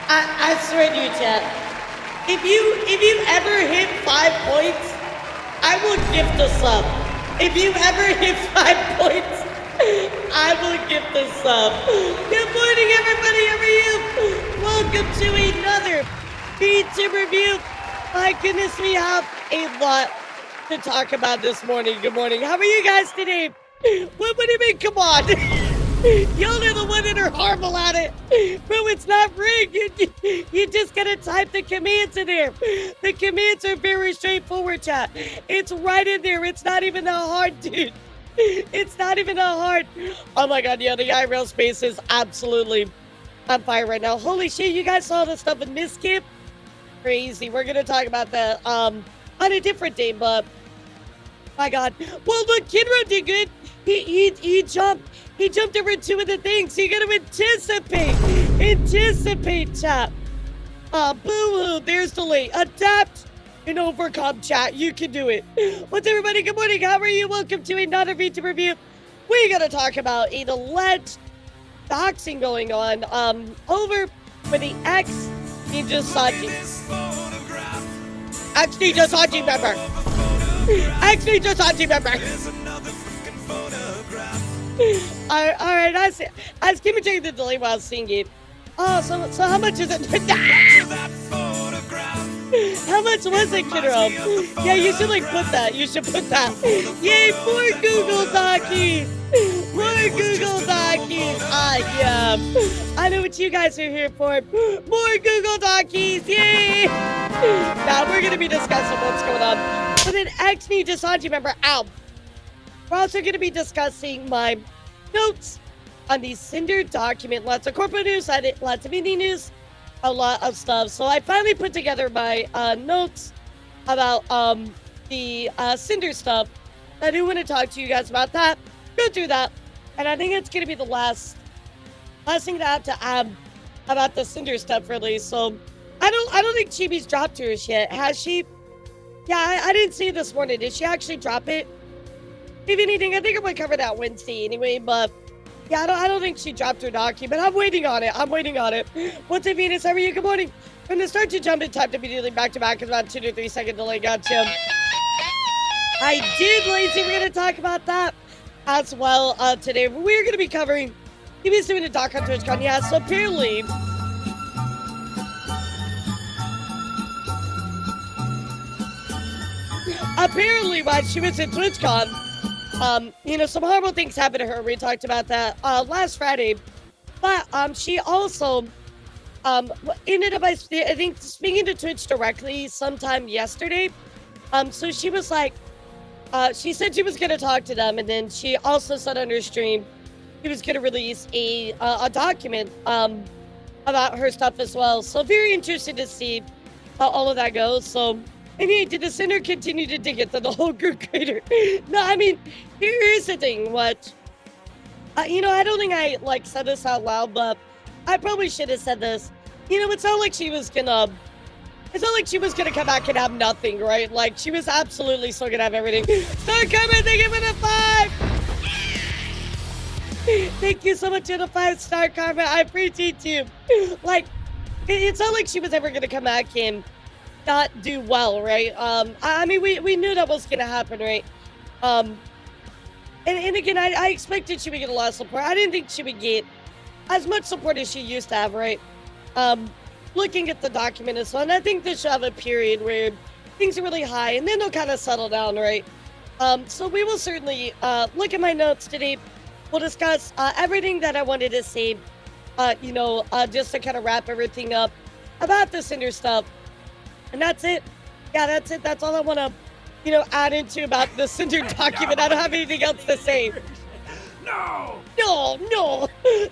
I swear to you, chat. If you ever hit 5 points, I will gift a sub. If you ever hit 5 points, I will gift a sub. Good morning, everybody. How are you? Welcome to another vtuber review. My goodness, we have a lot to talk about this morning. Good morning. How are you guys today? What do you mean? Come on. Y'all are the one that are horrible at it. Bro, it's not rigged. You just gotta type the commands in there. The commands are very straightforward, chat. It's right in there. It's not even that hard, dude. It's not even that hard. Oh my god, yeah, the IRL space is absolutely on fire right now. Holy shit, you guys saw the stuff in Miss Camp? Crazy. We're gonna talk about that on a different day, but my god. Well, look, Kinro did good. He jumped over 2 of the things. So you gotta anticipate, chat. Boo-hoo, there's the late. Adapt and overcome, chat. You can do it. What's everybody? Good morning. How are you? Welcome to another VTuber review. We're gonna talk about an alleged doxing going on over for the Ex-Nijisanji. Ex-Nijisanji member. Ex-Nijisanji member. Alright, I was keeping checking the delay while singing. Oh, so how much is it? How much was it, Kidro? Yeah, you should put that. You should put that. Yay, more Google Dockies! More Google Dockies! Yeah. I know what you guys are here for. More Google Dockies! Yay! Now we're gonna be discussing what's going on with an Ex-Nijisanji member. Ow! We're also going to be discussing my notes on the Sinder document. Lots of corporate news, lots of indie news, a lot of stuff. So I finally put together my notes about the Sinder stuff. I do want to talk to you guys about that. Go through that. And I think it's going to be the last thing that I have to add about the Sinder stuff, really. So I don't think Chibi's dropped hers yet. Has she? Yeah, I didn't see it this morning. Did she actually drop it? If anything, I think I'm gonna cover that Wednesday anyway, but yeah, I don't think she dropped her docu, but I'm waiting on it. I'm waiting on it. What's up, Venus? How are you? Good morning. From the start to jump in, typed immediately back to back is about 2 to 3 second delay. Gotcha. I did, Lazy. We're gonna talk about that as well today. We're gonna be covering. He was doing a doc on TwitchCon. Yeah, so apparently while she was at TwitchCon, you know, some horrible things happened to her. We talked about that last Friday, but she also ended up, I think, speaking to Twitch directly sometime yesterday. So she was like, she said she was gonna talk to them, and then she also said on her stream she was gonna release a document about her stuff as well. So very interested to see how all of that goes. So. And did the Sinder continue to dig into the whole group crater? No, I mean, here's the thing. What, you know, I don't think I said this out loud, but I probably should have said this. You know, it's not like she was gonna come back and have nothing, right? Like, she was absolutely still gonna have everything. Start coming, thank you for the 5. Thank you so much for the 5-star comment. I appreciate you. Like, it's not like she was ever gonna come back and not do well, right? I mean, we knew that was gonna happen, right? And again, I expected she would get a lot of support. I didn't think she would get as much support as she used to have, right? Looking at the document as well, and I think they should have a period where things are really high, and then they'll kind of settle down, right? So we will certainly look at my notes today. We'll discuss everything that I wanted to say, you know, just to kind of wrap everything up about the Sinder stuff. And that's it. Yeah, that's it. That's all I want to, you know, add into about the Sinder document. I don't have anything else to say. No.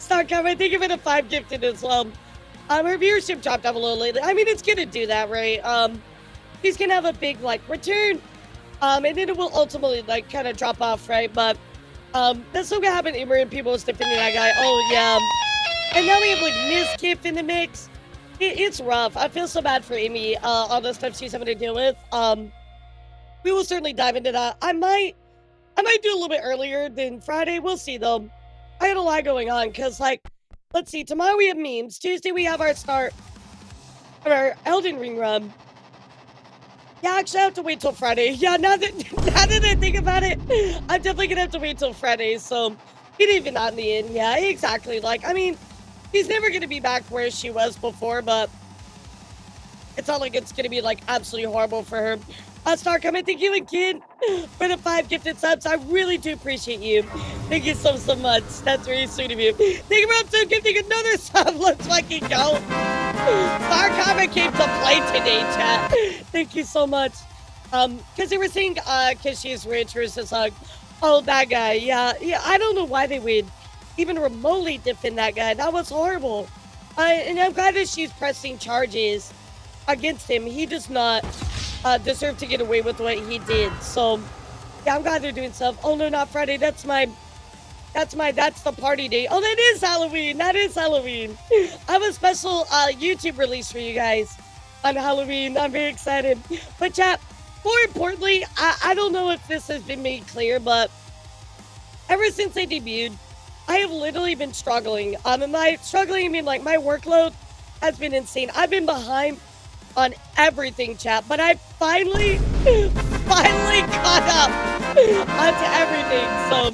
Star comment, thank you for the 5 gifted as well. Her viewership dropped off a little lately. I mean, it's going to do that, right? He's going to have a big, return. And then it will ultimately, kind of drop off, right? But that's still going to happen. And people was defending that guy. Oh, yeah. And now we have, Miss Kiff in the mix. It's rough. I feel so bad for Amy, all the stuff she's having to deal with. We will certainly dive into that. I might do a little bit earlier than Friday. We'll see, though. I had a lot going on, because, let's see. Tomorrow we have memes. Tuesday we have our start of our Elden Ring run. Yeah, actually, I have to wait till Friday. Yeah, now that I think about it, I'm definitely going to have to wait till Friday, so even not in the end. Yeah, exactly. I mean, she's never going to be back where she was before, but it's not like it's going to be, absolutely horrible for her. Star comment, thank you again for the 5 gifted subs. I really do appreciate you. Thank you so much. That's very sweet of you. Thank you for also gifting another sub. Let's fucking go. Star comment came to play today, chat. Thank you so much. Because they were saying, because she's rich versus, oh, that guy. Yeah, I don't know why they would even remotely defend that guy. That was horrible. And I'm glad that she's pressing charges against him. He does not deserve to get away with what he did. So, yeah, I'm glad they're doing stuff. Oh, no, not Friday. That's the party day. Oh, that is Halloween. That is Halloween. I have a special YouTube release for you guys on Halloween. I'm very excited. But, chat, more importantly, I don't know if this has been made clear, but ever since I debuted, I have literally been struggling. And by struggling, I mean, my workload has been insane. I've been behind on everything, chat, but I finally caught up onto everything. So,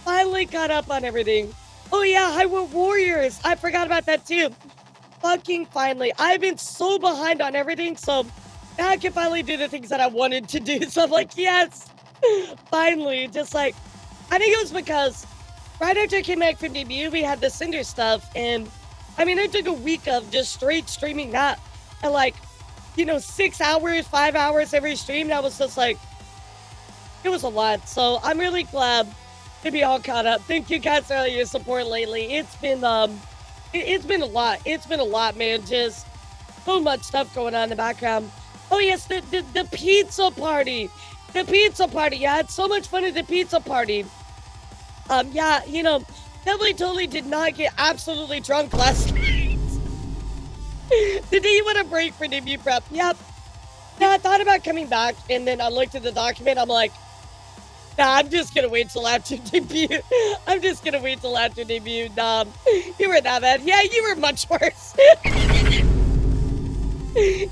finally caught up on everything. Oh yeah, Hyrule Warriors. I forgot about that too. Fucking finally. I've been so behind on everything, so now I can finally do the things that I wanted to do. So I'm like, yes, finally. Just I think it was because right after I came back from debut, we had the Sinder stuff, and I mean, I took a week of just straight streaming that. And 6 hours, 5 hours every stream. That was just it was a lot. So I'm really glad to be all caught up. Thank you guys for all your support lately. It's been it's been a lot. It's been a lot, man. Just so much stuff going on in the background. Oh yes, the pizza party. The pizza party. Yeah, I had so much fun at the pizza party. Yeah, definitely totally did not get absolutely drunk last night. The day you want a break for debut prep. Yep. Yeah, I thought about coming back, and then I looked at the document. I'm like, nah, I'm just gonna wait till after debut. I'm just gonna wait till after debut. Nah, you were that bad. Yeah, you were much worse.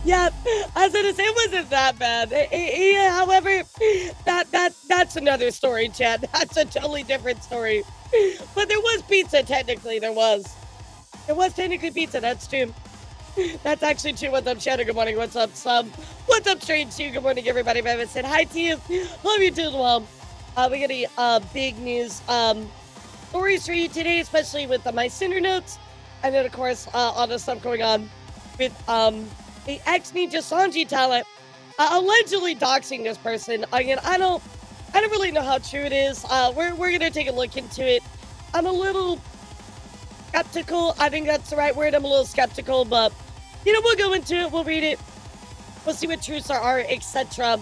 Yeah, I was gonna say it wasn't that bad. Yeah, however, that's another story, Chad. That's a totally different story. But there was pizza, technically. There was. There was technically pizza, that's true. That's actually true. What's up, Shadow? Good morning. What's up, Sub? What's up, Strange 2? Good morning, everybody. I haven't said hi to you. Hope you're doing well. We got a big news stories for you today, especially with my Sinder notes. And then, of course, all the stuff going on with the Ex-Nijisanji talent allegedly doxing this person. Again, I don't really know how true it is. We're gonna take a look into it. I'm a little skeptical. I think that's the right word. I'm a little skeptical, but you know, we'll go into it. We'll read it. We'll see what truths are, etc.,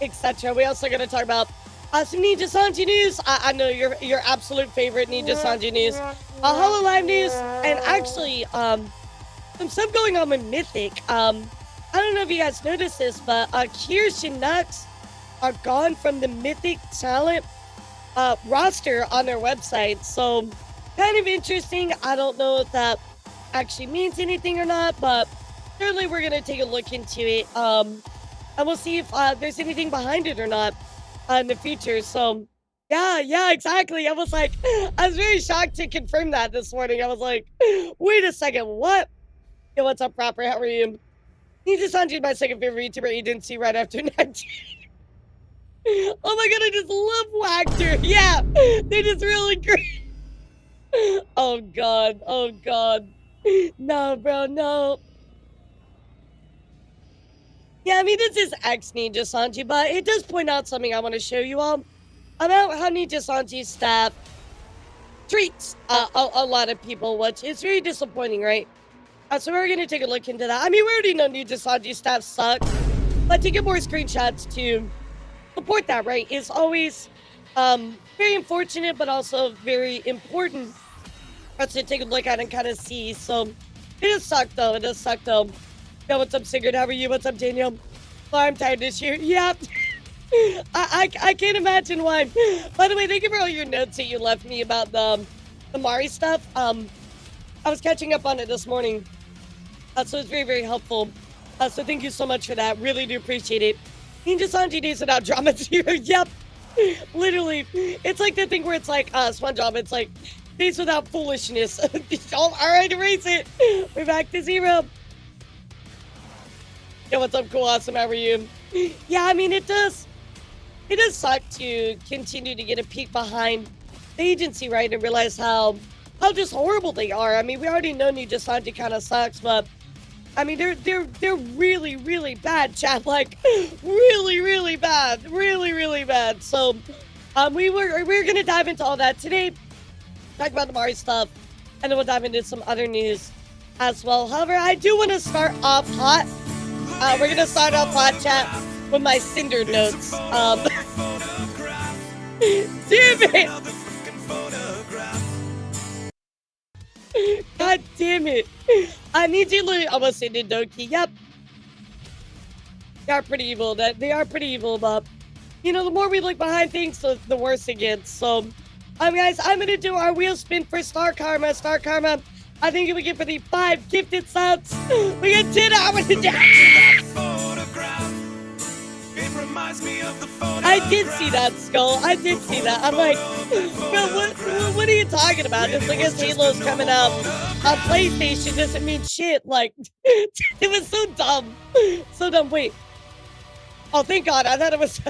etc. We also gonna talk about some Nijisanji news. I know your absolute favorite Nijisanji news. HoloLive news, and actually some stuff going on with Mythic. I don't know if you guys noticed this, but Kirsch and Nux are gone from the Mythic talent roster on their website. So kind of interesting. I don't know if that actually means anything or not, but certainly we're gonna take a look into it. And we'll see if there's anything behind it or not in the future. So yeah, exactly. I was very shocked to confirm that this morning. I was like, wait a second, what? Yo, what's up, Proper? How are you? Nijisanji is my second favorite VTuber agency right after 19. Oh my god, I just love Wactor. Yeah, they're just really great. Oh god. No, bro, no. Yeah, I mean, this is Ex-Nijisanji, but it does point out something I want to show you all about how Nijisanji's staff treats a lot of people, which is very disappointing, right? So we're going to take a look into that. I mean, we already know Nijisanji staff sucks, but to get more screenshots to support that, right, is always very unfortunate, but also very important for us to take a look at and kind of see. So it does suck, though. It does suck, though. Yo, what's up, Sigurd? How are you? What's up, Daniel? Oh, I'm tired this year. Yeah. I can't imagine why. By the way, thank you for all your notes that you left me about the Mari stuff. I was catching up on it this morning. So it's very, very helpful. So thank you so much for that. Really do appreciate it. Nijisanji days without drama zero. Yep. Literally. It's like the thing where it's like SpongeBob. It's like days without foolishness. All right, erase it. We're back to zero. Yo, what's up, cool, awesome? How are you? Yeah, I mean, it does suck to continue to get a peek behind the agency, right, and realize how just horrible they are. I mean, we already know Nijisanji kind of sucks, but I mean, they're really, really bad, chat. Like, really, really bad. Really, really bad. So, we're gonna dive into all that today. Talk about the Mari stuff, and then we'll dive into some other news as well. However, I do want to start off hot. We're gonna start off hot, chat, with my Sinder notes. Damn it! God damn it! I need you to almost say Doki. Yep. They are pretty evil. They are pretty evil, but you know, the more we look behind things, the worse it gets. So, guys, I'm gonna do our wheel spin for Star Karma. Star Karma. I think we get for the 5 gifted subs. We got 10 hours to I did see that, Skull. I did see that. I'm like, bro, what are you talking about? Just because Halo's coming out on PlayStation doesn't mean shit. Like, it was so dumb. So dumb. Wait. Oh, thank God. I thought it was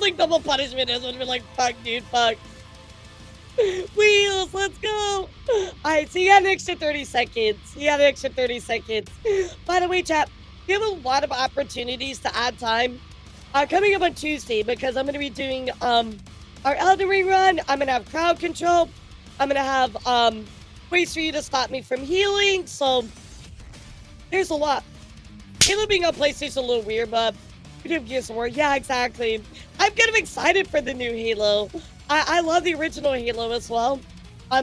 like double punishment. I was gonna be like, fuck, dude, fuck. Wheels, let's go. Alright, so you got an extra 30 seconds. By the way, chat, we have a lot of opportunities to add time coming up on Tuesday, because I'm going to be doing our Elden Ring run. I'm going to have crowd control. I'm going to have ways for you to stop me from healing. So there's a lot. Halo being on PlayStation is a little weird, but we do have Gears of War. Yeah, exactly. I'm kind of excited for the new Halo. I love the original Halo as well.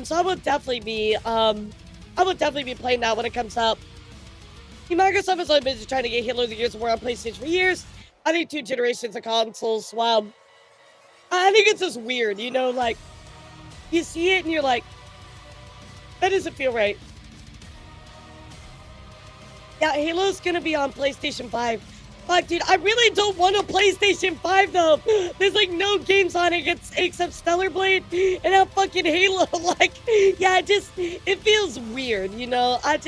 So I will definitely be playing that when it comes out. Microsoft has only been trying to get Halo the Gears of War on PlayStation for years. I think 2 generations of consoles. Wow. I think it's just weird, you know, like, you see it and you're like, that doesn't feel right. Yeah, Halo's gonna be on PlayStation 5. Fuck, dude, I really don't want a PlayStation 5, though. There's, like, no games on it except Stellar Blade and now fucking Halo. Like, yeah, it feels weird, you know? I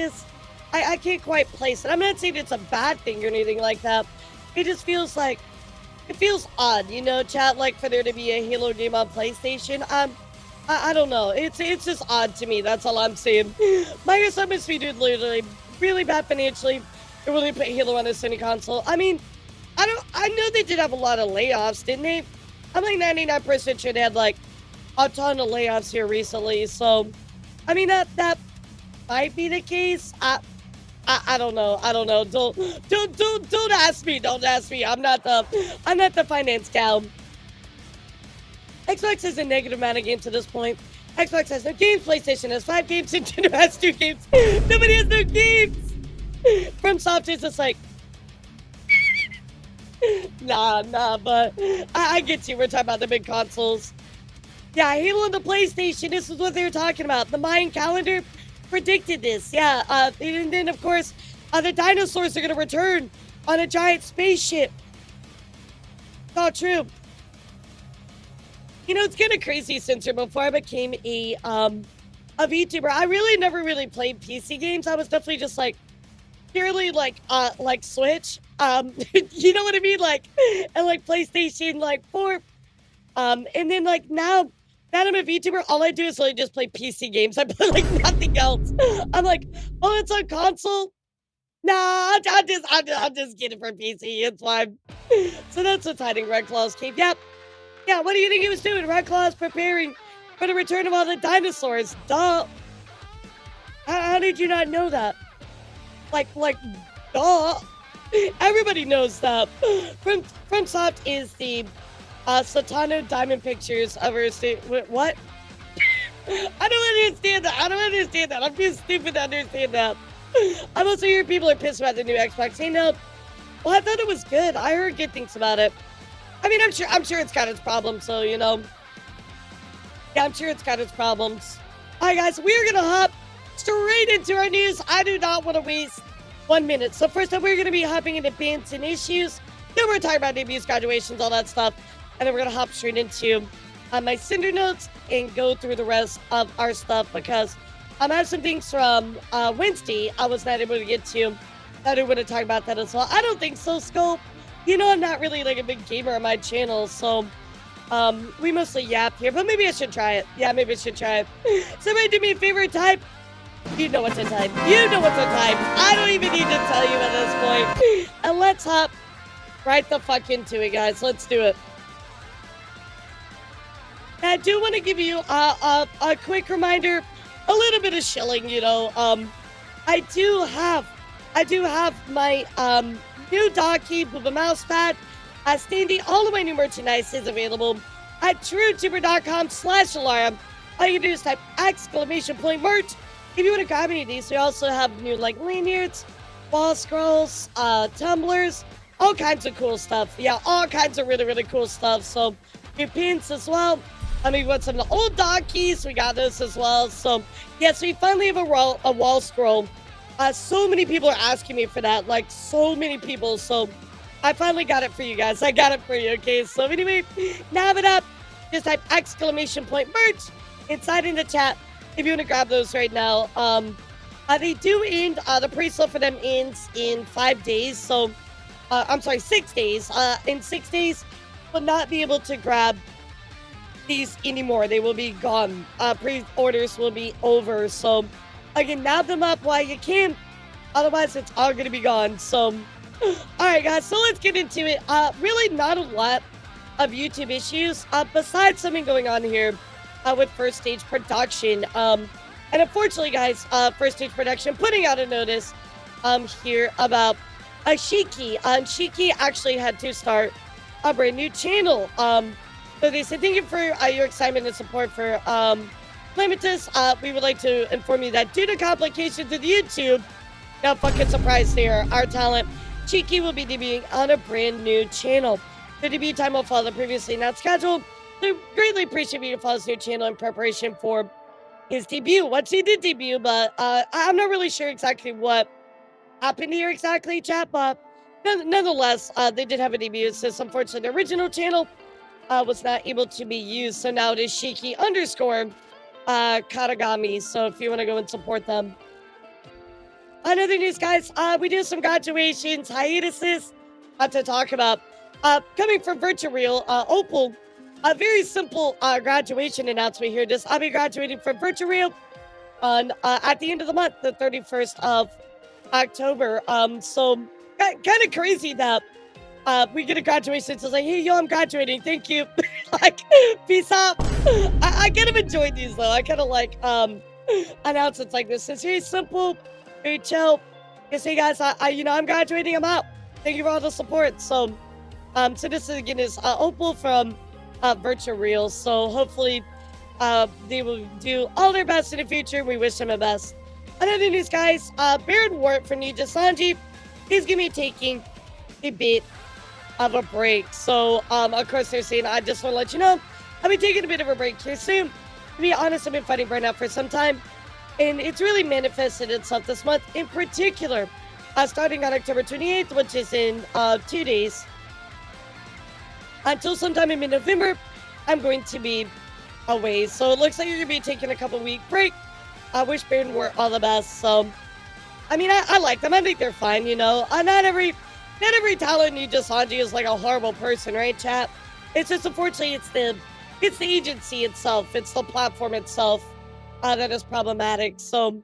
can't quite place it. I'm not saying it's a bad thing or anything like that. It just feels like, it feels odd, you know, chat, like, for there to be a Halo game on PlayStation. I don't know. It's just odd to me. That's all I'm saying. Microsoft must be doing literally really bad financially. They really put Halo on a Sony console. I mean, I know they did have a lot of layoffs, didn't they? I'm like 99% sure they had like a ton of layoffs here recently. So, I mean, that might be the case. I don't know. I don't know. Don't ask me. Don't ask me. I'm not the finance gal. Xbox has a negative amount of games to this point. Xbox has no games, PlayStation has 5 games, Nintendo has 2 games. Nobody has no games! From Soft is just like, nah, but I get you. We're talking about the big consoles. Yeah, Halo and the PlayStation, this is what they were talking about. The Mayan calendar predicted this. Yeah, and then, of course, the dinosaurs are going to return on a giant spaceship. It's all true. You know, it's kind of crazy, Sinder. Before I became a VTuber, I really never really played PC games. I was definitely just like purely like Switch. You know what I mean? Like, and like PlayStation like 4. And then like now that I'm a VTuber, all I do is really just play PC games. I play like nothing else. I'm like, oh, it's on console. Nah, I'll just get it for PC. It's fine. So that's what's hiding Red Claw's cave. Yep. Yeah, what do you think he was doing? Red Claw's preparing for the return of all the dinosaurs. Duh. How did you not know that? Like, duh. Everybody knows that. From Soft is the Satano Diamond Pictures of her state. What? I don't understand that. I'm too stupid to understand that. I'm also hearing people are pissed about the new Xbox. Hey, no. Well, I thought it was good. I heard good things about it. I mean, I'm sure it's got its problems, so, you know. Yeah, I'm sure it's got its problems. All right, guys, we're going to hop straight into our news. I do not want to waste 1 minute. So first up, we're going to be hopping into bans and issues. Then we're talking about debuts, graduations, all that stuff. And then we're going to hop straight into my Sinder notes and go through the rest of our stuff because I have some things from Wednesday I was not able to get to. I do want to talk about that as well. I don't think so, Scope. You know, I'm not really like a big gamer on my channel, so we mostly yap here, but maybe I should try it. Yeah, maybe I should try it. Somebody do me a favor, type. You know what to type. You know what to type. I don't even need to tell you at this point. And let's hop right the fuck into it, guys. Let's do it. I do want to give you a quick reminder, a little bit of shilling, you know. I do have my new dog key with a mouse pad standing. All of my new merchandise is available at truetuber.com/elara. All you do is type !merch. If you want to grab any of these, we also have new like lanyards, wall scrolls, tumblers, all kinds of cool stuff. Yeah, all kinds of really, really cool stuff. So your pins as well. I mean, we want some of the old dog keys. We got this as well. So yes, we finally have a wall scroll. So many people are asking me for that, like so many people. So I finally got it for you guys. I got it for you, okay? So anyway, nab it up. Just type !merch inside in the chat if you want to grab those right now. They do end, the pre-sale for them ends in 5 days. So, I'm sorry, 6 days. In 6 days, will not be able to grab these anymore. They will be gone. Pre-orders will be over. So, again, nab them up while you can. Otherwise, it's all going to be gone. So, alright, guys. So, let's get into it. Really not a lot of YouTube issues. Besides something going on here with First Stage Production. And unfortunately, guys, First Stage Production putting out a notice here about Shiki. Shiki actually had to start a brand new channel. So they said, thank you for your excitement and support for Limitus. We would like to inform you that due to complications with YouTube, No fucking surprise here. Our talent, Cheeky, will be debuting on a brand new channel. The debut time will follow the previously announced schedule. We greatly appreciate you to follow his new channel in preparation for his debut. Once he did debut, but I'm not really sure exactly what happened here exactly, chat, but nonetheless, they did have a debut. It's just unfortunately the original channel was not able to be used, so now it is Shiki underscore Katagami. So if you want to go and support them. Another news, guys, we do some graduations, hiatuses to talk about. Coming from Virtual Real, Opal, a very simple graduation announcement here. I'll be graduating from Virtual Real on at the end of the month, the 31st of October. So kind of crazy that we get a graduation. So it's like, hey, yo, I'm graduating. Thank you. Like, peace out. I kind of enjoyed these though. I kind of like announcements like this. It's very simple, very chill. Just hey guys, I'm graduating. I'm out. Thank you for all the support. So, so this is again is Opal from Virtual Real. So hopefully, they will do all their best in the future. We wish them the best. Another news, guys. Baron Wart from Nijisanji is gonna be taking a bit of a break. So, of course, they're saying, I just want to let you know, I'll be taking a bit of a break here soon. To be honest, I've been fighting burnout for some time, and it's really manifested itself this month. In particular, starting on October 28th, which is in 2 days, until sometime in mid-November, I'm going to be away. So it looks like you're going to be taking a couple-week break. I wish Baron Wart all the best. So, I mean, I like them. I think they're fine, you know. Not every talent in Nijisanji is like a horrible person, right, chat? It's just, unfortunately, it's the agency itself. It's the platform itself that is problematic. So,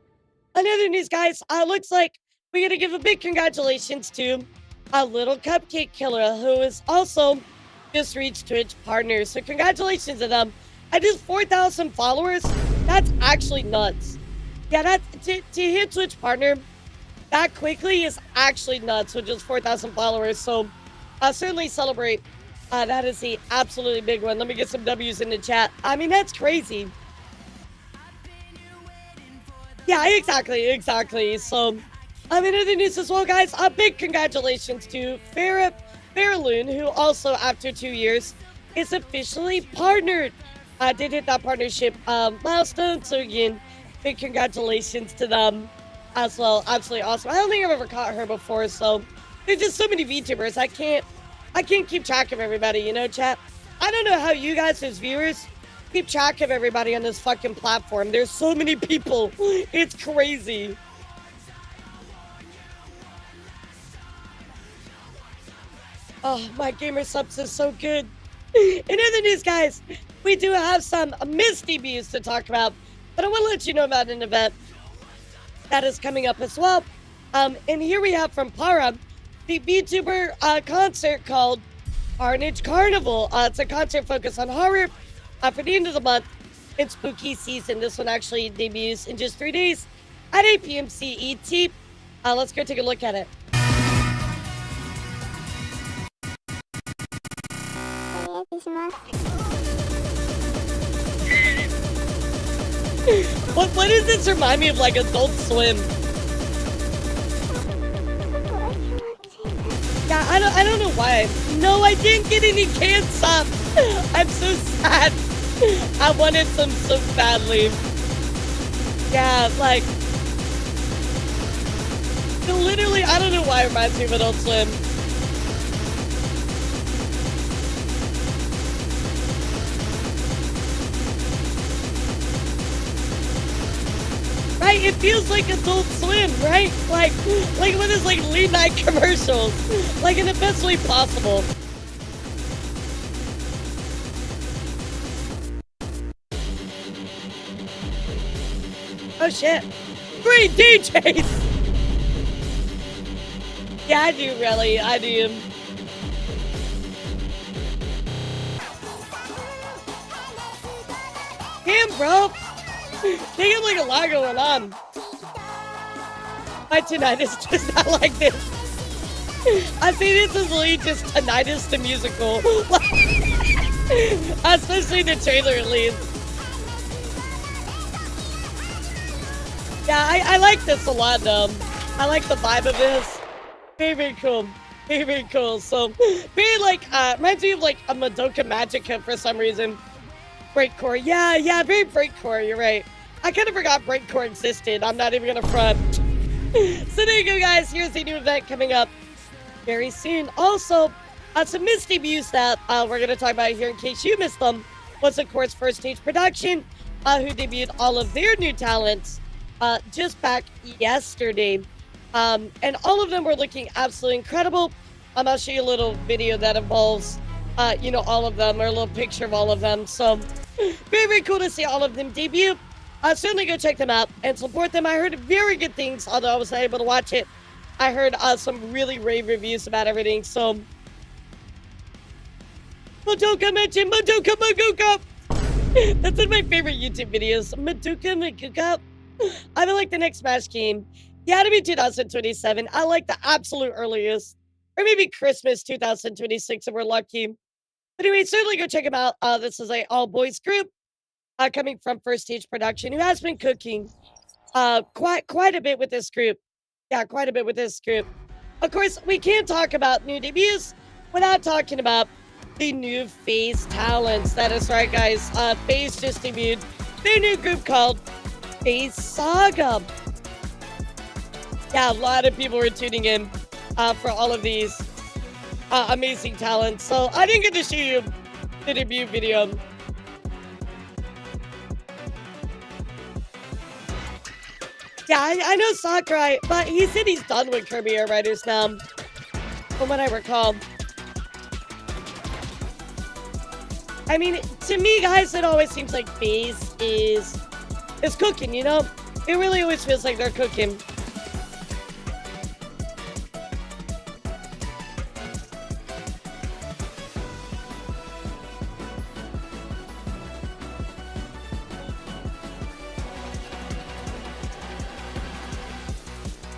another news, guys. Looks like we're going to give a big congratulations to a little cupcake killer who is also just reached Twitch partners. So, congratulations to them. At just 4,000 followers, that's actually nuts. Yeah, to hit Twitch partner that quickly is actually nuts with just 4,000 followers. So I'll certainly celebrate. That is the absolutely big one. Let me get some W's in the chat. I mean, that's crazy. Yeah, exactly. So, I mean, other news as well, guys. A big congratulations to Faraloon, who also, after 2 years, is officially partnered. Did hit that partnership milestone. So again, big congratulations to them as well. Absolutely awesome. I don't think I've ever caught her before, so there's just so many VTubers. I can't keep track of everybody, you know, chat. I don't know how you guys as viewers keep track of everybody on this fucking platform. There's so many people. It's crazy. Oh, my gamer subs is so good. In other news, guys, we do have some missed debuts to talk about, but I want to let you know about an event that is coming up as well. And here we have from Para, the VTuber concert called Carnage Carnival. It's a concert focused on horror for the end of the month. It's spooky season. This one actually debuts in just 3 days at 8 p.m. CET. Let's go take a look at it. What does this remind me of, like Adult Swim? Yeah, I don't know why. No, I didn't get any canned subs. I'm so sad. I wanted some so badly. Yeah, like literally, I don't know why it reminds me of Adult Swim. Right, it feels like Adult Swim, right? Like with his like late night commercials, like in the best way possible. Oh shit! Great DJs. Yeah, I do really, I do. Damn, bro. They got like a lot going on. My tinnitus is not like this. I think this is literally just Tinnitus the musical. Especially the trailer at least. Yeah, I like this a lot though. I like the vibe of this. Very, very cool. Very, very cool. So, very like, reminds me of like a Madoka Magica for some reason. Breakcore. Yeah, very breakcore. You're right. I kind of forgot breakcore existed. I'm not even gonna front. So there you go, guys. Here's a new event coming up very soon. Also, some missed debuts that we're gonna talk about here in case you missed them was of course First Stage Production, who debuted all of their new talents just back yesterday. And all of them were looking absolutely incredible. I'll show you a little video that involves, all of them, or a little picture of all of them. So, very, very cool to see all of them debut. Certainly go check them out and support them. I heard very good things, although I was not able to watch it. I heard some really rave reviews about everything. So, Madoka mentioned Madoka. That's one of my favorite YouTube videos. Madoka. I would like the next Smash game. Yeah, to be 2027. I like the absolute earliest. Or maybe Christmas 2026 if we're lucky. But anyway, certainly go check them out. This is a all-boys group coming from First Stage Production, who has been cooking quite a bit with this group. Yeah, quite a bit with this group. Of course, we can't talk about new debuts without talking about the new FaZe talents. That is right, guys. FaZe just debuted their new group called FaZe Saga. Yeah, a lot of people were tuning in for all of these amazing talents. So I didn't get to show you the debut video. Yeah, I know Sakurai, but he said he's done with Kirby Air Riders now, from what I recall. I mean, to me, guys, it always seems like FaZe is cooking, you know? It really always feels like they're cooking.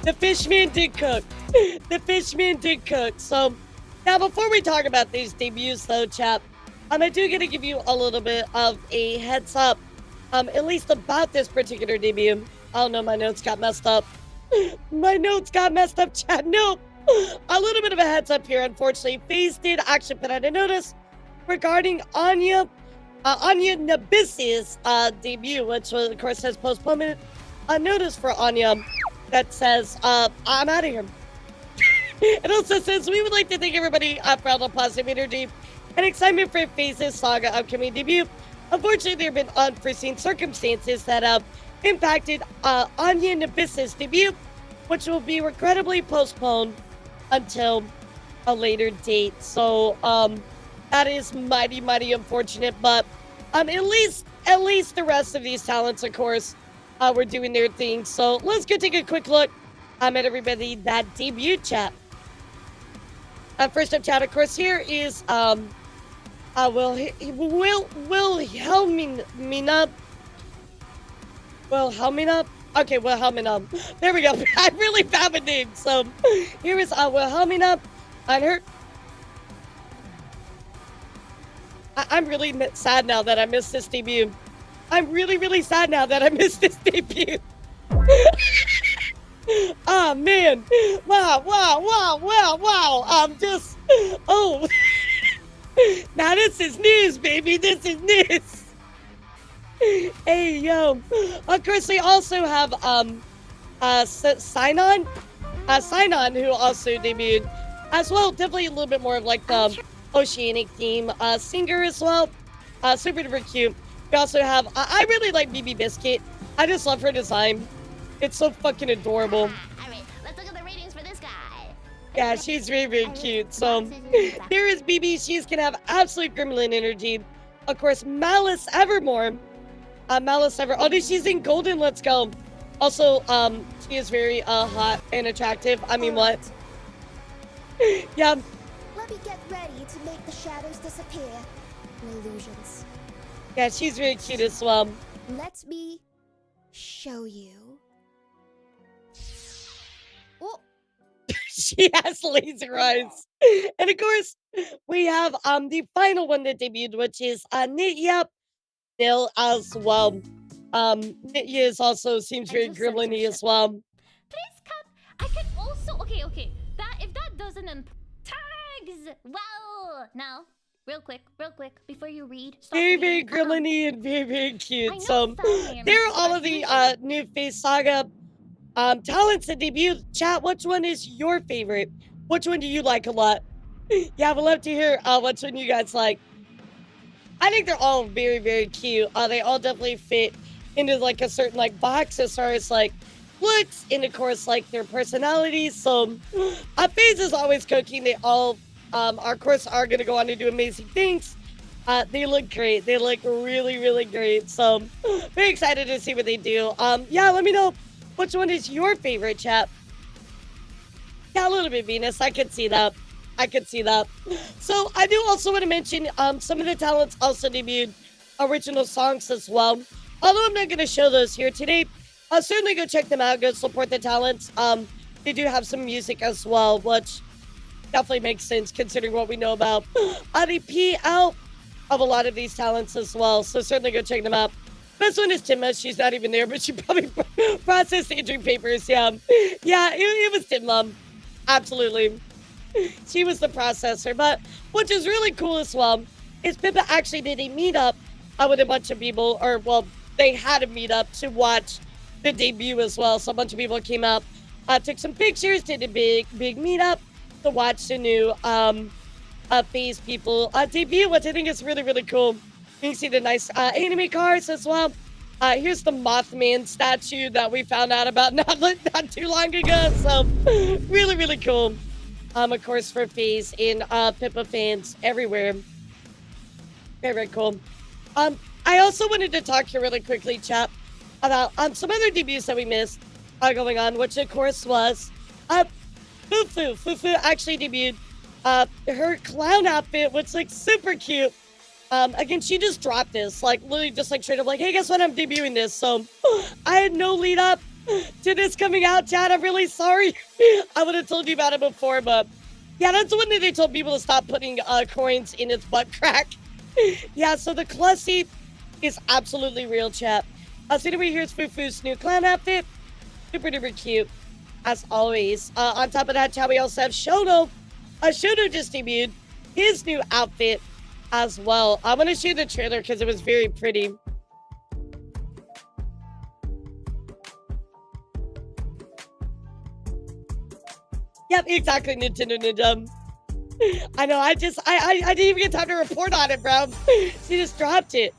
The Fishman did cook. The Fishman did cook. So, now before we talk about these debuts, though, chap, I do get to give you a little bit of a heads up, at least about this particular debut. Oh no, my notes got messed up. My notes got messed up, chat. No, a little bit of a heads up here, unfortunately. FaZe did actually put out a notice regarding Anya Nabis's debut, which of course has postponement. A notice for Anya that says, I'm out of here. It also says, we would like to thank everybody for all the positive energy and excitement for FaZe's Saga upcoming debut. Unfortunately, there have been unforeseen circumstances that have impacted Anya Nabis's debut, which will be regrettably postponed until a later date. So, that is mighty unfortunate, but at least the rest of these talents, of course, were doing their thing. So let's go take a quick look at everybody that debuted, chat. First up, chat, of course, here is Wilhelmina. Okay, Wilhelmina. There we go. I really found a name. So here is Wilhelmina on her. I'm really sad now that I missed this debut. I'm really sad now that I missed this debut. Oh, man. Wow. I'm just... Oh. Now this is news, baby. This is news. Hey, yo. Of course, we also have Sinon, who also debuted as well. Definitely a little bit more of like the oceanic theme. Singer as well. Super duper cute. We also have, I really like BB Biscuit. I just love her design. It's so fucking adorable. Alright, let's look at the ratings for this guy. Yeah, she's very cute. So, here is BB. She's gonna have absolute gremlin energy. Of course, Malice Evermore. Oh, dude, she's in Golden. Let's go. Also, she is very hot and attractive. I mean, what? Yeah. Let me get ready to make the shadows disappear. Illusions. Yeah, she's very cute as well. Let me show you. Oh. She has laser eyes. And of course, we have the final one that debuted, which is Nitya Nil as well. Nitya is also seems very gremlin-y as well. Please come I could also okay. That if that doesn't tags. Well, now real quick, before you read. Very, very grilliny and very, very cute. So there are all of the new Face Saga talents that debut. Chat, which one is your favorite? Which one do you like a lot? Yeah, I would love to hear which one you guys like. I think they're all very, very cute. They all definitely fit into like a certain like box as far as like looks and of course like their personalities. So FaZe is always cooking. They all of course are gonna go on to do amazing things. They look great. They look really, really great. So very excited to see what they do. Yeah, let me know which one is your favorite, chat. Yeah, a little bit Venus. I could see that. So I do also want to mention some of the talents also debuted original songs as well. Although I'm not going to show those here today, certainly go check them out. Go support the talents. They do have some music as well, which definitely makes sense considering what we know about the PL of a lot of these talents as well. So certainly go check them out. Best one is Timma. She's not even there, but she probably processed aging papers. Yeah, it was Timma. Absolutely. She was the processor. But which is really cool as well is Pippa actually did a meetup with a bunch of people, or well, they had a meetup to watch the debut as well. So a bunch of people came up, took some pictures, did a big meetup to watch the new FaZe people debut, which I think is really, really cool. You can see the nice anime cars as well. Here's the Mothman statue that we found out about not too long ago. So really, really cool. Of course, for FaZe and Pippa fans everywhere. Very, very cool. I also wanted to talk here really quickly, chat, about some other debuts that we missed going on, which of course was Fufu. Fufu actually debuted her clown outfit, which looks super cute. Again, she just dropped this, like literally just like straight up like, hey, guess what? I'm debuting this. So I had no lead up to this coming out, chat. I'm really sorry. I would have told you about it before, but yeah, that's the one that they told people to stop putting coins in its butt crack. Yeah, so the Clussy is absolutely real, chat. So anyway, here's Fufu's new clown outfit. Super duper cute, as always. On top of that, chat, we also have Shoto. Shoto just debuted his new outfit as well. I'm going to show you the trailer because it was very pretty. Yep, exactly, Nintendo Ninja. I know, I didn't even get time to report on it, bro. She just dropped it.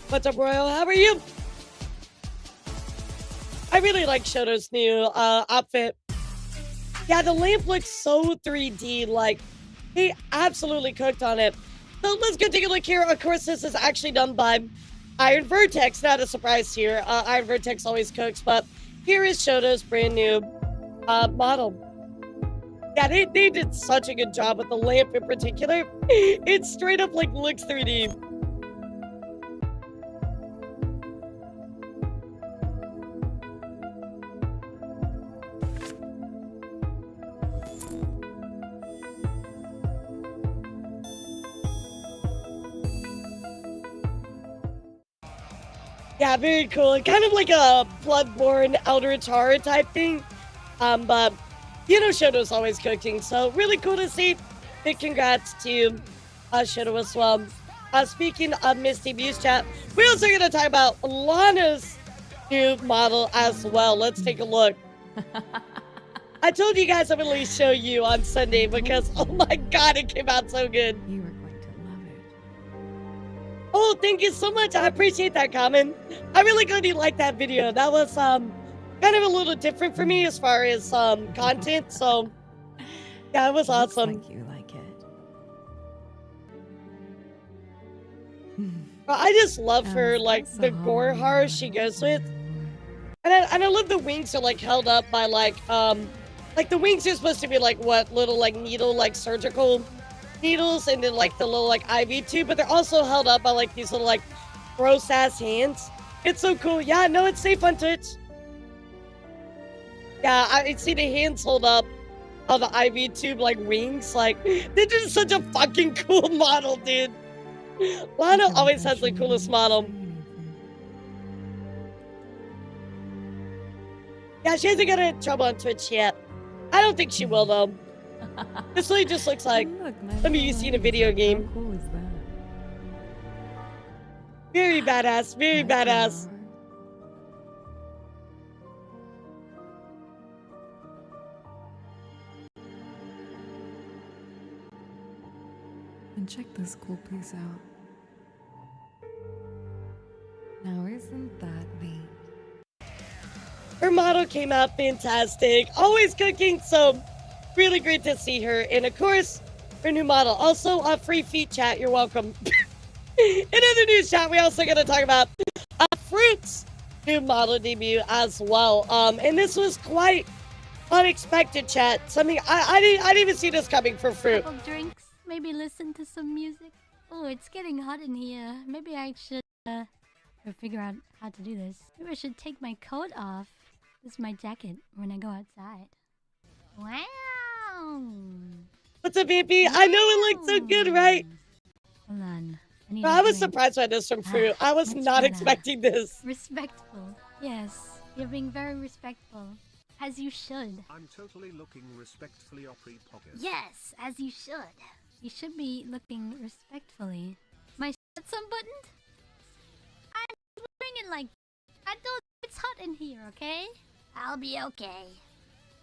What's up, Royal? How are you? I really like Shoto's new outfit. Yeah, the lamp looks so 3D, like, he absolutely cooked on it. So let's go take a look here. Of course, this is actually done by Iron Vertex, not a surprise here. Iron Vertex always cooks, but here is Shoto's brand new model. Yeah, they did such a good job with the lamp in particular. It straight up like looks 3D. Yeah, very cool. Kind of like a Bloodborne Eldritch Horror type thing. But, you know, Shoto's always cooking, so really cool to see. Big congrats to Shoto as well. Speaking of Miss debuts, chat, we're also going to talk about Lana's new model as well. Let's take a look. I told you guys I would at least show you on Sunday because, oh my god, it came out so good. You are going to love it. Oh, thank you so much. I appreciate that comment. I really glad you liked that video. That was kind of a little different for me as far as content. So yeah, it was awesome. Looks like you like it. I just love her, like the gore horror she goes with, and I love the wings are like held up by like the wings are supposed to be like what little like needle like surgical needles, and then like the little like IV tube, but they're also held up by like these little like gross ass hands. It's so cool. Yeah, no, it's safe on Twitch. Yeah, I see the hands hold up of the IV tube like wings. Like, they're just such a fucking cool model, dude. Lana always has the coolest model. Yeah, she hasn't got in trouble on Twitch yet. I don't think she will, though. This really just looks like something you see in a video game. How cool is that? Very badass, very badass. And check this cool piece out. Now isn't that neat? Her model came out fantastic. Always cooking, so really great to see her. And of course, her new model. Also, free feet chat, you're welcome. In other news chat, we also got to talk about Fruit's new model debut as well. And this was quite unexpected, chat. Something I didn't even see this coming for Fruit. Couple drinks, maybe listen to some music. Oh, it's getting hot in here. Maybe I should figure out how to do this. Maybe I should take my coat off. This is my jacket when I go outside. Wow. What's up, BP? I know it looks so good, right? Hold on. I was surprised by this from Fruit. I was not expecting this. Respectful. Yes, you're being very respectful. As you should. I'm totally looking respectfully Opry Pocket. Yes, as you should. You should be looking respectfully. My shirt's unbuttoned? I'm wearing it like... I don't... It's hot in here, okay? I'll be okay.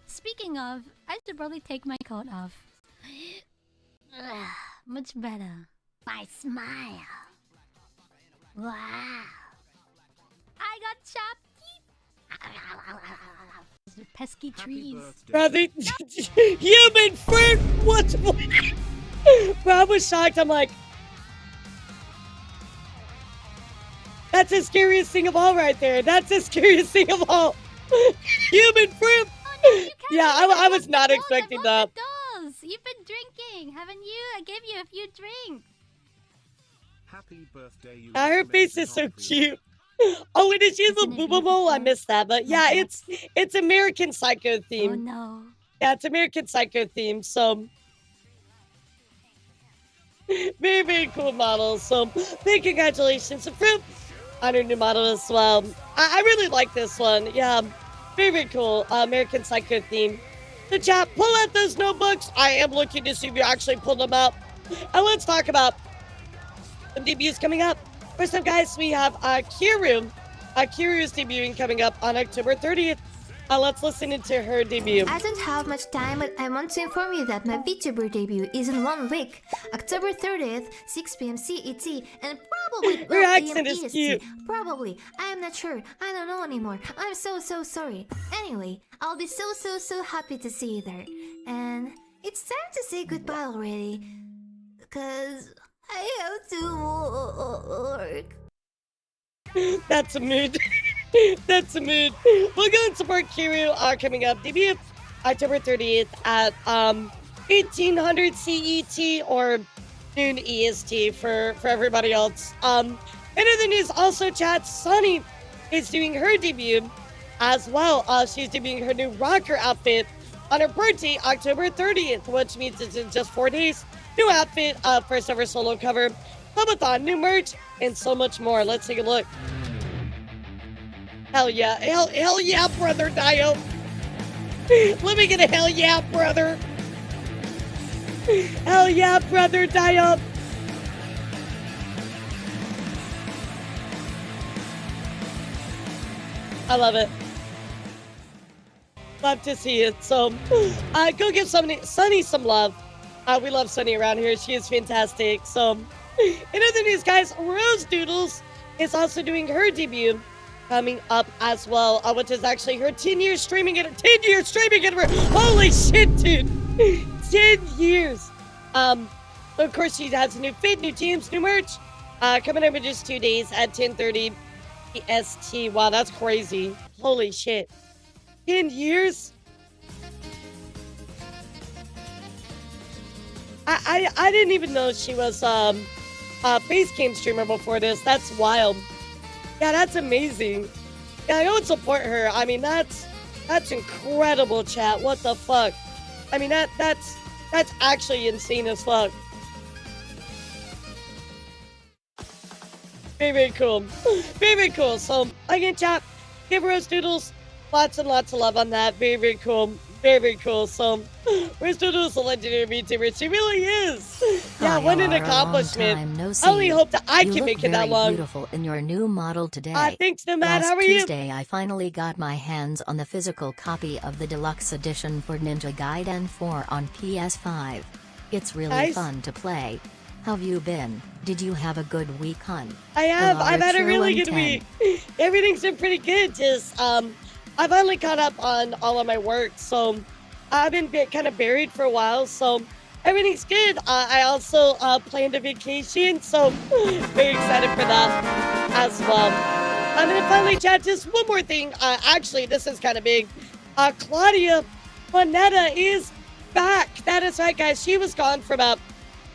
Speaking of, I should probably take my coat off. Much better. My smile. Wow. I got chopped. The pesky trees. Brother, human fruit. What's bro? I was shocked. I'm like, that's the scariest thing of all, right there. That's the scariest thing of all. Human fruit. Oh, no, yeah, I was not expecting that. You've been drinking, haven't you? I gave you a few drinks. Happy birthday, you. Her face is so cute. Oh, and is she the Booba Mole? I missed that, but yeah, it's American Psycho theme. Oh no. Yeah, it's American Psycho theme. So very, very cool model. So big congratulations to Fruit on her new model as well. I really like this one. Yeah, very, very cool. American Psycho theme. The chat, pull out those notebooks. I am looking to see if you actually pulled them out. And let's talk about some debuts coming up. First up, guys, we have Kiru. Kiru is debuting coming up on October 30th. Let's listen into her debut. I don't have much time, but I want to inform you that my VTuber debut is in 1 week. October 30th, 6 p.m. CET, and probably 1 a.m. is EST. cute. Probably. I am not sure. I don't know anymore. I'm so sorry. Anyway, I'll be so happy to see you there. And it's time to say goodbye already. Because I have to work. That's a mood. That's a mood. We'll go and support Kiru coming up. Debut October 30th at 1800 CET or noon EST for everybody else. And in the news, also, chat, Sunny is doing her debut as well. She's debuting her new rocker outfit on her birthday, October 30th, which means it's in just 4 days. New outfit, first ever solo cover, subathon, new merch, and so much more. Let's take a look. Hell yeah. Hell yeah, brother Dio. Let me get a hell yeah, brother. Hell yeah, brother Dio. I love it. Love to see it. So, go give Sunny some love. We love Sunny around here. She is fantastic. So, in other news, guys, Rose Doodles is also doing her debut coming up as well, which is actually her 10-year streaming anniversary. Holy shit, dude. 10 years. Of course, she has a new fit, new teams, new merch. Coming up in just 2 days at 10:30 EST. Wow, that's crazy. Holy shit. 10 years? I didn't even know she was a face cam streamer before this. That's wild. Yeah, that's amazing. Yeah, I would support her. I mean, that's incredible, chat. What the fuck? I mean, that's actually insane as fuck. Very, very cool. Very, very cool. So, again, chat, give Rose Doodles Lots and lots of love on that. Very, very cool. Very, very cool. So, Ristodo's a legendary VTuber. She really is. Yeah, what an accomplishment. Long time no I only see. hope that I You can look make it that very long. beautiful in your new model today. Thanks, Nomad. Last How are you? Tuesday, I finally got my hands on the physical copy of the deluxe edition for Ninja Gaiden 4 on PS5. It's really Nice. fun to play. How've you been? Did you have a good week, hun? I have. Hello, I've had a really good 110. week. Everything's been pretty good. Just, I finally caught up on all of my work. So, I've been kind of buried for a while. So, everything's good. I also planned a vacation. So, very excited for that as well. I'm going to finally chat just one more thing. Actually, this is kind of big. Claudia Moneta is back. That is right, guys. She was gone for about,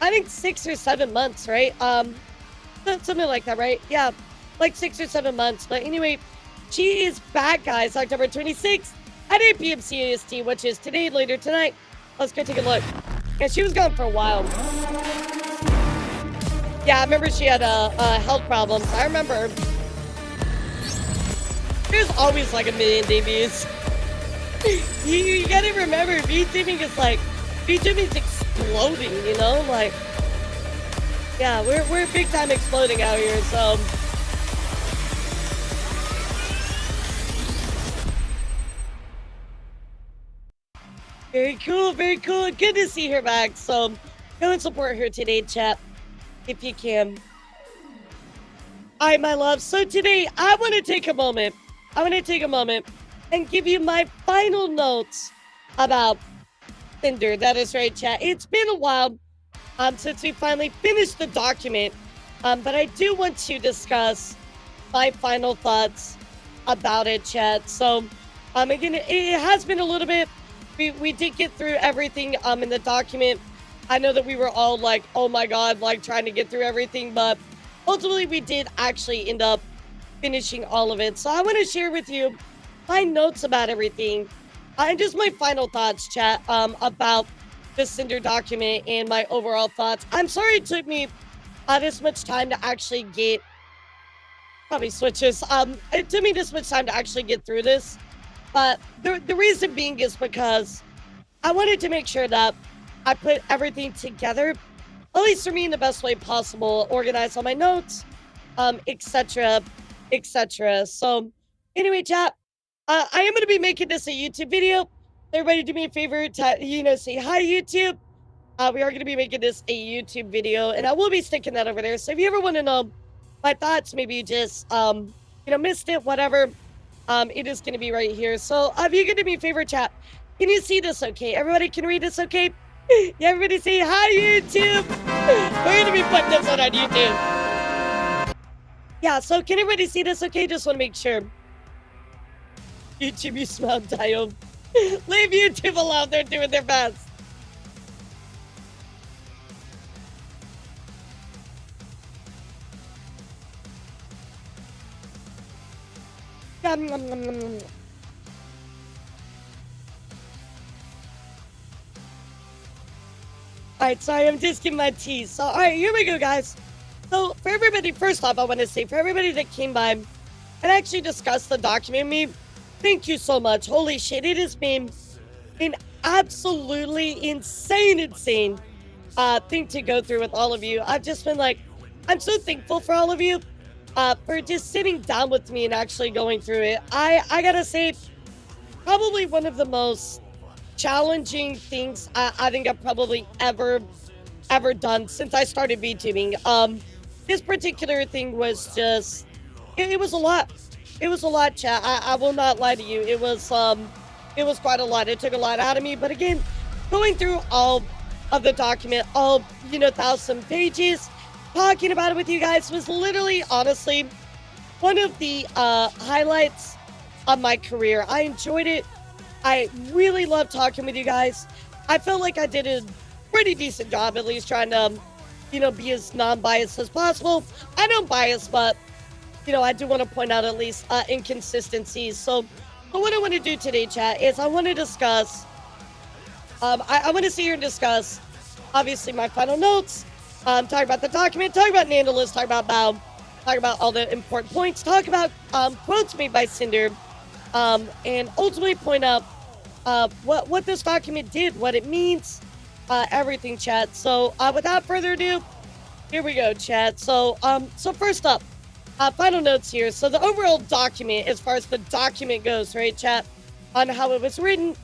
I think, 6 or 7 months, right? Something like that, right? Yeah, like 6 or 7 months. But anyway, she is back, guys, October 26th at 8 p.m. CAST, which is today, later tonight. Let's go take a look. Yeah, she was gone for a while. Yeah, I remember she had health problems. I remember. There's always like a million debuts. you gotta remember, VTubing is like, VTubing's exploding, you know? Like, yeah, we're big time exploding out here, so. Very cool, very cool. Good to see her back. So go and support her today, chat, if you can. All right, my love. So today I want to take a moment. And give you my final notes about Sinder. That is right, chat. It's been a while since we finally finished the document, but I do want to discuss my final thoughts about it, chat. So again, it has been a little bit. We did get through everything in the document. I know that we were all like, oh my god, like trying to get through everything, but ultimately we did actually end up finishing all of it. So I want to share with you my notes about everything and just my final thoughts, chat, about the Sinder document and my overall thoughts. I'm sorry it took me this much time to actually get probably switches. It took me this much time to actually get through this, but the reason being is because I wanted to make sure that I put everything together, at least for me, in the best way possible, organize all my notes, etc., etc. So anyway, chat, I am going to be making this a YouTube video. Everybody do me a favor to, say hi, YouTube. We are going to be making this a YouTube video, and I will be sticking that over there. So if you ever want to know my thoughts, maybe you just, missed it, whatever, it is going to be right here. So if you could do me a favor, chat, can you see this okay? Everybody can read this okay? Yeah, everybody say hi, YouTube. We're going to be putting this on YouTube. Yeah, so can everybody see this okay? Just want to make sure. YouTube, you smell Dio. Leave YouTube alone. They're doing their best. Yum, yum, yum, yum, yum. Alright, sorry, I'm just getting my tea. So, alright, here we go, guys. So, for everybody, first off, I want to say, for everybody that came by and actually discussed the document with me, thank you so much. Holy shit, it has been an absolutely insane thing to go through with all of you. I've just been like, I'm so thankful for all of you for just sitting down with me and actually going through it. I gotta say, probably one of the most challenging things I think I've probably ever done since I started VTubing. This particular thing was just, it was a lot. It was a lot, chat. I will not lie to you. It was quite a lot. It took a lot out of me. But again, going through all of the document, all 1,000 pages, talking about it with you guys was literally, honestly, one of the highlights of my career. I enjoyed it. I really love talking with you guys. I felt like I did a pretty decent job, at least trying to, be as non-biased as possible. I don't bias, but, I do want to point out at least inconsistencies. So what I want to do today, chat, is I want to discuss, I want to sit here and discuss, obviously, my final notes, talk about the document, talk about Nandalus, talk about Bao, talk about all the important points, talk about quotes made by Sinder, and ultimately point out what this document did, what it means, everything, chat. So without further ado, here we go, chat. So first up, final notes here. So the overall document, as far as the document goes, right, chat, on how it was written,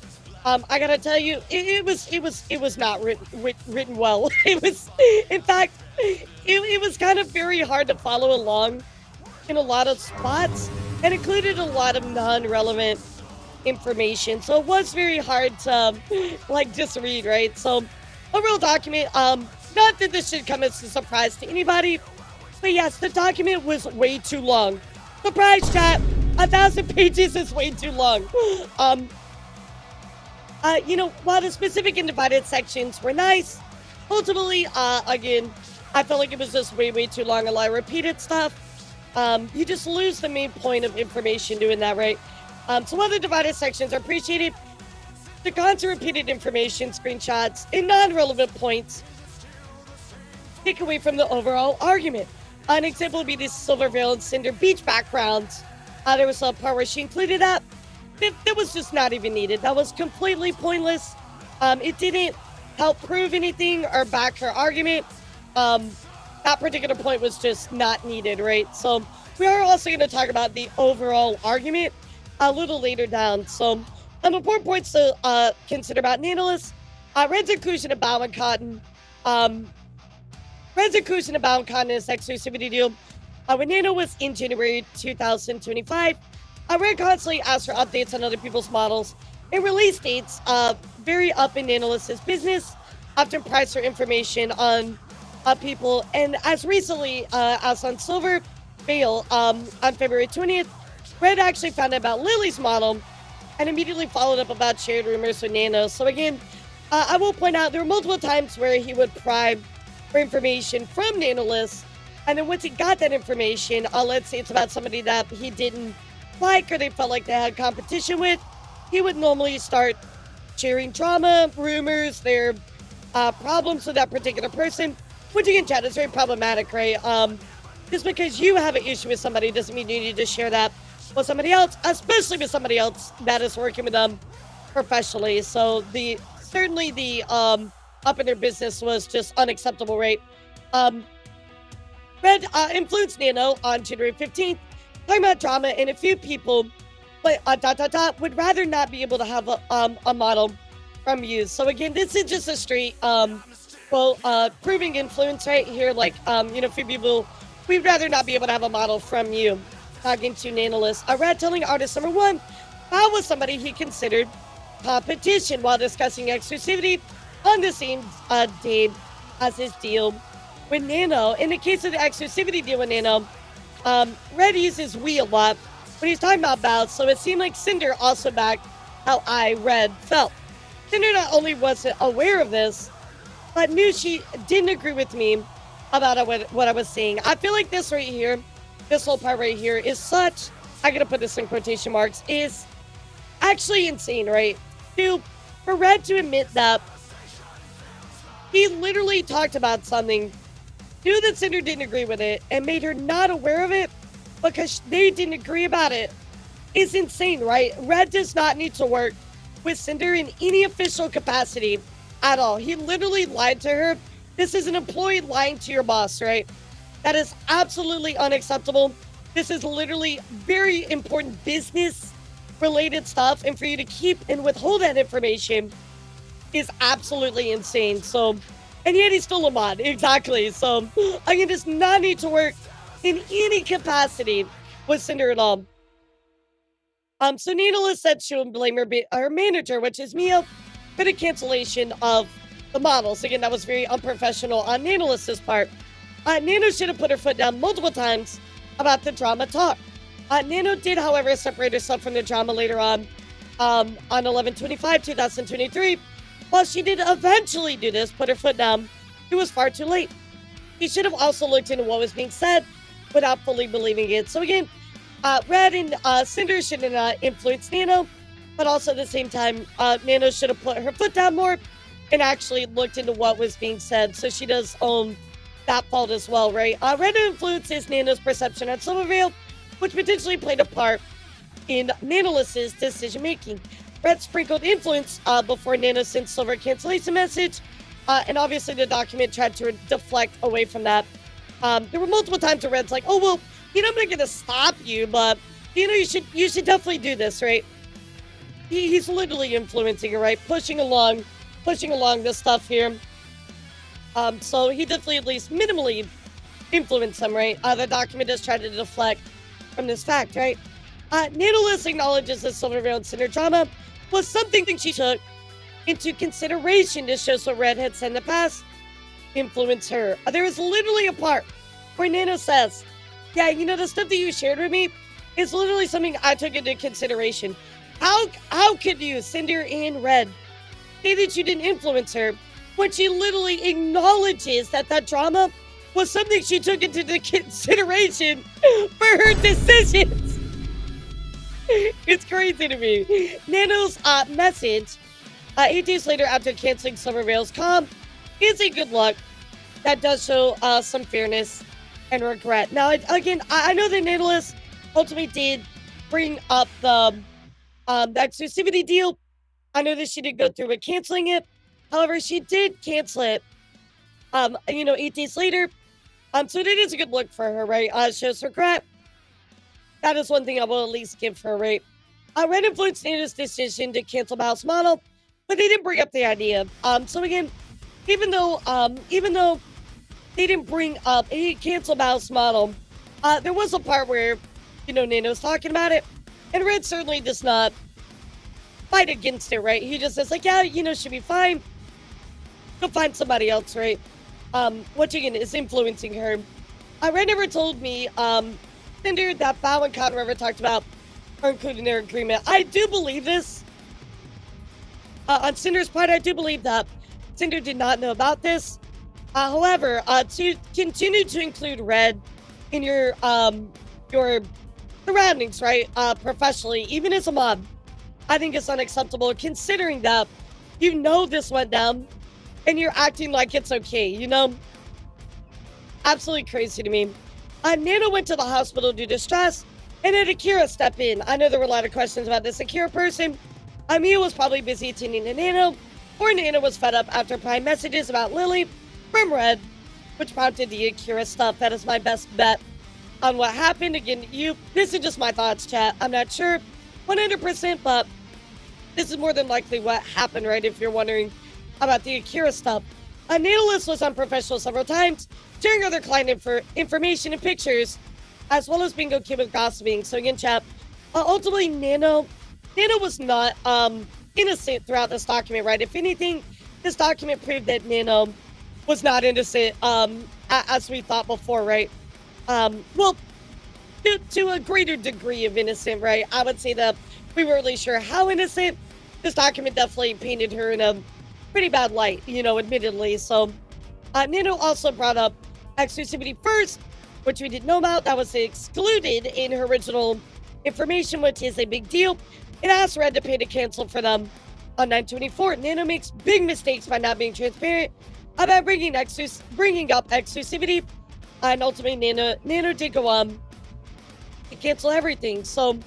I gotta tell you, it was not written well. It was, in fact, it was kind of very hard to follow along in a lot of spots, and included a lot of non-relevant information. So it was very hard to like just read, right? So overall document, not that this should come as a surprise to anybody, but yes, the document was way too long. Surprise, chat! 1,000 pages is way too long. You know, while the specific and divided sections were nice, ultimately, again, I felt like it was just way too long. A lot of repeated stuff. You just lose the main point of information doing that, right? So while the divided sections are appreciated, the constant repeated information, screenshots, and non-relevant points take away from the overall argument. An example would be the Silver Veil and Sinder beach backgrounds. There was a part where she included that. That was just not even needed. That was completely pointless. It didn't help prove anything or back her argument. That particular point was just not needed, right? So we are also going to talk about the overall argument a little later down. So important points to consider about Nanolist. Red's inclusion of Bound and Cotton. Red's inclusion of Bound and Cotton in his exclusivity deal. When Nano was in January 2025, Red constantly asked for updates on other people's models and release dates very up in Nanolist's business, often priced for information on people. And as recently as on Silver Veil on February 20th, Red actually found out about Lily's model and immediately followed up about shared rumors with Nano. So again, I will point out there were multiple times where he would pry for information from Nanolist, and then once he got that information, let's say it's about somebody that he didn't like or they felt like they had competition with, he would normally start sharing drama, rumors, their problems with that particular person, which again, chat, is very problematic, right? Just because you have an issue with somebody doesn't mean you need to share that with somebody else, especially with somebody else that is working with them professionally. So certainly the up in their business was just unacceptable, right? Red influenced Nano on January 15th, talking about drama, and a few people would rather not be able to have a model from you. So again, this is just a straight proving influence right here. Like you know, a few people, we'd rather not be able to have a model from you. Talking to Nanolist, Red telling artist number one how was somebody he considered competition while discussing exclusivity on the same day as his deal with Nano. In the case of the exclusivity deal with Nano, Red uses we a lot when he's talking about Bow, so it seemed like Sinder also backed how Red felt. Sinder not only wasn't aware of this, but knew she didn't agree with me about what I was saying. I feel like this right here, this whole part right here is such, I'm gonna put this in quotation marks, is actually insane, right? For Red to admit that he literally talked about something, knew that Sinder didn't agree with it, and made her not aware of it because they didn't agree about it, is insane, right? Red does not need to work with Sinder in any official capacity at all. He literally lied to her. This is an employee lying to your boss, right? That is absolutely unacceptable. This is literally very important business related stuff, and for you to keep and withhold that information is absolutely insane. So, and yet he's still a mod, exactly. So again, does not need to work in any capacity with Sinder at all. So Needle said she would blame her manager, which is Mia, for the cancellation of the models. Again, that was very unprofessional on Nanolist's part. Nano should have put her foot down multiple times about the drama talk. Nano did, however, separate herself from the drama later on 11/25/2023. While she did eventually do this, put her foot down, it was far too late. He should have also looked into what was being said without fully believing it. So again, Red and Sinder should have influenced Nano, but also at the same time, Nano should have put her foot down more and actually looked into what was being said. So she does own that fault as well, right? Red influences Nano's perception at Silvervale, which potentially played a part in Nanoless's decision making. Red sprinkled influence before Nano sent Silver a cancellation message, and obviously the document tried to deflect away from that. There were multiple times where Red's like, "Oh well, you know, I'm not gonna stop you, but you know, you should definitely do this, right?" He's literally influencing her, right? Pushing along this stuff here. So he definitely at least minimally influenced them, right? The document does try to deflect from this fact, right? Nanoless acknowledges that Silverveil and Cinder drama was something she took into consideration to show what Red had said in the past influence her. There is literally a part where Nano says, "Yeah, you know, the stuff that you shared with me is literally something I took into consideration. How could you, Cinder and Red, say that you didn't influence her when she literally acknowledges that that drama was something she took into the consideration for her decisions?" It's crazy to me. Nano's message 8 days later after canceling Silverveil's comm is a good look that does show some fairness and regret. Now, again, I know that Nanoless ultimately did bring up the exclusivity deal. I know that she did go through with canceling it. However, she did cancel it, 8 days later. So it is a good look for her, right? Shows regret. That is one thing I will at least give her, right? Red influenced Nano's decision to cancel Mouse Model, but they didn't bring up the idea. So again, even though they didn't bring up a cancel Mouse Model, there was a part where, Nano's talking about it, and Red certainly does not fight against it, right? He just says, like, yeah, should be fine. Go find somebody else, right? Which again is influencing her. Red never told me, Cinder, that Bao and Cotton River talked about are included in their agreement. I do believe this. On Cinder's part, I do believe that Cinder did not know about this. However, to continue to include Red in your surroundings, right? Professionally, even as a mom, I think it's unacceptable considering that this went down and you're acting like it's okay, Absolutely crazy to me. Nano went to the hospital due to stress and had Akira step in. I know there were a lot of questions about this Akira person. Mia was probably busy attending to Nano, or Nano was fed up after prime messages about Lily from Red, which prompted the Akira stuff. That is my best bet on what happened. Again, this is just my thoughts, chat. I'm not sure 100%, but this is more than likely what happened, right? If you're wondering about the Akira stuff. Nanoless was unprofessional several times, sharing other client information and pictures, as well as being okay with gossiping. So again, chat, ultimately Nano was not innocent throughout this document, right? If anything, this document proved that Nano was not innocent, as we thought before, right? Well, to a greater degree of innocent, right? I would say that we weren't really sure how innocent. This document definitely painted her in a pretty bad light, admittedly. So, Nano also brought up exclusivity first, which we didn't know about. That was excluded in her original information, which is a big deal. It asked Red to pay to cancel for them on 9/24. Nano makes big mistakes by not being transparent about bringing up exclusivity, and ultimately Nano did go on to cancel everything. So,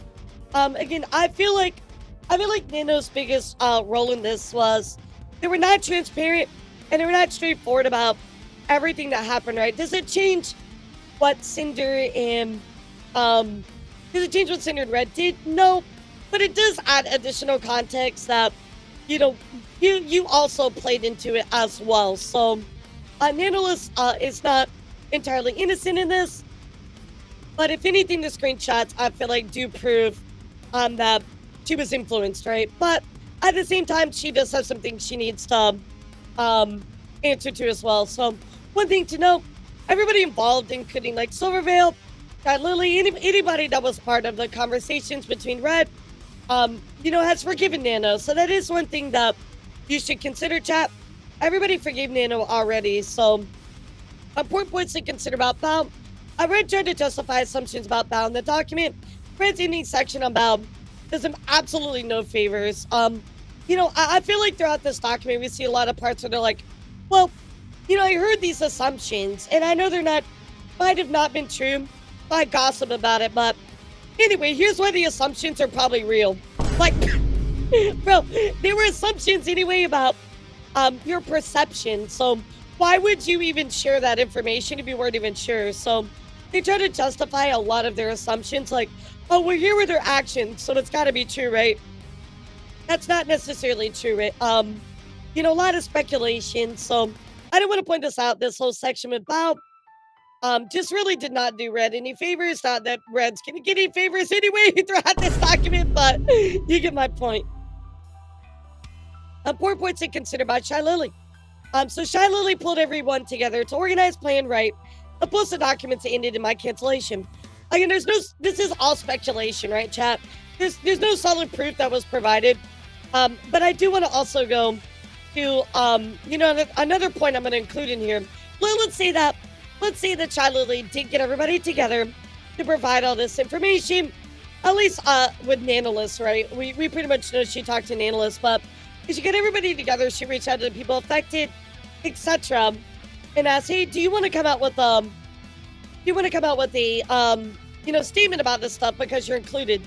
again, I feel like Nano's biggest role in this was they were not transparent and they were not straightforward about everything that happened, right? Does it change what Cinder and Red did? No, but it does add additional context that you also played into it as well. So Nanoless is not entirely innocent in this, but if anything, the screenshots I feel like do prove that she was influenced, right? But at the same time, she does have some things she needs to answer to as well. So one thing to note, everybody involved, including like Silverveil, Lily, anybody that was part of the conversations between Red, has forgiven Nano. So that is one thing that you should consider, chat. Everybody forgave Nano already. So important points to consider about Bao. Red tried to justify assumptions about Bao in the document. Red's ending section on Bao does him absolutely no favors. I feel like throughout this document, we see a lot of parts where they're like, well, I heard these assumptions, and I know might have not been true. I gossip about it, but Anyway, here's why the assumptions are probably real. Like, bro, there were assumptions anyway about your perception. So why would you even share that information if you weren't even sure? So they try to justify a lot of their assumptions, like, oh, well, here were their actions, so it's got to be true, right? That's not necessarily true, right? You know, a lot of speculation. So I don't want to point this out. This whole section about just really did not do Red any favors. Not that Red's gonna get any favors anyway throughout this document, but you get my point. 4 points to consider by Shy Lily. So Shy Lily pulled everyone together to organize, plan, write, and post the documents that ended in my cancellation. Again, this is all speculation, right, chat? There's no solid proof that was provided. But I do want to also go to, you know, another point I'm going to include in here. Let's say that Shy Lily did get everybody together to provide all this information, at least with Nanolist, right? We pretty much know she talked to Nanolist, but she got everybody together. She reached out to the people affected, etc., and asked, "Hey, do you want to come out with a you know, statement about this stuff because you're included?"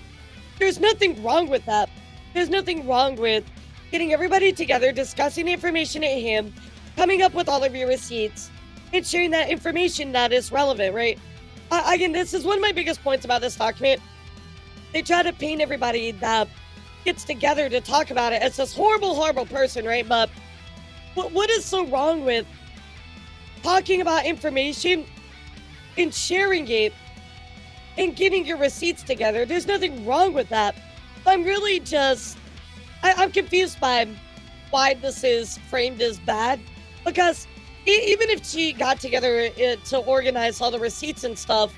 There's nothing wrong with that. There's nothing wrong with getting everybody together, discussing the information at hand, coming up with all of your receipts, and sharing that information that is relevant, right? Again, this is one of my biggest points about this document. They try to paint everybody that gets together to talk about it as this horrible, horrible person, right? But what is so wrong with talking about information and sharing it and getting your receipts together? There's nothing wrong with that. I'm really just, I'm confused by why this is framed as bad, because even if she got together to organize all the receipts and stuff,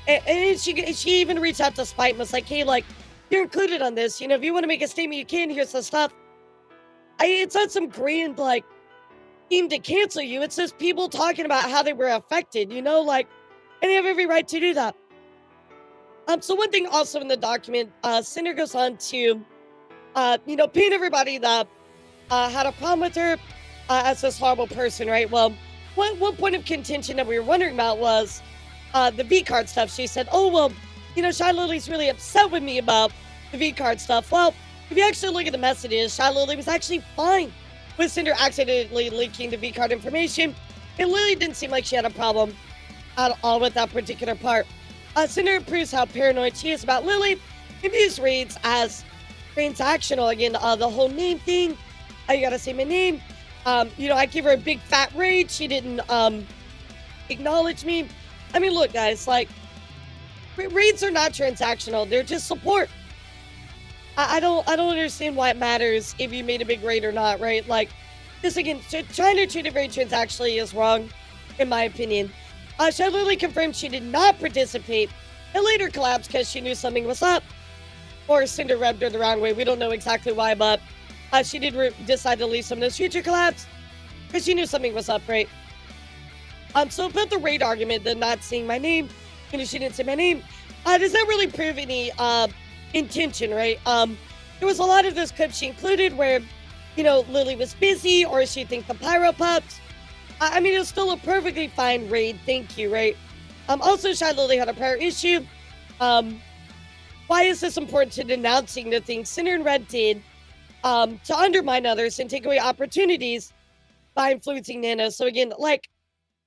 and she even reached out to Spite and was like, "Hey, like, you're included on this. You know, if you want to make a statement, you can. Here's the stuff." It's not some grand, like, scheme to cancel you. It's just people talking about how they were affected, you know, like, and they have every right to do that. So one thing also in the document, Sinder goes on to, you know, paint everybody that had a problem with her as this horrible person, right? Well, one point of contention that we were wondering about was the V-card stuff. She said, "Oh, well, you know, Shy Lily's really upset with me about the V-card stuff." Well, if you actually look at the messages, Shy Lily was actually fine with Sinder accidentally leaking the V-card information. It Lily didn't seem like she had a problem at all with that particular part. Sinder proves how paranoid she is about Lily. Confused reads as transactional. Again, the whole name thing. You gotta say my name. You know, I give her a big fat raid. She didn't acknowledge me. I mean, look, guys, like, raids are not transactional. They're just support. I don't understand why it matters if you made a big raid or not, right? Like, this again, trying to treat it very transactionally is wrong, in my opinion. Shy Lily confirmed she did not participate and later collapsed because she knew something was up. Or Sinder rubbed her the wrong way. We don't know exactly why, but she did decide to leave some of those future collabs because she knew something was up, right? So about the raid argument, the not seeing my name, you know, she didn't say my name, does that really prove any intention, right? There was a lot of those clips she included where, you know, Lily was busy or she think the pyro pups. I mean, it was still a perfectly fine raid, thank you, right? Also, Shy Lily had a prior issue. Why is this important to denouncing the things Sinder and Red did to undermine others and take away opportunities by influencing Nano? So again, like,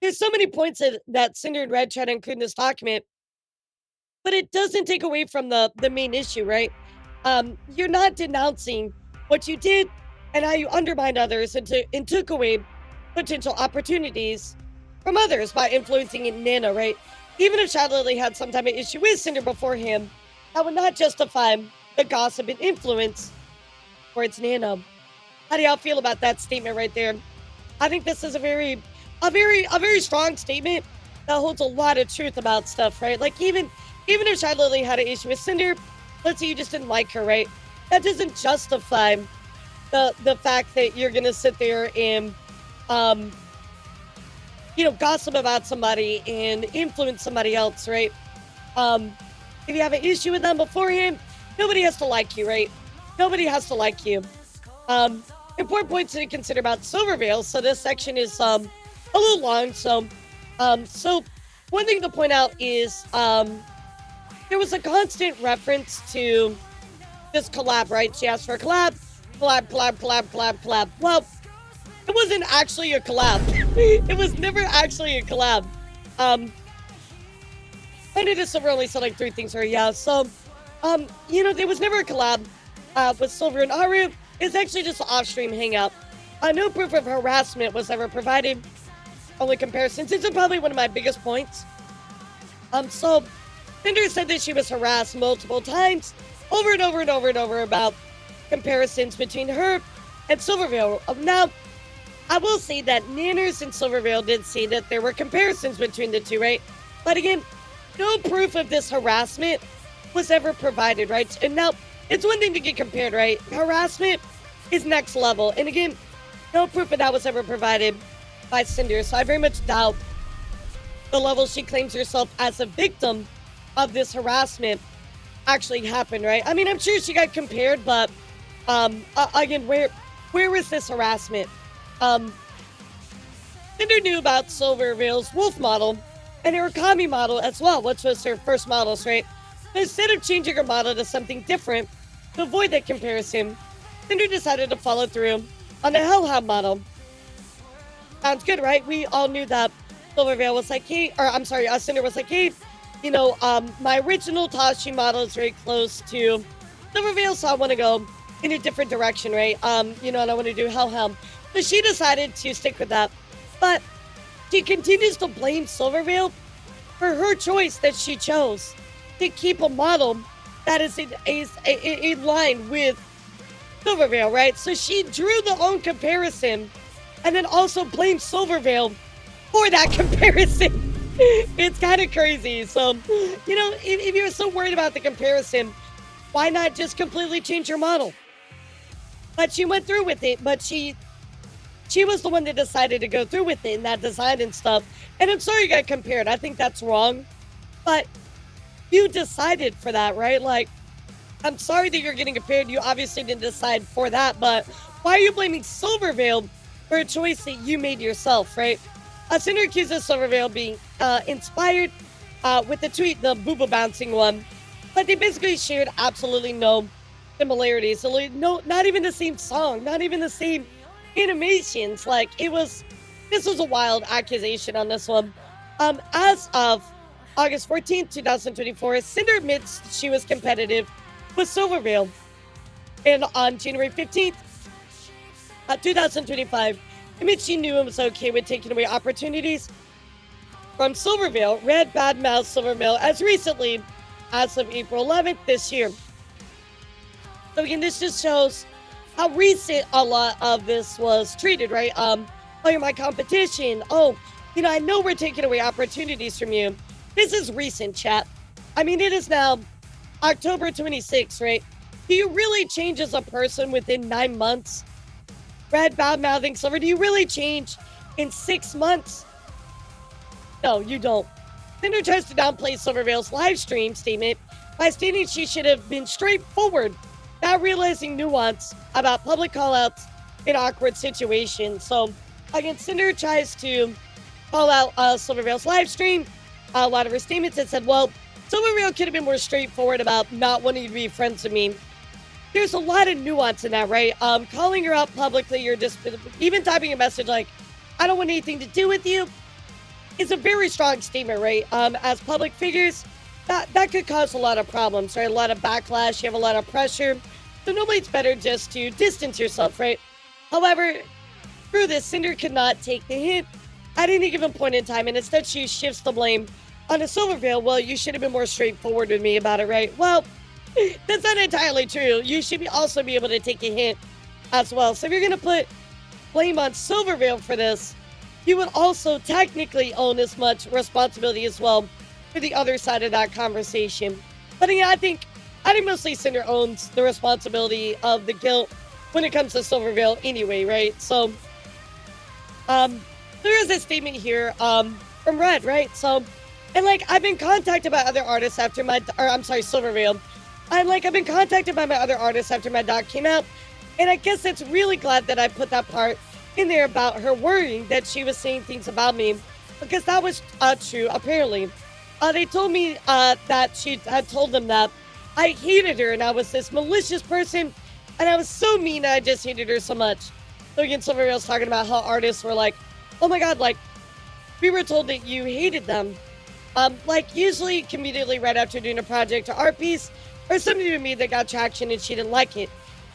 there's so many points that Sinder and Red try to include in this document, but it doesn't take away from the main issue, right? You're not denouncing what you did and how you undermined others and took away potential opportunities from others by influencing Nano, right? Even if Shy Lily had some type of issue with Sinder beforehand, that would not justify the gossip and influence towards Nano. How do y'all feel about that statement right there? I think this is a very strong statement that holds a lot of truth about stuff, right? Like, even if Shy Lily had an issue with Sinder, let's say you just didn't like her, right? That doesn't justify the fact that you're gonna sit there and you know, gossip about somebody and influence somebody else, right? If you have an issue with them beforehand, nobody has to like you, right? Nobody has to like you. Important points to consider about Silvervale. So this section is a little long. So one thing to point out is there was a constant reference to this collab, right? She asked for a collab. Well, it wasn't actually a collab. It was never actually a collab. I did a Silver only said like 3 things for her, yeah. So, there was never a collab with Silver and Aru. It's actually just an off-stream hangout. No proof of harassment was ever provided. Only comparisons. This is probably one of my biggest points. So, Sinder said that she was harassed multiple times, over and over and over and over about comparisons between her and Silvervale. Now, I will say that Nanners and Silvervale did say that there were comparisons between the two, right? But again, no proof of this harassment was ever provided, right? And now, it's one thing to get compared, right? Harassment is next level. And again, no proof of that was ever provided by Sinder. So I very much doubt the level she claims herself as a victim of this harassment actually happened, right? I mean, I'm sure she got compared, but again, where was this harassment? Cinder knew about Silvervale's Wolf model and her Kami model as well, which was her first models, right? But instead of changing her model to something different to avoid that comparison, Cinder decided to follow through on the Hellhound model. Sounds good, right? We all knew that Silvervale was like, hey, or I'm sorry, Cinder was like, hey, my original Tashi model is very close to Silvervale, so I want to go in a different direction, right? And I want to do Hellhound. So she decided to stick with that. But she continues to blame Silvervale for her choice that she chose to keep a model that is in line with Silvervale, right? So she drew the own comparison and then also blamed Silvervale for that comparison. It's kind of crazy. So, if you're so worried about the comparison, why not just completely change your model? But she went through with it, but she was the one that decided to go through with it and that design and stuff. And I'm sorry you got compared. I think that's wrong. But you decided for that, right? Like, I'm sorry that you're getting compared. You obviously didn't decide for that, but why are you blaming Silvervale for a choice that you made yourself, right? Cinder accuses Silvervale being inspired with the tweet, the booba bouncing one, but they basically shared absolutely no similarities. So, not even the same song, not even the same animations. Like, this was a wild accusation on this one. As of August 14th, 2024, Cinder admits she was competitive with Silvervale. And on January 15th, 2025, admits she knew it was okay with taking away opportunities from Silvervale. Red badmouthed Silvervale as recently as of April 11th this year. So again, this just shows how recent a lot of this was treated, right? Oh, you're my competition. Oh, I know we're taking away opportunities from you. This is recent, chat. I mean, it is now October 26th, right? Do you really change as a person within 9 months? Red bad-mouthing Silver, do you really change in 6 months? No, you don't. Cinder tries to downplay Silvervale's live stream statement by stating she should have been straightforward, not realizing nuance about public callouts in awkward situations. So, again, Cinder tries to call out Silvervale's live stream. A lot of her statements that said, well, Silvervale could have been more straightforward about not wanting to be friends with me. There's a lot of nuance in that, right? Calling her out publicly, you're just even typing a message like, I don't want anything to do with you, is a very strong statement, right? As public figures, that could cause a lot of problems, right? A lot of backlash, you have a lot of pressure. So normally it's better just to distance yourself, right? However, through this, Cinder could not take the hint at any given point in time, and instead she shifts the blame onto Silvervale. Well, you should have been more straightforward with me about it, right? Well, that's not entirely true. You should also be able to take a hint as well. So if you're going to put blame on Silvervale for this, you would also technically own as much responsibility as well for the other side of that conversation. But again, I think mostly Cinder owns the responsibility of the guilt when it comes to Silvervale anyway, right? So, there is a statement here from Red, right? So, and I've been contacted by other artists after Silvervale. I've been contacted by my other artists after my doc came out, and I guess it's really glad that I put that part in there about her worrying that she was saying things about me, because that was true, apparently. they told me that she had told them that I hated her and I was this malicious person and I was so mean and I just hated her so much. So again, somebody else talking about how artists were like, oh my god, like, we were told that you hated them. Like, usually immediately right after doing a project or art piece or something to me that got traction and she didn't like it.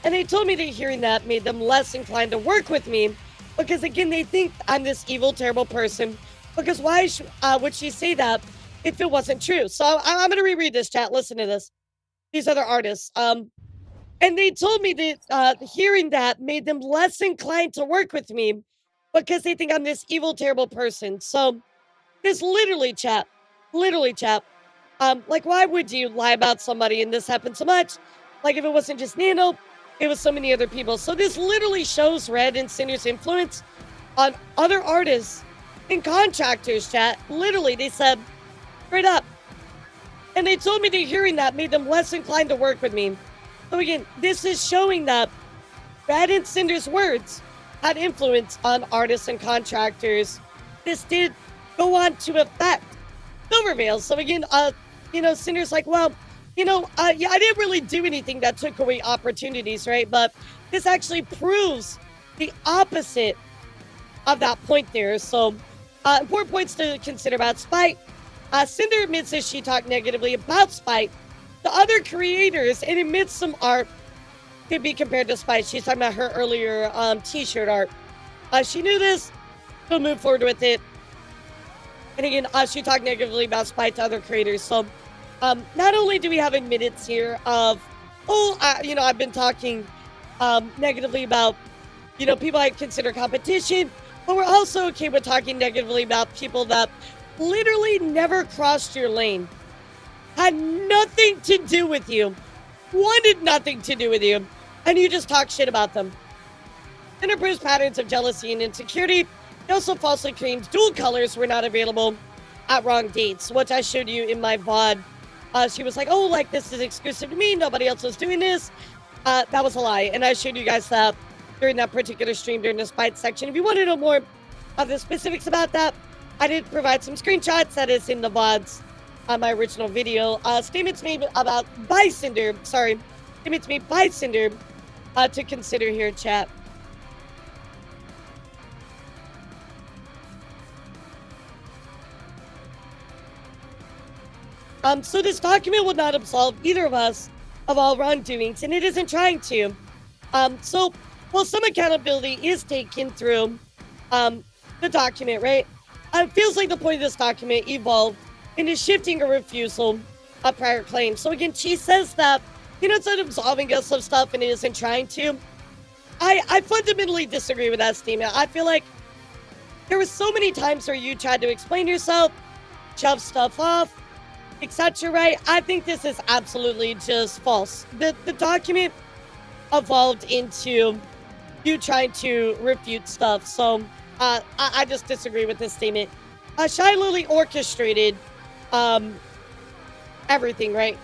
And they told me that hearing that made them less inclined to work with me because, again, they think I'm this evil, terrible person. Because why would she say that if it wasn't true? So I'm going to reread this, chat. Listen to this. These other artists. And they told me that hearing that made them less inclined to work with me because they think I'm this evil, terrible person. So this literally, chat. Like, why would you lie about somebody and this happened so much? Like, if it wasn't just Nano, it was so many other people. So this literally shows Red and Cinder's influence on other artists and contractors, chat. Literally, they said, straight up. And they told me that hearing that made them less inclined to work with me. So again, this is showing that Red and Cinder's words had influence on artists and contractors. This did go on to affect Silverveil. So again, Cinder's like, well, yeah, I didn't really do anything that took away opportunities, right? But this actually proves the opposite of that point there. So important points to consider about Spite. Cinder admits that she talked negatively about Spite to other creators and admits some art could be compared to Spite. She's talking about her earlier t-shirt art. She knew this, so move forward with it. And again, she talked negatively about Spite to other creators. So not only do we have admittance here of, I've been talking negatively about, people I consider competition, but we're also okay with talking negatively about people that literally never crossed your lane, had nothing to do with you, wanted nothing to do with you, and you just talk shit about them. Cinder proves patterns of jealousy and insecurity. He also falsely claims dual colors were not available at wrong dates, which I showed you in my VOD. She was like, oh, like, this is exclusive to me, nobody else was doing this. That was a lie, and I showed you guys that during that particular stream during the Spite section. If you want to know more of the specifics about that, I did provide some screenshots that is in the VODs on my original video. Statements made by Cinder to consider here, chat. So this document will not absolve either of us of all wrongdoings, and it isn't trying to. So while some accountability is taken through the document, right? It feels like the point of this document evolved into shifting a refusal of prior claims. So again, she says that, it's not absolving us of stuff and it isn't trying to. I fundamentally disagree with that statement. I feel like there were so many times where you tried to explain yourself, shove stuff off, etc., right? I think this is absolutely just false. The document evolved into you trying to refute stuff. So I just disagree with this statement. Shy Lily orchestrated everything, right?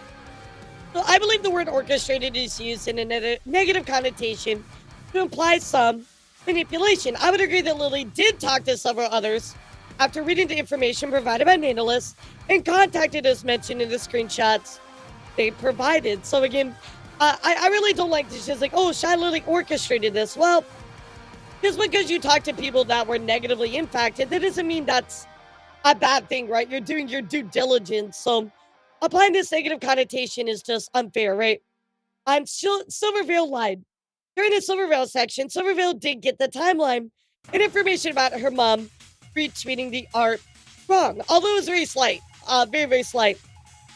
So I believe the word orchestrated is used in a negative connotation to imply some manipulation. I would agree that Lily did talk to several others after reading the information provided by Nanolist and contacted as mentioned in the screenshots they provided. So again, I really don't like this. She's like, oh, Shy Lily orchestrated this. Well, just because you talk to people that were negatively impacted, that doesn't mean that's a bad thing, right? You're doing your due diligence. So applying this negative connotation is just unfair, right? Silverveil lied. During the Silverveil section, Silverveil did get the timeline and information about her mom retweeting the art wrong, although it was very slight, very, very slight.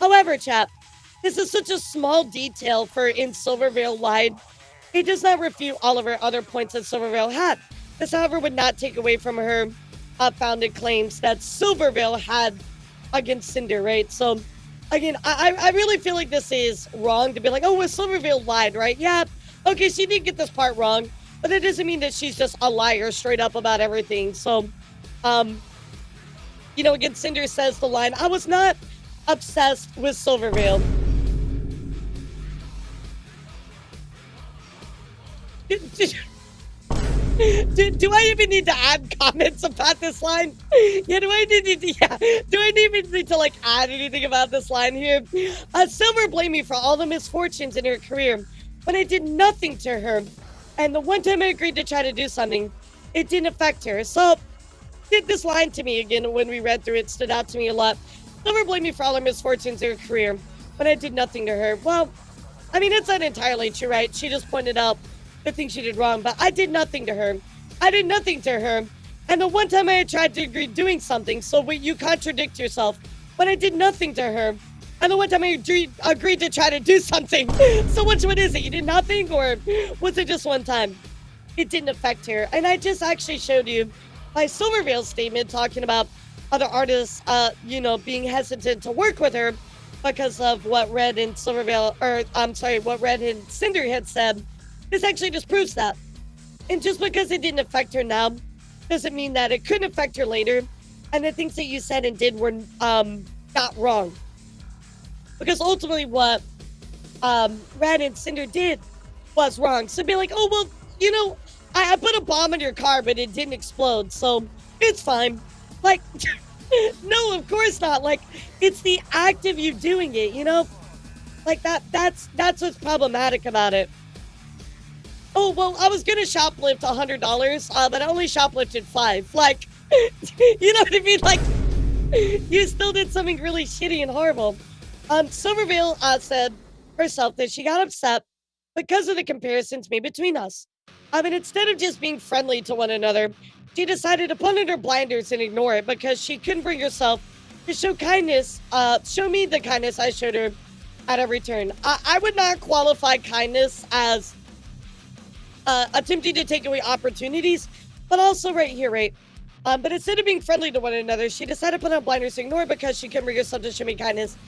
However, chat, this is such a small detail for in Silverveil lied. It does not refute all of her other points that Silverveil had. This, however, would not take away from her founded claims that Silverveil had against Cinder, right? So, again, I really feel like this is wrong to be like, oh, well, Silverveil lied, right? Yeah, okay, she did get this part wrong, but it doesn't mean that she's just a liar straight up about everything. So, again, Cinder says the line, I was not obsessed with Silverveil. Do I even need to add comments about this line? Yeah, do I even need to like add anything about this line here? Silver blamed me for all the misfortunes in her career when I did nothing to her. And the one time I agreed to try to do something, it didn't affect her. So, this line to me again when we read through it stood out to me a lot. Silver blamed me for all her misfortunes in her career when I did nothing to her. Well, I mean, it's not entirely true, right? She just pointed out the things she did wrong, but I did nothing to her. I did nothing to her. And the one time I had tried to agree doing something, so you contradict yourself. When I did nothing to her. And the one time I agreed to try to do something. So which one is it? You did nothing, or was it just one time? It didn't affect her. And I just actually showed you my Silverveil's statement talking about other artists, being hesitant to work with her because of what Red and what Red and Sinder had said. This actually just proves that. And just because it didn't affect her now, doesn't mean that it couldn't affect her later. And the things that you said and did were not wrong. Because ultimately what Red and Sinder did was wrong. So be like, oh, well, I put a bomb in your car, but it didn't explode. So it's fine. Like, no, of course not. Like, it's the act of you doing it, Like, that's what's problematic about it. Oh, well, I was going to shoplift $100, but I only shoplifted $5. Like, you know what I mean? Like, you still did something really shitty and horrible. Silverveil said herself that she got upset because of the comparisons made between us. I mean, instead of just being friendly to one another, she decided to put in her blinders and ignore it because she couldn't bring herself to show kindness, show me the kindness I showed her at every turn. I would not qualify kindness as attempting to take away opportunities, but also right here, right? But instead of being friendly to one another, she decided to put on blinders and ignore it because she couldn't bring herself to show me kindness.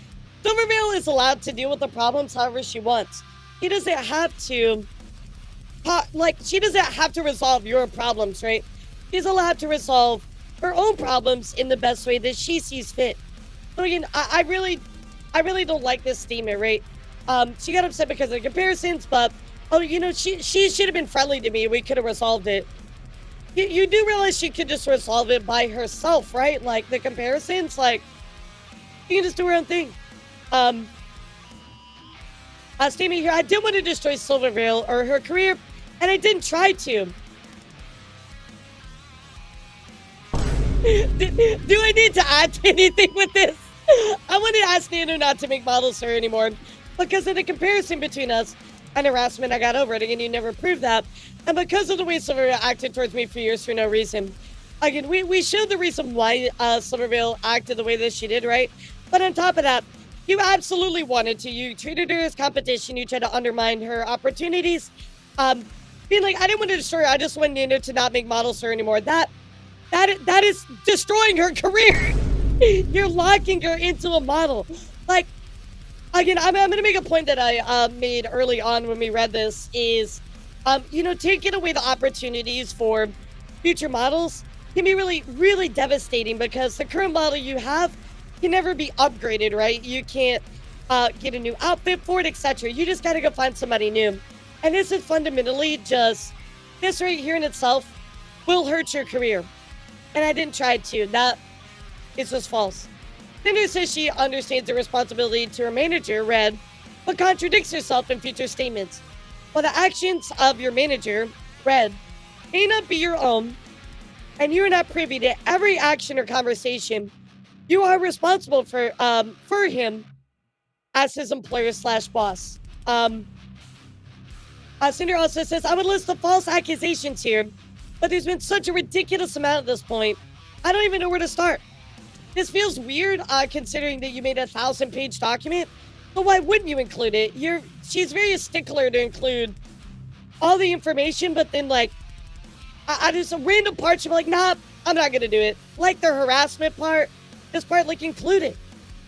Silverveil is allowed to deal with the problems however she wants. She doesn't have to, she doesn't have to resolve your problems, right? She's allowed to resolve her own problems in the best way that she sees fit. So again, I really don't like this statement, right? She got upset because of the comparisons, but she should have been friendly to me. We could have resolved it. You do realize she could just resolve it by herself, right? Like the comparisons, like she can just do her own thing. Statement here, I did want to destroy Silverveil or her career, and I didn't try to. Do I need to add anything with this? I want to ask Nano not to make models her anymore because of the comparison between us and harassment. I got over it. Again, you never proved that. And because of the way Silverveil acted towards me for years for no reason. Again, we showed the reason why Silverveil acted the way that she did, right? But on top of that, you absolutely wanted to. You treated her as competition. You tried to undermine her opportunities. Being like, I didn't want to destroy her. I just wanted Nano to not make models her anymore. That is destroying her career. You're locking her into a model. Like, again, I'm going to make a point that I made early on when we read this is, taking away the opportunities for future models can be really, really devastating because the current model you have can never be upgraded, right? You can't get a new outfit for it, etc. You just got to go find somebody new. And this is fundamentally just, this right here in itself will hurt your career. And I didn't try to. That is just false. Sinder says she understands the responsibility to her manager, Red, but contradicts herself in future statements. While the actions of your manager, Red, may not be your own, and you are not privy to every action or conversation, you are responsible for him as his employer/boss. Sinder also says, I would list the false accusations here, but there's been such a ridiculous amount at this point. I don't even know where to start. This feels weird, considering that you made a 1,000-page document. But why wouldn't you include it? She's very stickler to include all the information, but then like, I just a random part. She'll be like, nah, I'm not gonna do it. Like the harassment part, this part like included.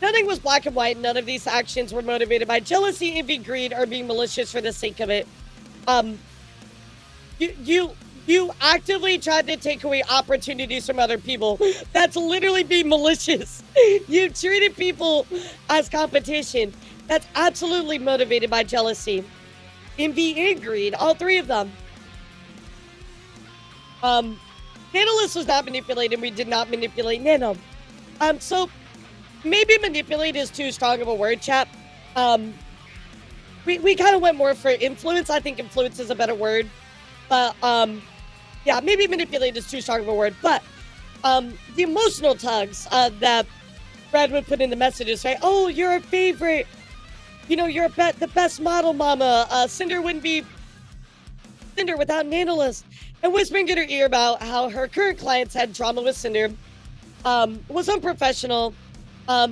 Nothing was black and white. None of these actions were motivated by jealousy, envy, greed, or being malicious for the sake of it. You actively tried to take away opportunities from other people. That's literally being malicious. You treated people as competition. That's absolutely motivated by jealousy, envy, and greed. All three of them. Nanolist was not manipulated. We did not manipulate Nano. So maybe manipulate is too strong of a word, chap. We kind of went more for influence. I think influence is a better word. But, yeah, maybe manipulate is too strong of a word. But, the emotional tugs, that Brad would put in the messages, right? Oh, you're a favorite. You know, you're the best model, mama. Sinder wouldn't be Sinder without Nanolist. And whispering in her ear about how her current clients had drama with Sinder, was unprofessional. Was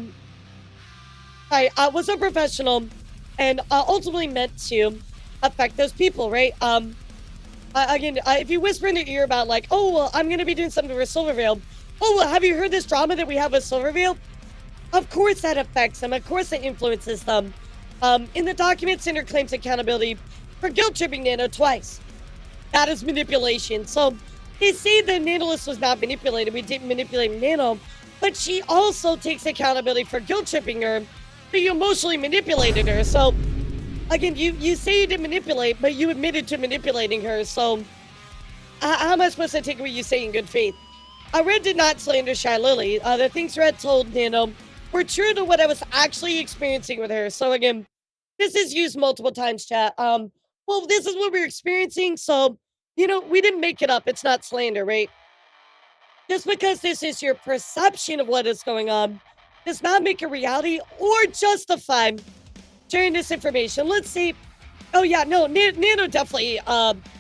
unprofessional and ultimately meant to affect those people, right? Again, if you whisper in their ear about like, oh, well, I'm going to be doing something with Silverveil. Oh, well, have you heard this drama that we have with Silverveil? Of course that affects them. Of course that influences them. In the document, Cinder claims accountability for guilt-tripping Nano twice. That is manipulation. So they say that Nanolist was not manipulated. We didn't manipulate Nano. But she also takes accountability for guilt-tripping her. But you emotionally manipulated her. So, again, you say you didn't manipulate, but you admitted to manipulating her. So, how am I supposed to take what you say in good faith? Red did not slander Shy Lily. The things Red told Nano were true to what I was actually experiencing with her. So, again, this is used multiple times, chat. Well, this is what we're experiencing. So, you know, we didn't make it up. It's not slander, right? Just because this is your perception of what is going on does not make it reality or justify sharing this information. Let's see. Oh, yeah, no, Nano definitely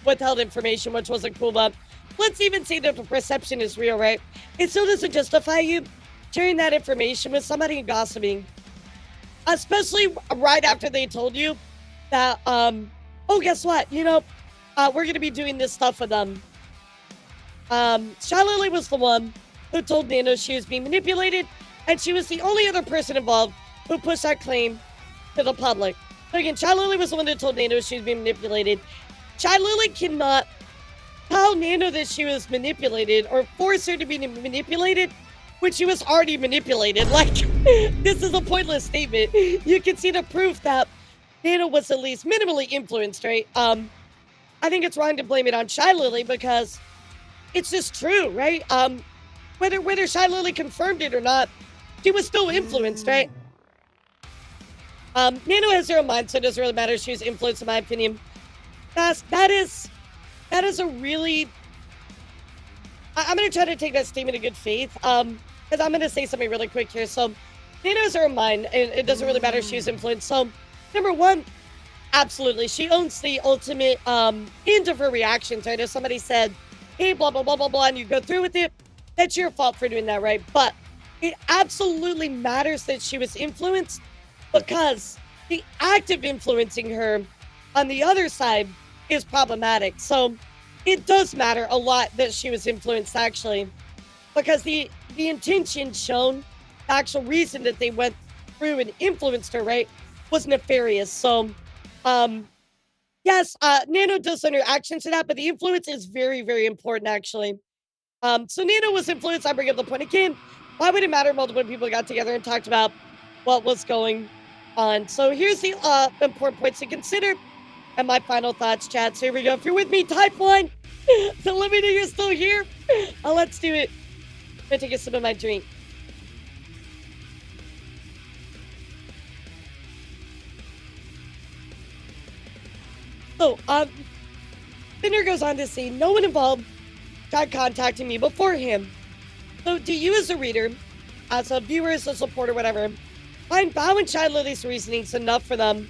withheld information, which wasn't cool, but let's even say that the perception is real, right? It still doesn't justify you sharing that information with somebody and gossiping. Especially right after they told you that, oh, guess what? You know, we're going to be doing this stuff with them. Shy Lily was the one who told Nano she was being manipulated, and she was the only other person involved who pushed that claim to the public. So again, Shy Lily was the one that told Nano she was being manipulated. Shy Lily cannot tell Nano that she was manipulated or force her to be manipulated when she was already manipulated. Like, this is a pointless statement. You can see the proof that Nano was at least minimally influenced, right? I think it's wrong to blame it on Shy Lily because it's just true, right? Whether Shy Lily confirmed it or not, she was still influenced, right? Nano has her own mind, so it doesn't really matter. She was influenced, in my opinion. That is a really... I'm going to try to take that statement in good faith, because I'm going to say something really quick here. So, Nano has her own mind, and it doesn't really matter if she was influenced. So, number one, absolutely, she owns the ultimate end of her reactions, right? If somebody said, hey, blah, blah, blah, blah, blah, and you go through with it, that's your fault for doing that, right? But it absolutely matters that she was influenced because the act of influencing her on the other side is problematic. So it does matter a lot that she was influenced, actually, because the intention shown, the actual reason that they went through and influenced her, right, was nefarious. So, yes, Nano does send her actions to that, but the influence is very, very important, actually. So Nano was influenced. I bring up the point again. Why would it matter? Multiple people got together and talked about what was going on. So here's the important points to consider and my final thoughts, chat. So here we go. If you're with me, type 1. So let me know you're still here. Let's do it. I'm gonna take a sip of my drink. So, Sinder goes on to say, no one involved tried contacting me before him. So, do you as a reader, as a viewer, as a supporter, whatever, find Bao and Shy Lily's reasonings enough for them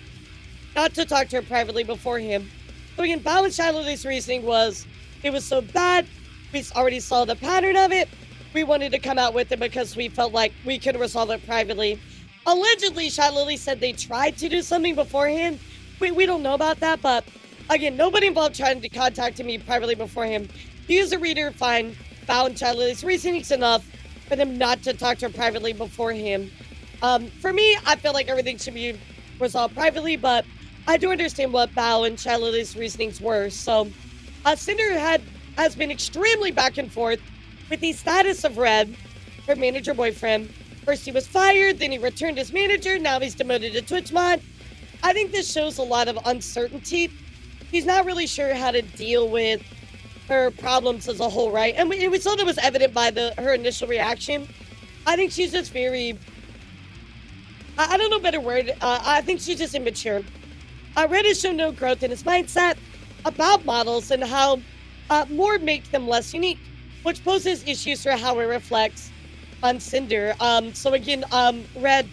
not to talk to her privately before him? So again, Bao and Shy Lily's reasoning was, it was so bad, we already saw the pattern of it, we wanted to come out with it because we felt like we could resolve it privately. Allegedly, Shy Lily said they tried to do something beforehand. We don't know about that, but again, nobody involved trying to contact me privately before him. You as a reader find Bao and Shy Lily's reasonings enough for them not to talk to her privately before him. For me, I feel like everything should be resolved privately, but I do understand what Bao and Shy Lily's reasonings were. So, Sinder has been extremely back and forth with the status of Red, her manager boyfriend. First he was fired, then he returned as manager, now he's demoted to Twitch mod. I think this shows a lot of uncertainty. He's not really sure how to deal with her problems as a whole, right? And we saw that was evident by her initial reaction. I think she's just very, I don't know a better word. I think she's just immature. Red has shown no growth in his mindset about models and how more make them less unique, which poses issues for how it reflects on Sinder. So again, Red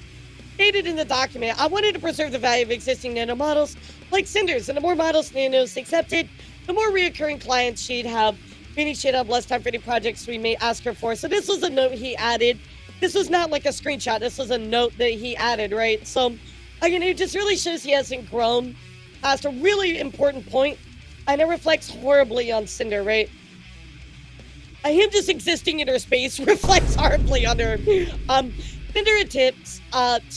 stated in the document, I wanted to preserve the value of existing nano models like Sinders, and the more models Nanos accepted, the more reoccurring clients she'd have, meaning she'd have less time for any projects we may ask her for. So this was a note he added. This was not like a screenshot. This was a note that he added, right? So again, it just really shows he hasn't grown past a really important point, and it reflects horribly on Sinder, right? Him just existing in her space reflects horribly on her. Sinder attempts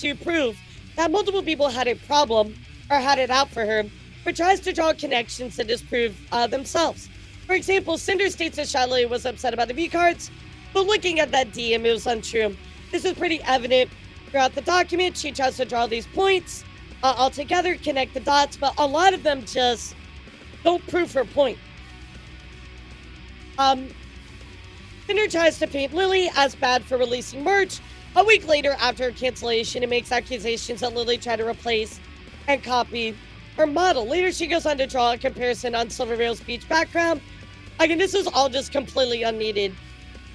to prove that multiple people had a problem or had it out for her, but tries to draw connections to disprove themselves. For example, Sinder states that Shiley was upset about the V-cards, but looking at that DM, it was untrue. This is pretty evident throughout the document. She tries to draw these points all together, connect the dots, but a lot of them just don't prove her point. Sinder tries to paint Lily as bad for releasing merch. A week later, after her cancellation, it makes accusations that Lily tried to replace and copy her model. Later, she goes on to draw a comparison on Silvervale's beach background. Again, this is all just completely unneeded.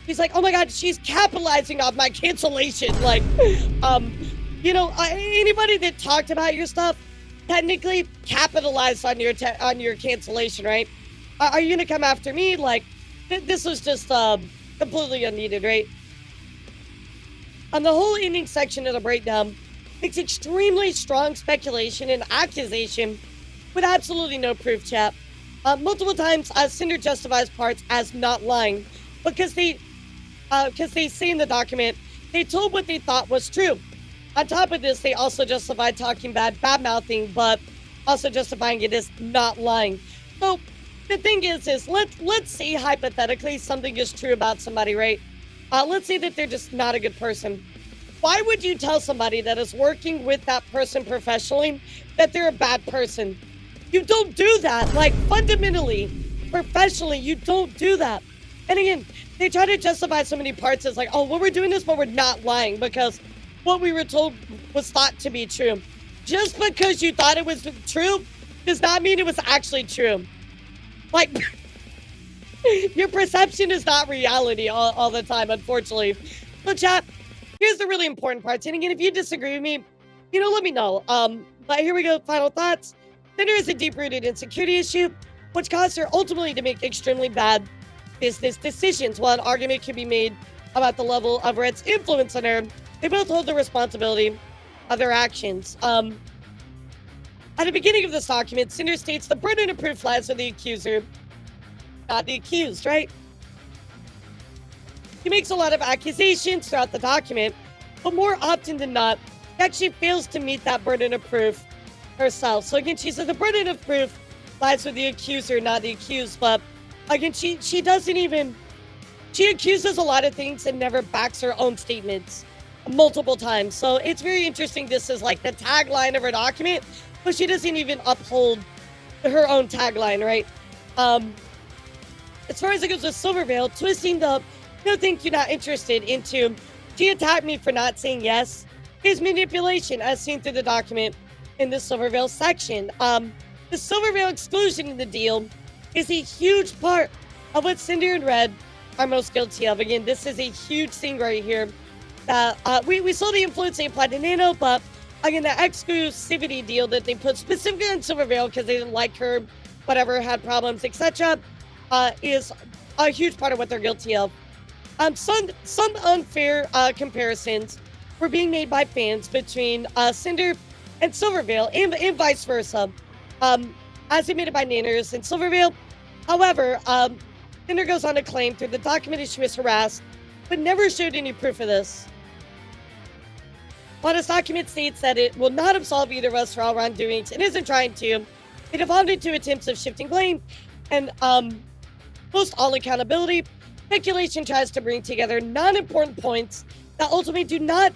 He's like, oh my god, she's capitalizing off my cancellation. Like, anybody that talked about your stuff technically capitalized on your cancellation, right? Are you gonna come after me? Like, this was just completely unneeded, right? On the whole ending section of the breakdown makes extremely strong speculation and accusation with absolutely no proof, chat. Multiple times, Sinder justifies parts as not lying because they say in the document they told what they thought was true. On top of this, they also justify talking bad-mouthing, but also justifying it as not lying. So the thing is let's say hypothetically something is true about somebody, right? Let's say that they're just not a good person. Why would you tell somebody that is working with that person professionally that they're a bad person? You don't do that. Like, fundamentally, professionally, you don't do that. And again, they try to justify so many parts as like, oh, well, we're doing this, but we're not lying because what we were told was thought to be true. Just because you thought it was true does not mean it was actually true. Like, your perception is not reality all the time, unfortunately. So, chat, here's the really important parts. And again, if you disagree with me, let me know. But here we go. Final thoughts. Sinder is a deep-rooted insecurity issue, which caused her ultimately to make extremely bad business decisions. While an argument can be made about the level of Red's influence on her, they both hold the responsibility of their actions. At the beginning of this document, Sinder states the burden of proof lies with the accuser, not the accused, right? He makes a lot of accusations throughout the document, but more often than not, he actually fails to meet that burden of proof herself. So again, she says the burden of proof lies with the accuser, not the accused. But again, she accuses a lot of things and never backs her own statements multiple times. So it's very interesting. This is like the tagline of her document, but she doesn't even uphold her own tagline, right? As far as it goes with Silvervale, twisting the "no, thank you, not interested" into "she attacked me for not saying yes" is manipulation, as seen through the document in the Silvervale section. The Silvervale exclusion in the deal is a huge part of what Sinder and Red are most guilty of. Again, this is a huge thing right here. We saw the influence they applied to Nano, but again, the exclusivity deal that they put specifically on Silvervale because they didn't like her, whatever, had problems, etc., is a huge part of what they're guilty of. Some unfair comparisons were being made by fans between Sinder and Silvervale, and vice versa, as admitted by Nanners and Silvervale. However, Sinder goes on to claim through the document she was harassed, but never showed any proof of this. While this document states that it will not absolve either of us for all wrongdoings, it isn't trying to. It evolved into attempts of shifting blame and post all accountability. Speculation tries to bring together non-important points that ultimately do not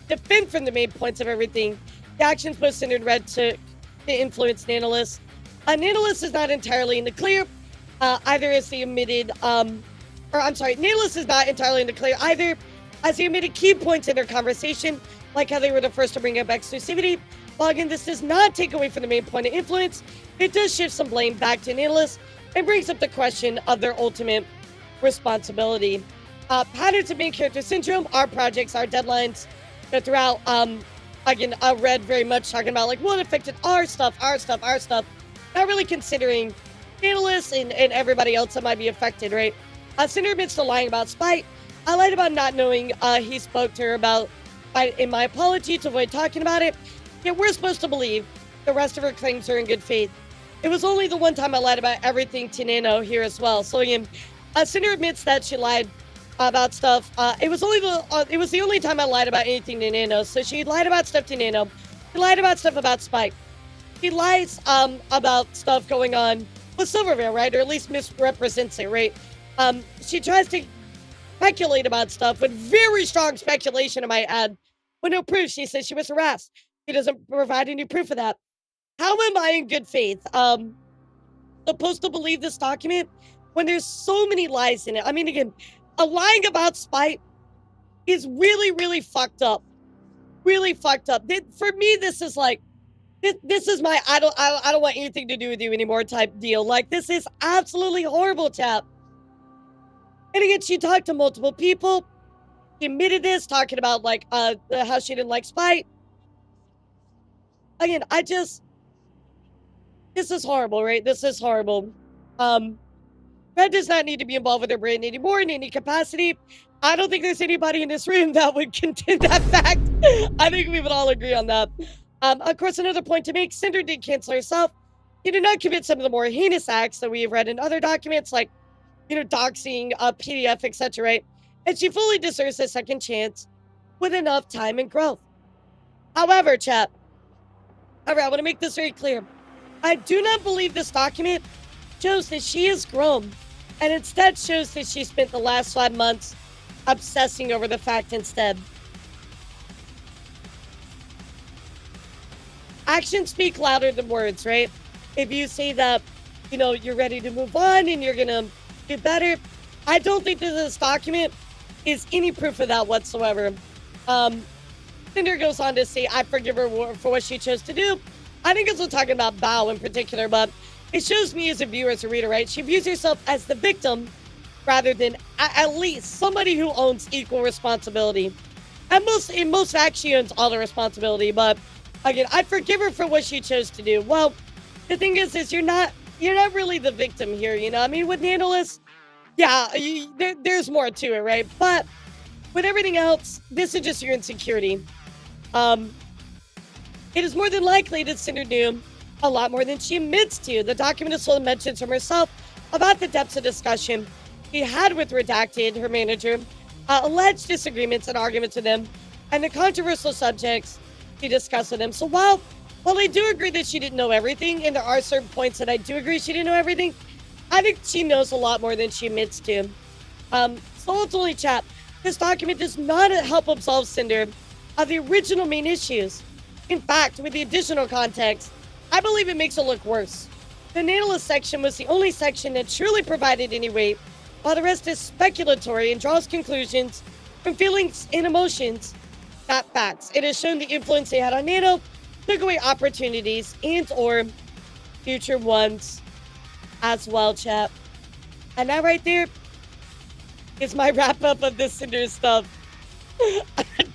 defend from the main points of everything. The actions both Sinder and Red took to influence Nanolist. Nanolist is not entirely in the clear. either as the omitted, or I'm sorry, Nameless is not entirely in the clear either, as he omitted key points in their conversation, like how they were the first to bring up exclusivity. While again, this does not take away from the main point of influence, it does shift some blame back to Nameless and brings up the question of their ultimate responsibility. Patterns of main character syndrome, our projects, our deadlines, that throughout, again, I read very much talking about like what affected our stuff, not really considering analysts and everybody else that might be affected, right? Cinder admits to lying about spite. I lied about not knowing he spoke to her about spite in my apology to avoid talking about it. Yet we're supposed to believe the rest of her claims are in good faith. It was only the one time I lied about everything to Nano here as well. So again, Cinder admits that she lied about stuff. It was the only time I lied about anything to Nano. So she lied about stuff to Nano. She lied about stuff about Spike. She lies about stuff going on with Silverveil, right? Or at least misrepresents it, right? She tries to speculate about stuff with very strong speculation, I might add, with no proof. She says she was harassed. She doesn't provide any proof of that. How am I in good faith supposed to believe this document when there's so many lies in it? I mean, again, lying about spite is really, really fucked up. Really fucked up. For me, this is like, this is my I don't want anything to do with you anymore type deal. Like, this is absolutely horrible, chap. And again, she talked to multiple people. She admitted this, talking about like how she didn't like spite. Again, this is horrible, right? This is horrible. Red does not need to be involved with her brand anymore in any capacity. I don't think there's anybody in this room that would contend that fact. I think we would all agree on that. Of course, another point to make, Cinder did cancel herself. She did not commit some of the more heinous acts that we have read in other documents, like, doxing, PDF, etc., right? And she fully deserves a second chance with enough time and growth. However, chat, I want to make this very clear. I do not believe this document shows that she has grown, and instead shows that she spent the last 5 months obsessing over the fact instead. Actions speak louder than words, right? If you say that, you're ready to move on and you're gonna do better, I don't think that this document is any proof of that whatsoever. Cinder goes on to say, I forgive her for what she chose to do. I think it's talking about Bao in particular, but it shows me as a viewer, as a reader, right? She views herself as the victim rather than at least somebody who owns equal responsibility. And in most facts, she owns all the responsibility, but again, I forgive her for what she chose to do. Well, the thing is you're not really the victim here, I mean, with Nanolis, yeah, there's more to it, right? But with everything else, this is just your insecurity. It is more than likely that Cinder knew a lot more than she admits to. The document is full of mentions from herself about the depths of discussion he had with Redacted, her manager, alleged disagreements and arguments with them, and the controversial subjects she discussed with him. So while I do agree that she didn't know everything, and there are certain points that I do agree she didn't know everything, I think she knows a lot more than she admits to. So ultimately, chat, this document does not help absolve Cinder of the original main issues. In fact, with the additional context, I believe it makes it look worse. The Nanolis section was the only section that truly provided any weight, while the rest is speculatory and draws conclusions from feelings and emotions, not facts. It has shown the influence they had on Nano, took away opportunities and or future ones as well, chat. And that right there is my wrap up of this Cinder stuff.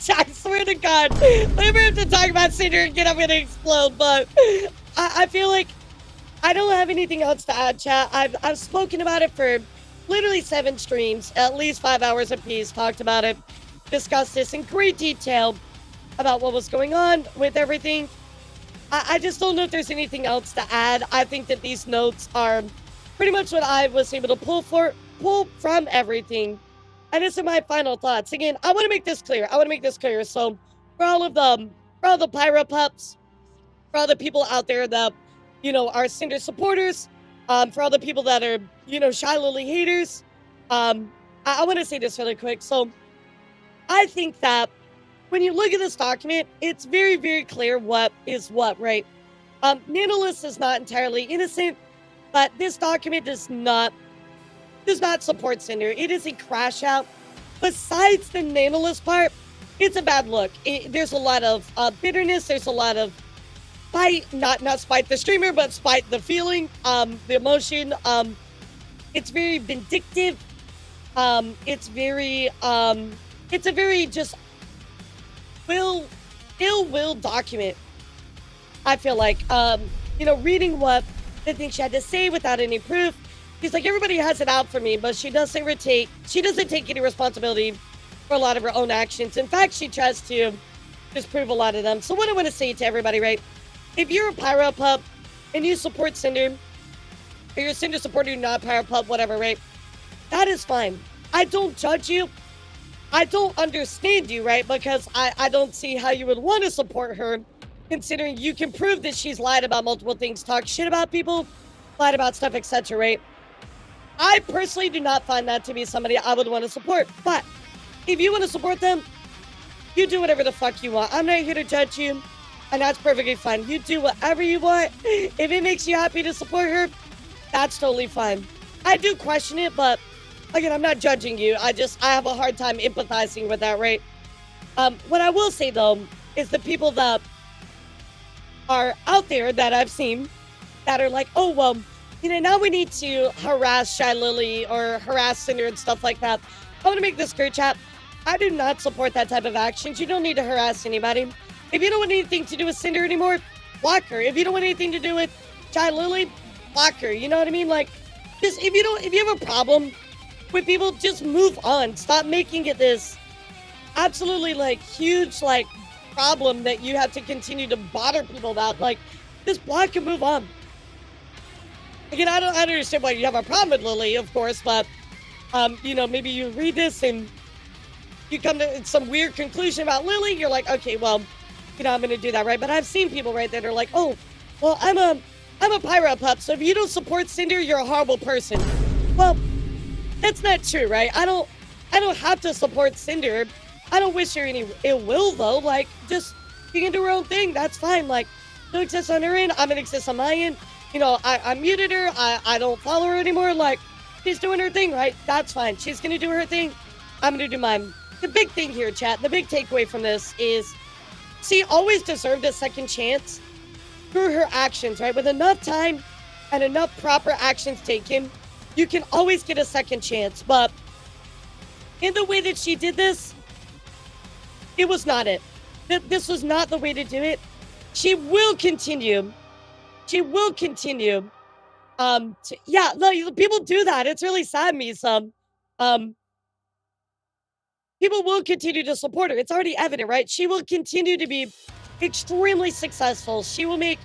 I swear to God, we never have to talk about Cinder again. I'm gonna explode, but I feel like I don't have anything else to add, chat. I've spoken about it for literally 7 streams, at least 5 hours apiece, talked about it, discussed this in great detail about what was going on with everything. I just don't know if there's anything else to add. I think that these notes are pretty much what I was able to pull from everything. And this are my final thoughts. Again, I want to make this clear. So for all the Pyro Pups, for all the people out there that, are Cinder supporters, for all the people that are, Shy Lily haters, I want to say this really quick. So I think that when you look at this document, it's very, very clear what is what, right? Nanolis is not entirely innocent. But this document does not support Cinder. It is a crash out. Besides the Nanolist part, it's a bad look. There's a lot of bitterness. There's a lot of spite, not spite the streamer, but spite the feeling, the emotion. It's very vindictive. It's a very just ill-will document. I feel like, reading what the things she had to say without any proof. She's like, everybody has it out for me, but she doesn't take any responsibility for a lot of her own actions. In fact, she tries to disprove a lot of them. So what I want to say to everybody, right? If you're a Pyro Pup and you support Cinder, or you're a Cinder supporter, you're not Pyro Pup, whatever, right? That is fine. I don't judge you. I don't understand you, right? Because I don't see how you would want to support her, considering you can prove that she's lied about multiple things, talked shit about people, lied about stuff, etc., right? I personally do not find that to be somebody I would want to support. But if you want to support them, you do whatever the fuck you want. I'm not here to judge you, and that's perfectly fine. You do whatever you want. If it makes you happy to support her, that's totally fine. I do question it, but again, I'm not judging you. I have a hard time empathizing with that, right? What I will say, though, is the people that are out there that I've seen that are like, oh, well, now we need to harass Shy Lily or harass Cinder and stuff like that. I want to make this clear, chat. I do not support that type of actions. You don't need to harass anybody. If you don't want anything to do with Cinder anymore, block her. If you don't want anything to do with Shy Lily, block her. You know what I mean? Like, just if you have a problem with people, just move on. Stop making it this absolutely huge problem that you have to continue to bother people about. Just block and move on. Again, I don't understand why you have a problem with Lily, of course, but maybe you read this and you come to some weird conclusion about Lily. You're like, okay, well, I'm gonna do that, right? But I've seen people right that are like, oh, well, I'm a Pyro Pup, so if you don't support Cinder, you're a horrible person. Well, that's not true, right? I don't have to support Cinder. I don't wish her any ill will, though. Just you can do her own thing. That's fine. She'll exist on her end. I'm gonna exist on my end. I muted her. I don't follow her anymore. She's doing her thing, right? That's fine. She's gonna do her thing. I'm gonna do mine. The big thing here, chat, the big takeaway from this is she always deserved a second chance through her actions, right? With enough time and enough proper actions taken, you can always get a second chance. But in the way that she did this, it was not it. This was not the way to do it. She will continue. People do that. It's really sad, me some. People will continue to support her. It's already evident, right? She will continue to be extremely successful. She will make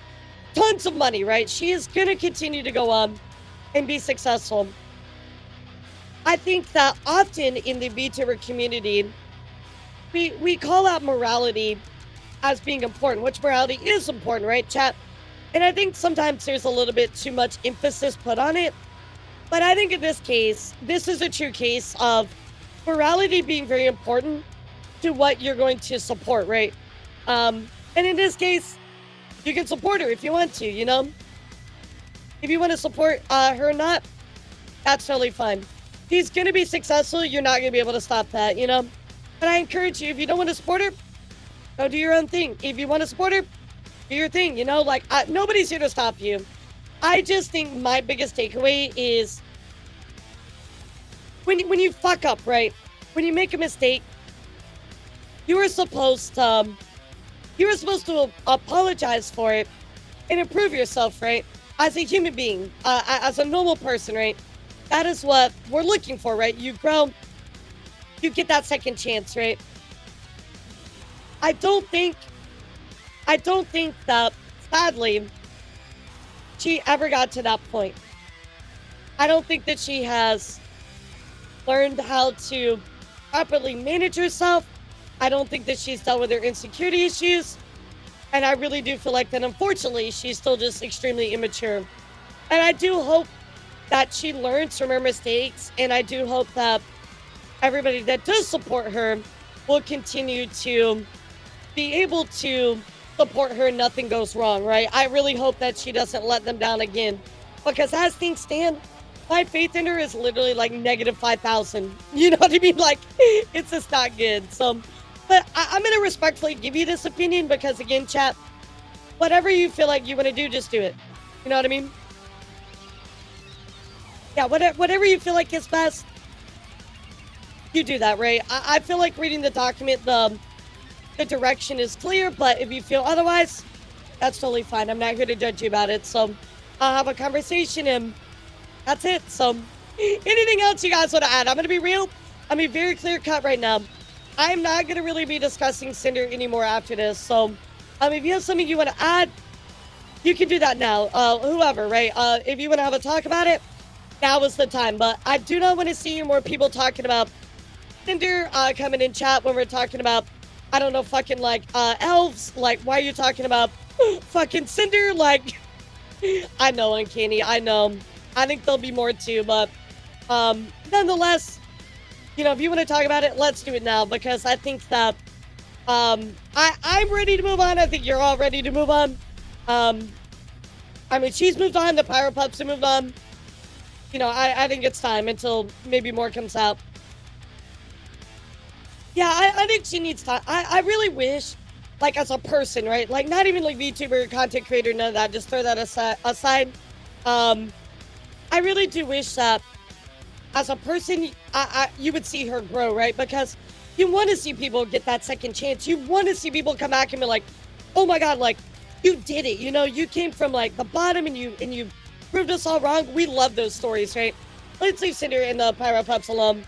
tons of money, right? She is going to continue to go on and be successful. I think that often in the VTuber community, we call out morality as being important, which morality is important, right, chat? And I think sometimes there's a little bit too much emphasis put on it. But I think in this case, this is a true case of morality being very important to what you're going to support, right? And in this case, you can support her if you want to, If you want to support her or not, that's totally fine. She's going to be successful. You're not going to be able to stop that, But I encourage you, if you don't want to support her, go do your own thing. If you want to support her, do your thing, nobody's here to stop you. I just think my biggest takeaway is when you fuck up, right? When you make a mistake, you were supposed to apologize for it and improve yourself, right? As a human being, as a normal person, right? That is what we're looking for, right? You grow, you get that second chance, right? I don't think that, sadly, she ever got to that point. I don't think that she has learned how to properly manage herself. I don't think that she's dealt with her insecurity issues. And I really do feel like that, unfortunately, she's still just extremely immature. And I do hope that she learns from her mistakes. And I do hope that everybody that does support her will continue to be able to support her and nothing goes wrong, right? I really hope that she doesn't let them down again. Because as things stand, my faith in her is literally like negative 5,000. You know what I mean? Like, it's just not good. So, but I'm going to respectfully give you this opinion because, again, chat, whatever you feel like you want to do, just do it. You know what I mean? Yeah, whatever you feel like is best, you do that, right? I feel like reading the document, the direction is clear, but if you feel otherwise, that's totally fine. I'm not here to judge you about it. So I'll have a conversation and that's it. So anything else you guys want to add? I'm going to be real. I'm going to be very clear cut right now. I'm not going to really be discussing Sinder anymore after this. So if you have something you want to add, you can do that now. Whoever, right? If you want to have a talk about it, now is the time. But I do not want to see more people talking about Sinder coming in chat when we're talking about, I don't know, fucking like elves. Like, why are you talking about fucking Sinder? Like, I know, Uncanny, I know. I think there'll be more too, but nonetheless, you know, if you want to talk about it, let's do it now because I think that I'm ready to move on. I think you're all ready to move on. I mean, she's moved on. The Pyro Pups have moved on. You know, I think it's time until maybe more comes out. Yeah, I think she needs time. I really wish, like, as a person, right? Like, not even like VTuber, content creator, none of that. Just throw that aside. I really do wish that as a person, you would see her grow, right? Because you want to see people get that second chance. You want to see people come back and be like, oh my God, like, you did it. You know, you came from like the bottom and you proved us all wrong. We love those stories, right? Let's leave Sinder and the Pyro Pups alone.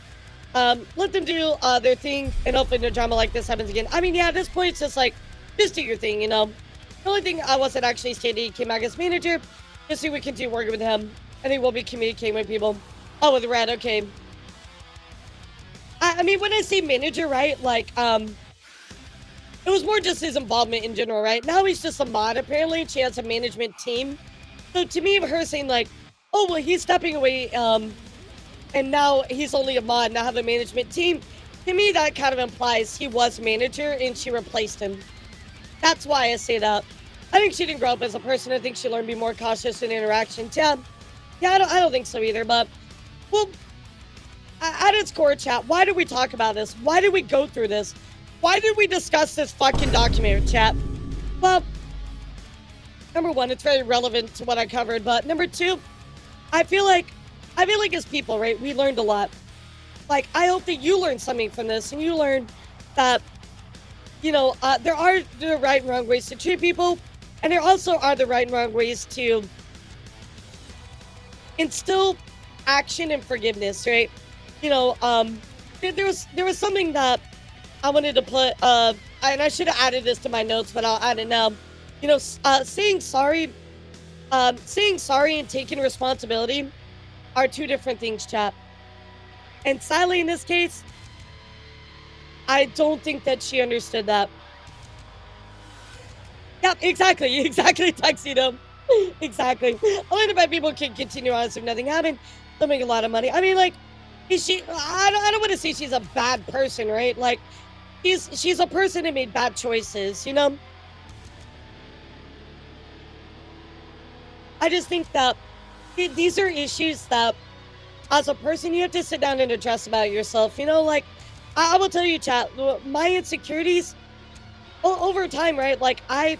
Let them do their thing, and hopefully no drama like this happens again. I mean, yeah, at this point, it's just like, just do your thing, you know? The only thing I wasn't actually stating, he came back as manager, just so we continue working with him. I think we'll be communicating with people. Oh, with Red, okay. I mean, when I say manager, right, like, it was more just his involvement in general, right? Now he's just a mod, apparently. She has a management team. So to me, her saying like, oh, well, he's stepping away, and now he's only a mod, now have a management team. To me, that kind of implies he was manager and she replaced him. That's why I say that. I think she didn't grow up as a person. I think she learned to be more cautious in interactions. Yeah, I don't think so either. But, well, at its core, chat, why did we talk about this? Why did we go through this? Why did we discuss this fucking document, chat? Well, number one, it's very relevant to what I covered. But number two, I feel like as people, right, we learned a lot. Like, I hope that you learned something from this and you learned that, you know, there are the right and wrong ways to treat people, and there also are the right and wrong ways to instill action and forgiveness, right? You know, there was something that I wanted to put, and I should have added this to my notes, but I'll add it now. You know, saying sorry and taking responsibility are two different things, chat. And sadly, in this case, I don't think that she understood that. Yep, exactly, Tuxedo. Exactly. Only the bad people can continue on as if nothing happened. They'll make a lot of money. I mean, like, is she, I don't want to say she's a bad person, right? Like, she's a person that made bad choices, you know? I just think that these are issues that, as a person, you have to sit down and address about yourself. You know, like, I will tell you, chat, my insecurities, over time, right? Like, I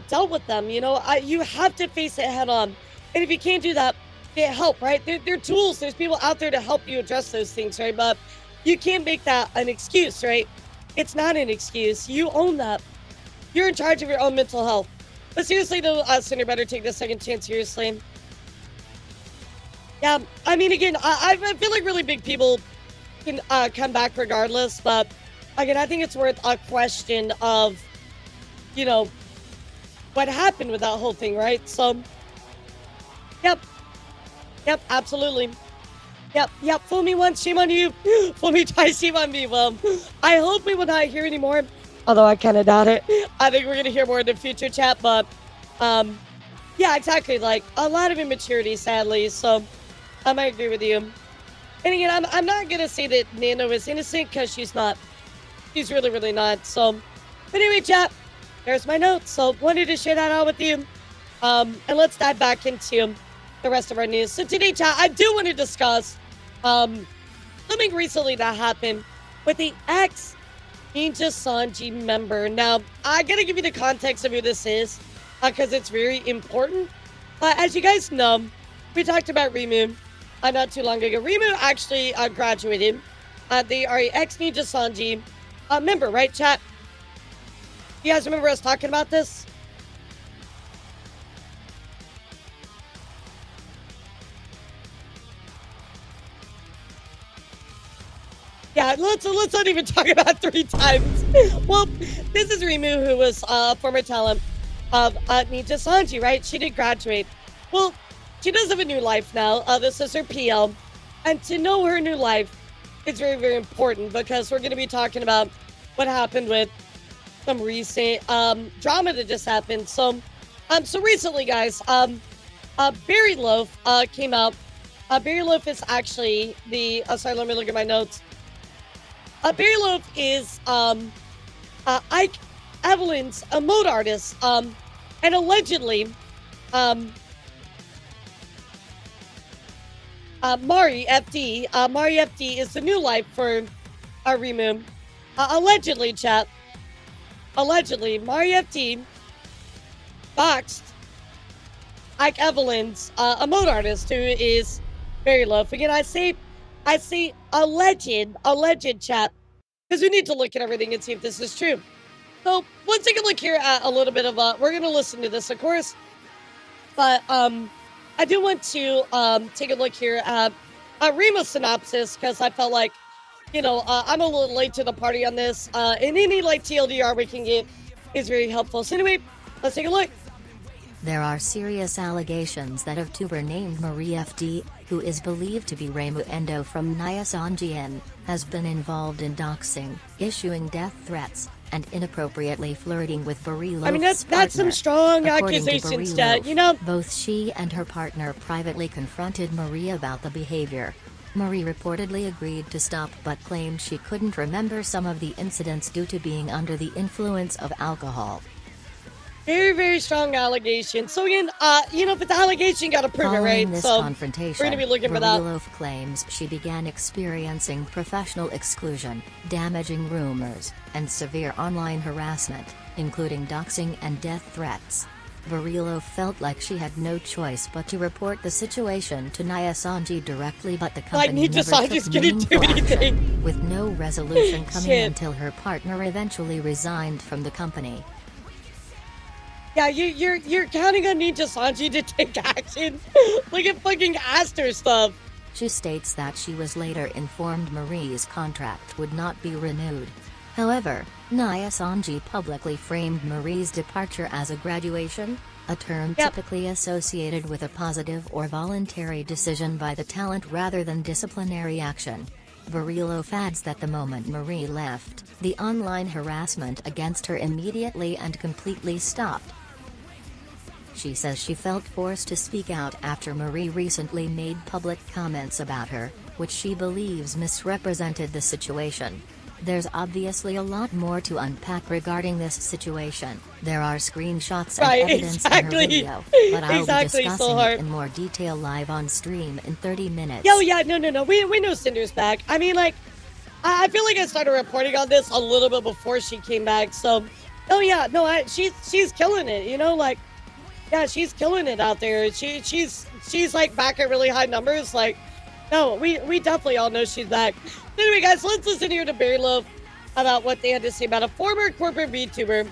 dealt with them, you know? You have to face it head on. And if you can't do that, get help, right? They're tools. There's people out there to help you address those things, right? But you can't make that an excuse, right? It's not an excuse. You own that. You're in charge of your own mental health. But seriously, though, Sinder better take this second chance seriously. Yeah, I mean, again, I feel like really big people can come back regardless. But, again, I think it's worth a question of, you know, what happened with that whole thing, right? So, yep, absolutely. Yep, fool me once, shame on you. Fool me twice, shame on me. Well, I hope we will not hear any more. Although I kind of doubt it. I think we're going to hear more in the future, chat. But, yeah, exactly. Like, a lot of immaturity, sadly. So, I might agree with you. And again, I'm not going to say that Nano is innocent, because she's not. She's really, really not. So, but anyway, chat, there's my notes. So, wanted to share that out with you. And let's dive back into the rest of our news. So today, chat, I do want to discuss something recently that happened with the Ex-Nijisanji member. Now, I gotta give you the context of who this is because it's very important. As you guys know, we talked about Rimu not too long ago. Rimu actually graduated. They are a Ex-Nijisanji member, right, chat? You guys remember us talking about this? Yeah, let's not even talk about it 3 times. Well, this is Rimu, who was a former talent of Nijisanji, right? She did graduate. Well, she does have a new life now. This is her PL. And to know her new life is very, very important because we're going to be talking about what happened with some recent drama that just happened. So recently, guys, Bariloaf came out. Bariloaf is actually the... sorry, let me look at my notes. Bariloaf is Ike Evelyn's a mode artist, and allegedly, Mariefd is the new life for Rimu. Allegedly, chat. Allegedly, Mariefd boxed Ike Evelyn's a mode artist who is Bariloaf. Again, I say alleged, chat, because we need to look at everything and see if this is true. So let's take a look here at a little bit of we're gonna listen to this, of course, but I do want to take a look here at Rima's synopsis because I felt like, you know, I'm a little late to the party on this, and any like TLDR we can get is very helpful. So anyway, let's take a look. There are serious allegations that a vtuber named Mariefd, who is believed to be Reimu Endo from Nijisanji, has been involved in doxing, issuing death threats, and inappropriately flirting with Bariloaf's I mean, that's partner. some strong According to accusations, Bariloaf, chat. You know, both she and her partner privately confronted Marie about the behavior. Marie reportedly agreed to stop but claimed she couldn't remember some of the incidents due to being under the influence of alcohol. very, very strong allegation. So again, you know, if it's an allegation, you gotta prove it, Following right? this So confrontation, we're gonna be looking for that. Bariloaf claims she began experiencing professional exclusion, damaging rumors, and severe online harassment, including doxing and death threats. Bariloaf felt like she had no choice but to report the situation to Nijisanji directly, but the company never Nijisanji's took gonna do meaningful action, anything. with no resolution coming Shit. until her partner eventually resigned from the company. Yeah, you're counting on Nijisanji to take action. Look at fucking Aster stuff. She states that she was later informed Marie's contract would not be renewed. However, Nijisanji publicly framed Marie's departure as a graduation, a term typically associated with a positive or voluntary decision by the talent rather than disciplinary action. Bariloaf adds that the moment Marie left, the online harassment against her immediately and completely stopped. She says she felt forced to speak out after Marie recently made public comments about her, which she believes misrepresented the situation. There's obviously a lot more to unpack regarding this situation. There are screenshots and evidence in her video, but I'll be discussing it in more detail live on stream in 30 minutes. Yo, yeah, no. We know Cinder's back. I mean, like, I feel like I started reporting on this a little bit before she came back. So, oh yeah, no, she's killing it. You know, like, yeah, she's killing it out there. She's like back at really high numbers. Like, no, we definitely all know she's back. Anyway, guys, let's listen here to Bariloaf about what they had to say about a former corporate VTuber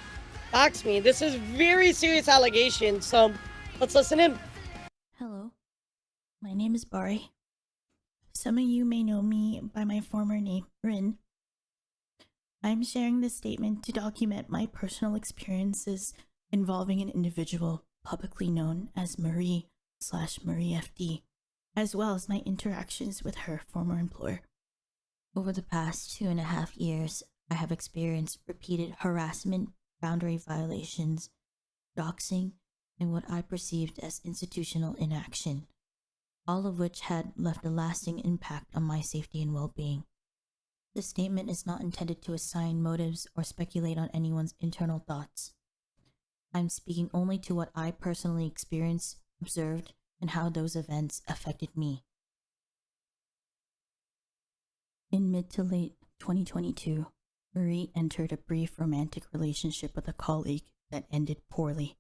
doxed me. This is very serious allegation, so let's listen in. Hello, my name is Bari. Some of you may know me by my former name, Rin. I'm sharing this statement to document my personal experiences involving an individual publicly known as Marie/Mariefd, as well as my interactions with her former employer. Over the past 2.5 years, I have experienced repeated harassment, boundary violations, doxing, and what I perceived as institutional inaction, all of which had left a lasting impact on my safety and well-being. This statement is not intended to assign motives or speculate on anyone's internal thoughts. I'm speaking only to what I personally experienced, observed, and how those events affected me. In mid to late 2022, Marie entered a brief romantic relationship with a colleague that ended poorly.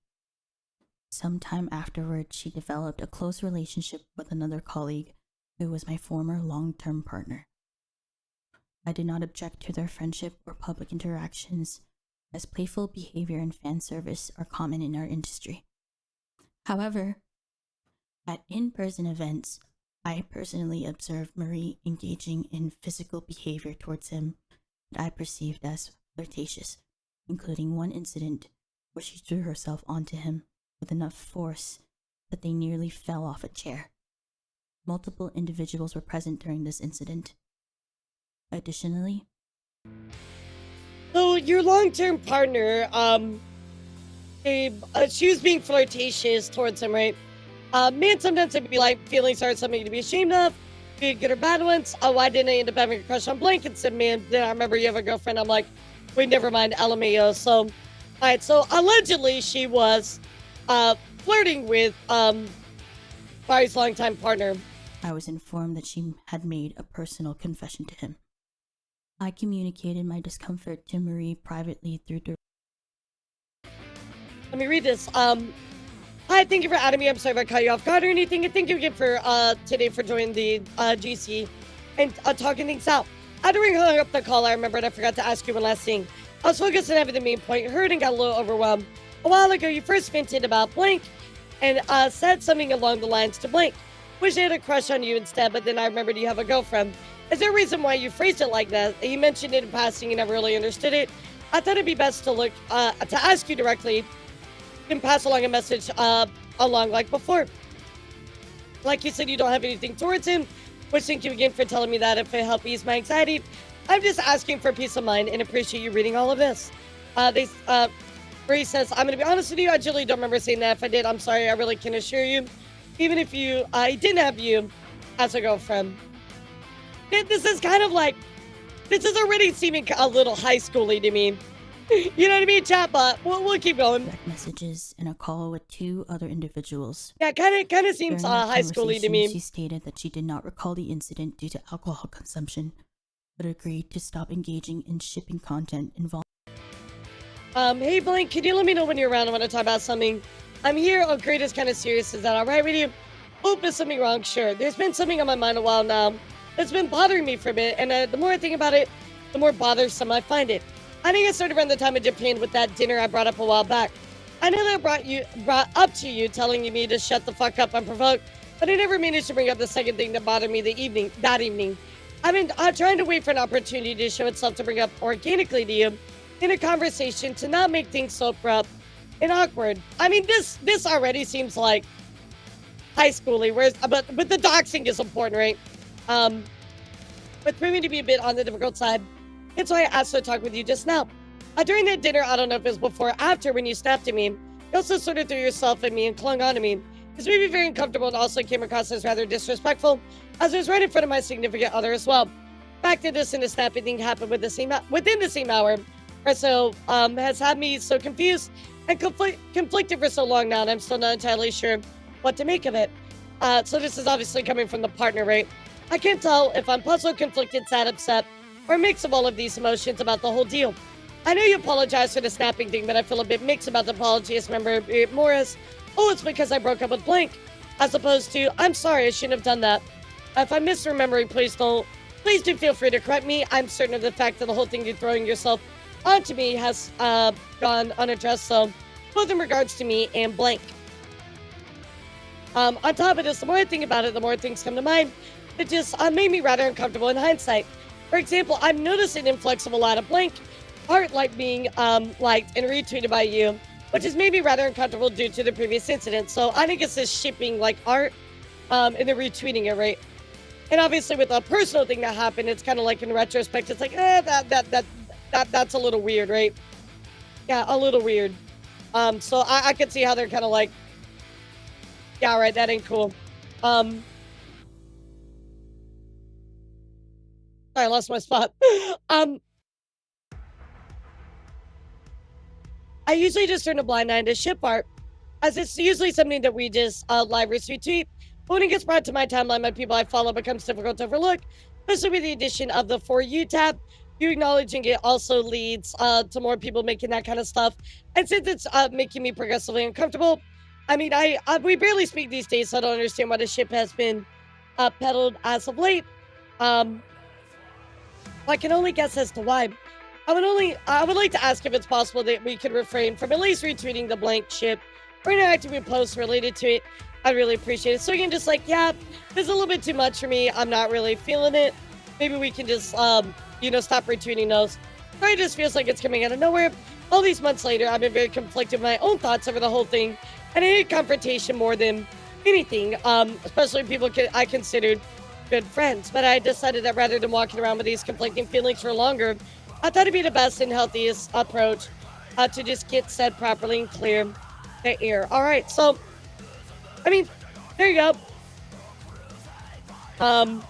Sometime afterward, she developed a close relationship with another colleague who was my former long-term partner. I did not object to their friendship or public interactions, as playful behavior and fan service are common in our industry. However, at in-person events, I personally observed Marie engaging in physical behavior towards him that I perceived as flirtatious, including one incident where she threw herself onto him with enough force that they nearly fell off a chair. Multiple individuals were present during this incident. Additionally, So your long-term partner, she was being flirtatious towards him, right? Man, sometimes it'd be like feelings aren't something to be ashamed of, be it good or bad ones. Why didn't I end up having a crush on Blank? And said, man, then I remember you have a girlfriend. I'm like, wait, never mind, LMAO. So, all right, so allegedly she was flirting with Barry's longtime partner. I was informed that she had made a personal confession to him. I communicated my discomfort to Marie privately through Let me read this. Hi, thank you for adding me. I'm sorry if I caught you off guard or anything. And thank you again for today for joining the GC and talking things out. After we hung up the call, I remembered I forgot to ask you one last thing. I was focused on having the main point heard and got a little overwhelmed. A while ago, you first vented about Blank and said something along the lines to Blank. Wish I had a crush on you instead, but then I remembered you have a girlfriend. Is there a reason why you phrased it like that? You mentioned it in passing, you never really understood it. I thought it'd be best to look to ask you directly and pass along a message along like before. Like you said, you don't have anything towards him, which thank you again for telling me that if it helped ease my anxiety. I'm just asking for peace of mind and appreciate you reading all of this. Marie says, I'm going to be honest with you, I really don't remember saying that. If I did, I'm sorry, I really can assure you. Even if I didn't have you as a girlfriend. This is kind of like, this is already seeming a little high schooly to me. You know what I mean, chat? But we'll keep going. direct messages and a call with two other individuals. Yeah, kind of seems During that high schooly to me. She stated that she did not recall the incident due to alcohol consumption, but agreed to stop engaging in shipping content involved. Hey Blank, can you let me know when you're around? I want to talk about something. I'm here. Oh, great, it's kind of serious. Is that all right with you? Hope is something wrong? Sure. There's been something on my mind a while now. It's been bothering me for a bit, and the more I think about it, the more bothersome I find it. I think it started around the time in Japan with that dinner I brought up a while back. I know that I brought up to you telling me to shut the fuck up unprovoked, but I never managed to bring up the second thing that bothered me that evening. I've been trying to wait for an opportunity to show itself to bring up organically to you in a conversation to not make things so abrupt and awkward. I mean, this already seems like high schooly, but the doxing is important, right? But proving to be a bit on the difficult side. It's why I asked to talk with you just now. During that dinner, I don't know if it was before or after when you snapped at me, you also sort of threw yourself at me and clung on to me. This made me very uncomfortable and also came across as rather disrespectful, as it was right in front of my significant other as well. The fact that this and the snapping thing happened within the same hour or so has had me so confused and conflicted for so long now, and I'm still not entirely sure what to make of it. So this is obviously coming from the partner, right? I can't tell if I'm puzzled, conflicted, sad, upset, or a mix of all of these emotions about the whole deal. I know you apologize for the snapping thing, but I feel a bit mixed about the apology as member more as, oh, it's because I broke up with Blank, as opposed to, I'm sorry, I shouldn't have done that. If I'm misremembering, please do feel free to correct me. I'm certain of the fact that the whole thing you're throwing yourself onto me has gone unaddressed, so both in regards to me and Blank. On top of this, the more I think about it, the more things come to mind. It just made me rather uncomfortable in hindsight. For example, I've noticed an influx of a lot of Blank art like being liked and retweeted by you, which has made me rather uncomfortable due to the previous incident. So I think it's just shipping like art and then retweeting it, right? And obviously with a personal thing that happened, it's kind of like in retrospect, it's like, that's a little weird, right? Yeah, a little weird. So I could see how they're kind of like, yeah, right, that ain't cool. Sorry, I lost my spot. I usually just turn a blind eye to ship art, as it's usually something that we just live retweet. But when it gets brought to my timeline, my people I follow becomes difficult to overlook, especially with the addition of the For You tab. You acknowledging it also leads to more people making that kind of stuff. And since it's making me progressively uncomfortable, I mean, we barely speak these days, so I don't understand why the ship has been peddled as of late. I can only guess as to why. I would like to ask if it's possible that we could refrain from at least retweeting the blank ship or interacting with posts related to it. I'd really appreciate it. So you can just like, yeah, this is a little bit too much for me. I'm not really feeling it. Maybe we can just, stop retweeting those. Or it just feels like it's coming out of nowhere. All these months later, I've been very conflicted with my own thoughts over the whole thing. And I hate confrontation more than anything, especially people I considered good friends. But I decided that rather than walking around with these conflicting feelings for longer, I thought it'd be the best and healthiest approach to just get said properly and clear the air. All right, so, I mean, there you go.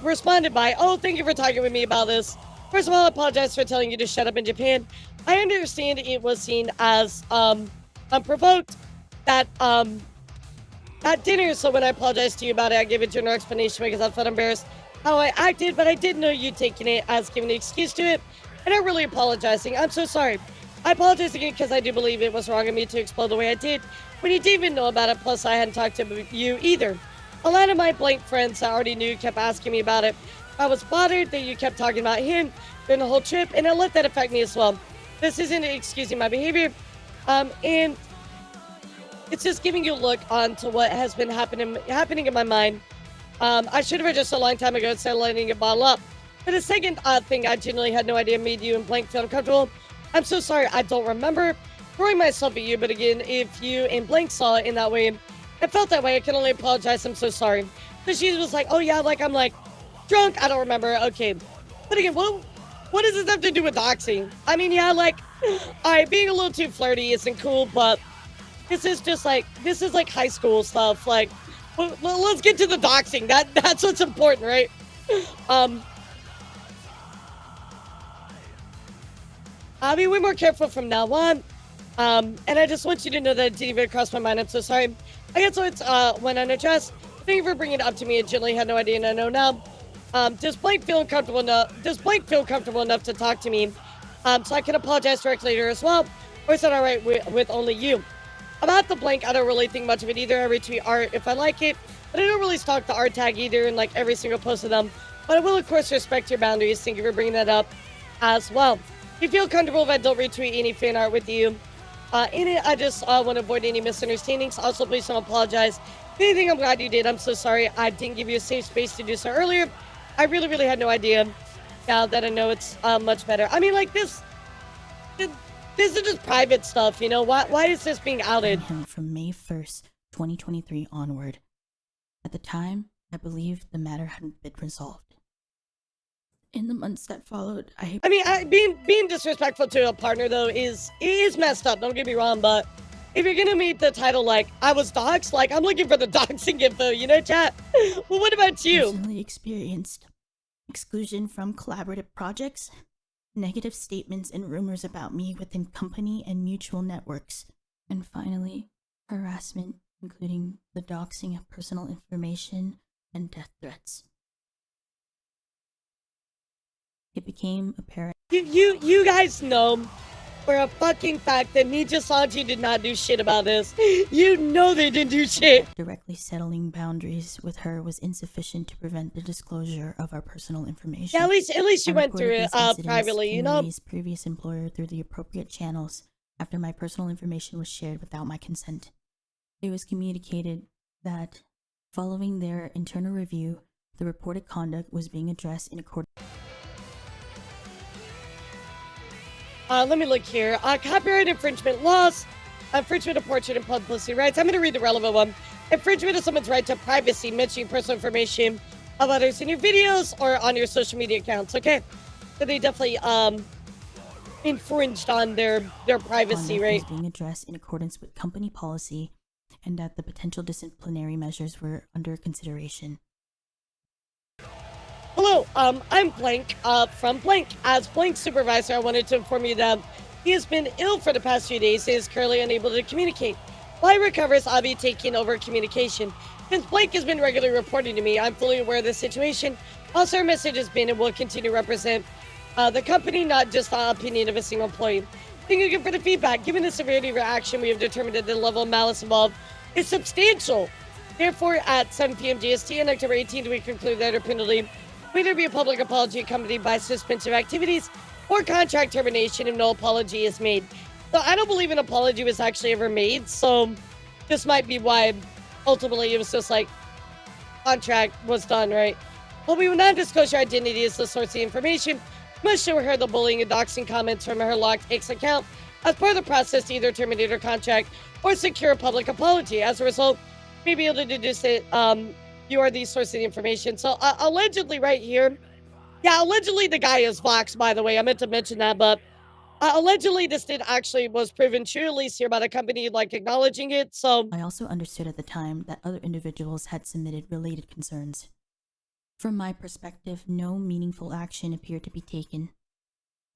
Responded by, thank you for talking with me about this. First of all, I apologize for telling you to shut up in Japan. I understand it was seen as unprovoked at dinner, so when I apologized to you about it, I gave a general explanation because I felt embarrassed how I acted, but I did know you taking it as giving an excuse to it, and I'm really apologizing. I'm so sorry. I apologize again because I do believe it was wrong of me to explode the way I did when you didn't even know about it, plus I hadn't talked to you either. A lot of my blank friends I already knew kept asking me about it. I was bothered that you kept talking about him during the whole trip, and I let that affect me as well. This isn't excusing my behavior, and it's just giving you a look onto what has been happening in my mind. I should have just a long time ago instead of letting it bottle up. But the second thing I genuinely had no idea made you and blank feel uncomfortable. I'm so sorry, I don't remember throwing myself at you, but again, if you and blank saw it in that way, it felt that way, I can only apologize, I'm so sorry. So she was like, oh yeah, like I'm like, drunk, I don't remember, okay. But again, what does this have to do with doxing? I mean, yeah, like, alright, being a little too flirty isn't cool, but this is like high school stuff, like, well, let's get to the doxing. That's what's important, right? I'll be way more careful from now on. And I just want you to know that it didn't even cross my mind. I'm so sorry. I guess it's went unaddressed. Thank you for bringing it up to me. I generally had no idea, and I know now. Does Blank feel comfortable enough to talk to me? So I can apologize directly to her as well. Or is that all right with only you? About the blank, I don't really think much of it either. I retweet art if I like it, but I don't really stalk the art tag either in like every single post of them. But I will, of course, respect your boundaries. Thank you for bringing that up as well. If you feel comfortable if I don't retweet any fan art with you in it, I just want to avoid any misunderstandings. Also, please don't apologize. If anything, I'm glad you did. I'm so sorry I didn't give you a safe space to do so earlier. I really, really had no idea. Now that I know it's much better. I mean, like this is just private stuff, you know? Why is this being outed? Him from May 1st, 2023 onward. At the time, I believed the matter hadn't been resolved. In the months that followed, being disrespectful to a partner though is messed up. Don't get me wrong, but if you're gonna meet the title like I was doxxed, like I'm looking for the doxing info, you know, chat. Well, what about you? Personally experienced exclusion from collaborative projects, negative statements and rumors about me within company and mutual networks, and finally, harassment, including the doxing of personal information and death threats. It became apparent. You guys know for a fucking fact that Nijisanji did not do shit about this. You know they didn't do shit. Directly settling boundaries with her was insufficient to prevent the disclosure of our personal information. Yeah, at least you went through it privately, you know. Marie's previous employer through the appropriate channels after my personal information was shared without my consent. It was communicated that following their internal review, the reported conduct was being addressed in accordance. Let me look here. Copyright infringement laws, infringement of portrait and publicity rights. I'm going to read the relevant one. Infringement of someone's right to privacy, mentioning personal information of others in your videos or on your social media accounts. Okay, so they definitely infringed on their privacy, right? Was being addressed in accordance with company policy, and that the potential disciplinary measures were under consideration. Hello, I'm Blank, from Blank. As Blank's supervisor, I wanted to inform you that he has been ill for the past few days and is currently unable to communicate. While he recovers, I'll be taking over communication. Since Blake has been regularly reporting to me, I'm fully aware of the situation. Also, our message has been and will continue to represent the company, not just the opinion of a single employee. Thank you again for the feedback. Given the severity of your action, we have determined that the level of malice involved is substantial. Therefore, at 7 p.m. GST on October 18th, we conclude that our penalty will either be a public apology accompanied by suspension of activities or contract termination if no apology is made. So I don't believe an apology was actually ever made, so this might be why ultimately it was just like contract was done, right? But we will not disclose your identity as the source of the information. We must show her the bullying and doxing comments from her locked X account as part of the process to either terminate her contract or secure a public apology. As a result, we may be able to deduce that you are the source of the information. So allegedly right here, yeah, allegedly the guy is Vox, by the way. I meant to mention that, but allegedly this did actually was proven true, at least here by the company, like acknowledging it. So I also understood at the time that other individuals had submitted related concerns. From my perspective, no meaningful action appeared to be taken.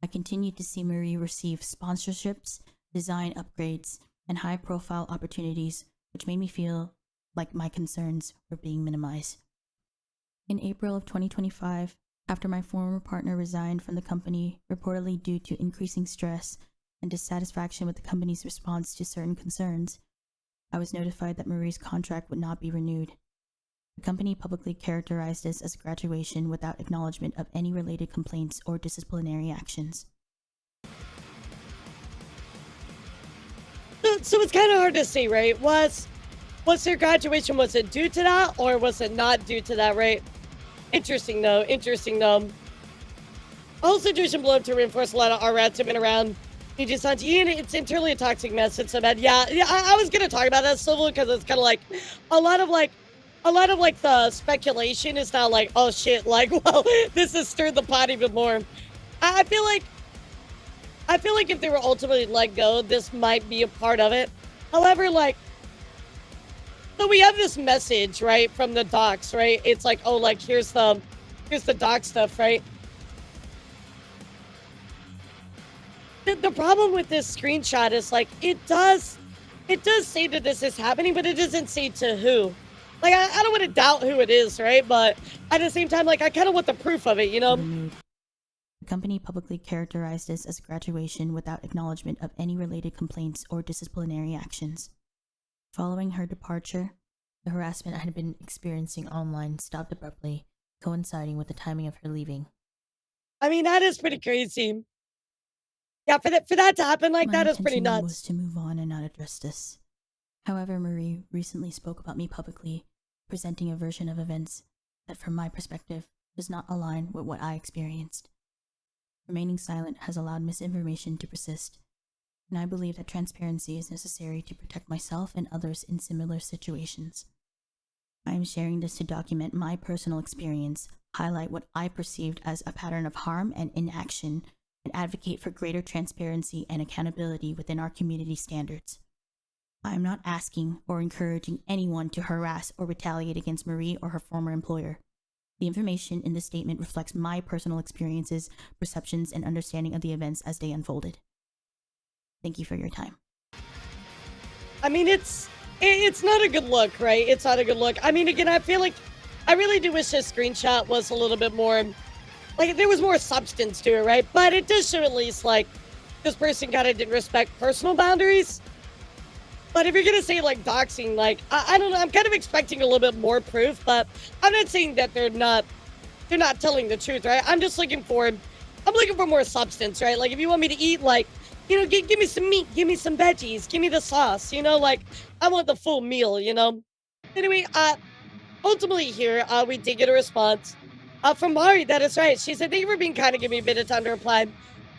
I continued to see Marie receive sponsorships, design upgrades, and high-profile opportunities, which made me feel like my concerns were being minimized. In April of 2025, after my former partner resigned from the company, reportedly due to increasing stress and dissatisfaction with the company's response to certain concerns, I was notified that Marie's contract would not be renewed. The company publicly characterized this as a graduation without acknowledgement of any related complaints or disciplinary actions. So it's kind of hard to say, right? Was their graduation, was it due to that or was it not due to that, right? Interesting though. The whole situation blew up to reinforce a lot of our rats have been around Nijisanji, and it's entirely a toxic mess. It's so bad. Yeah, I was gonna talk about that, Civil, because it's kind of like a lot of the speculation is now like, oh shit, like, well, this has stirred the pot even more. I feel like if they were ultimately let go, this might be a part of it. However, like, so we have this message, right, from the docs, right? It's like, oh, like, here's the doc stuff, right? The problem with this screenshot is, like, it does say that this is happening, but it doesn't say to who. Like, I don't want to doubt who it is, right? But at the same time, like, I kind of want the proof of it, you know? The company publicly characterized this as a graduation without acknowledgement of any related complaints or disciplinary actions. Following her departure, the harassment I had been experiencing online stopped abruptly, coinciding with the timing of her leaving. I mean, that is pretty crazy. Yeah, for that to happen like that is pretty My nuts. intention was to move on and not address this. However, Marie recently spoke about me publicly, presenting a version of events that, from my perspective, does not align with what I experienced. Remaining silent has allowed misinformation to persist, and I believe that transparency is necessary to protect myself and others in similar situations. I am sharing this to document my personal experience, highlight what I perceived as a pattern of harm and inaction, and advocate for greater transparency and accountability within our community standards. I am not asking or encouraging anyone to harass or retaliate against Marie or her former employer. The information in this statement reflects my personal experiences, perceptions, and understanding of the events as they unfolded. Thank you for your time. I mean, it's not a good look, right? It's not a good look. I mean, again, I feel like I really do wish this screenshot was a little bit more, like, there was more substance to it, right? But it does show at least, like, this person kind of didn't respect personal boundaries. But if you're going to say, like, doxing, like, I don't know, I'm kind of expecting a little bit more proof, but I'm not saying that they're not telling the truth, right? I'm looking for more substance, right? Like, if you want me to eat, like, you know, give me some meat, give me some veggies, give me the sauce, you know, like, I want the full meal, you know? Anyway, ultimately here, we did get a response from Mari. That is right. She said, thank you for being kind and giving me a bit of time to reply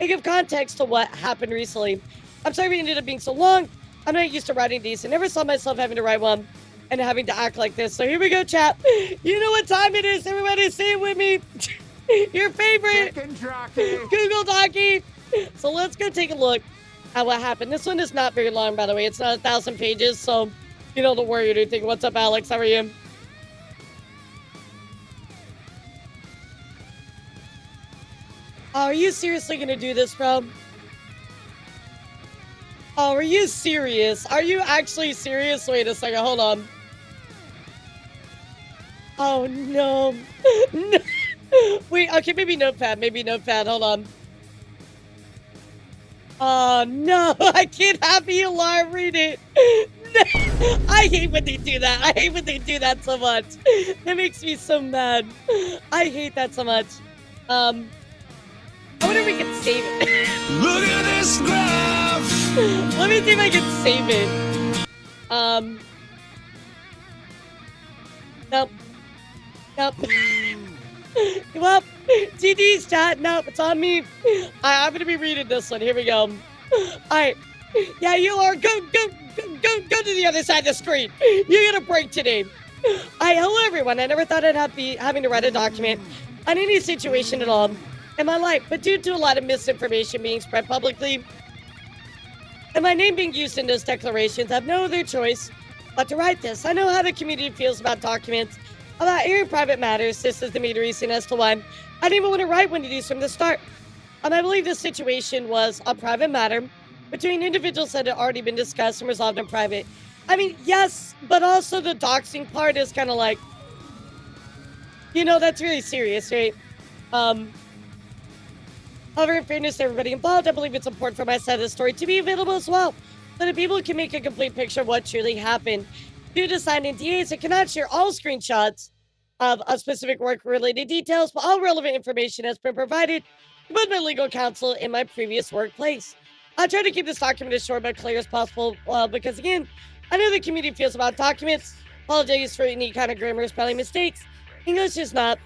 and give context to what happened recently. I'm sorry we ended up being so long. I'm not used to writing these. I never saw myself having to write one and having to act like this. So here we go, chat. You know what time it is. Everybody say it with me. Your favorite Google Docky. So let's go take a look at what happened. This one is not very long, by the way. It's not 1,000 pages, so you don't have to worry or anything. What's up, Alex? How are you? Are you seriously going to do this, bro? Oh, are you serious? Are you actually serious? Wait a second, hold on. Oh, no. No. Wait, okay, maybe notepad, hold on. Oh, no, I can't have elara read it. No. I hate when they do that. I hate when they do that so much. That makes me so mad. I hate that so much. I wonder if we can save it. Look at this graph. Let me see if I can save it. Nope. Nope. Well, GD's chat. Nope, it's on me. I'm gonna be reading this one. Here we go. Alright. Yeah, you are. Go to the other side of the screen. You get a break today. Hello everyone. I never thought I'd be having to write a document on any situation at all in my life, but due to a lot of misinformation being spread publicly and my name being used in those declarations, I have no other choice but to write this. I know how the community feels about documents, about airing private matters. This is the main reason as to why I didn't even want to write one of these from the start. I believe this situation was a private matter between individuals that had already been discussed and resolved in private. I mean, yes, but also the doxing part is kind of like, you know, that's really serious, right? However, in fairness to everybody involved, I believe it's important for my side of the story to be available as well, so that people can make a complete picture of what truly happened. Due to signed NDAs, I cannot share all screenshots of specific work-related details, but all relevant information has been provided to both my legal counsel in my previous workplace. I'll try to keep this document as short but clear as possible, because again, I know the community feels about documents. Apologies for any kind of grammar or spelling mistakes. English is not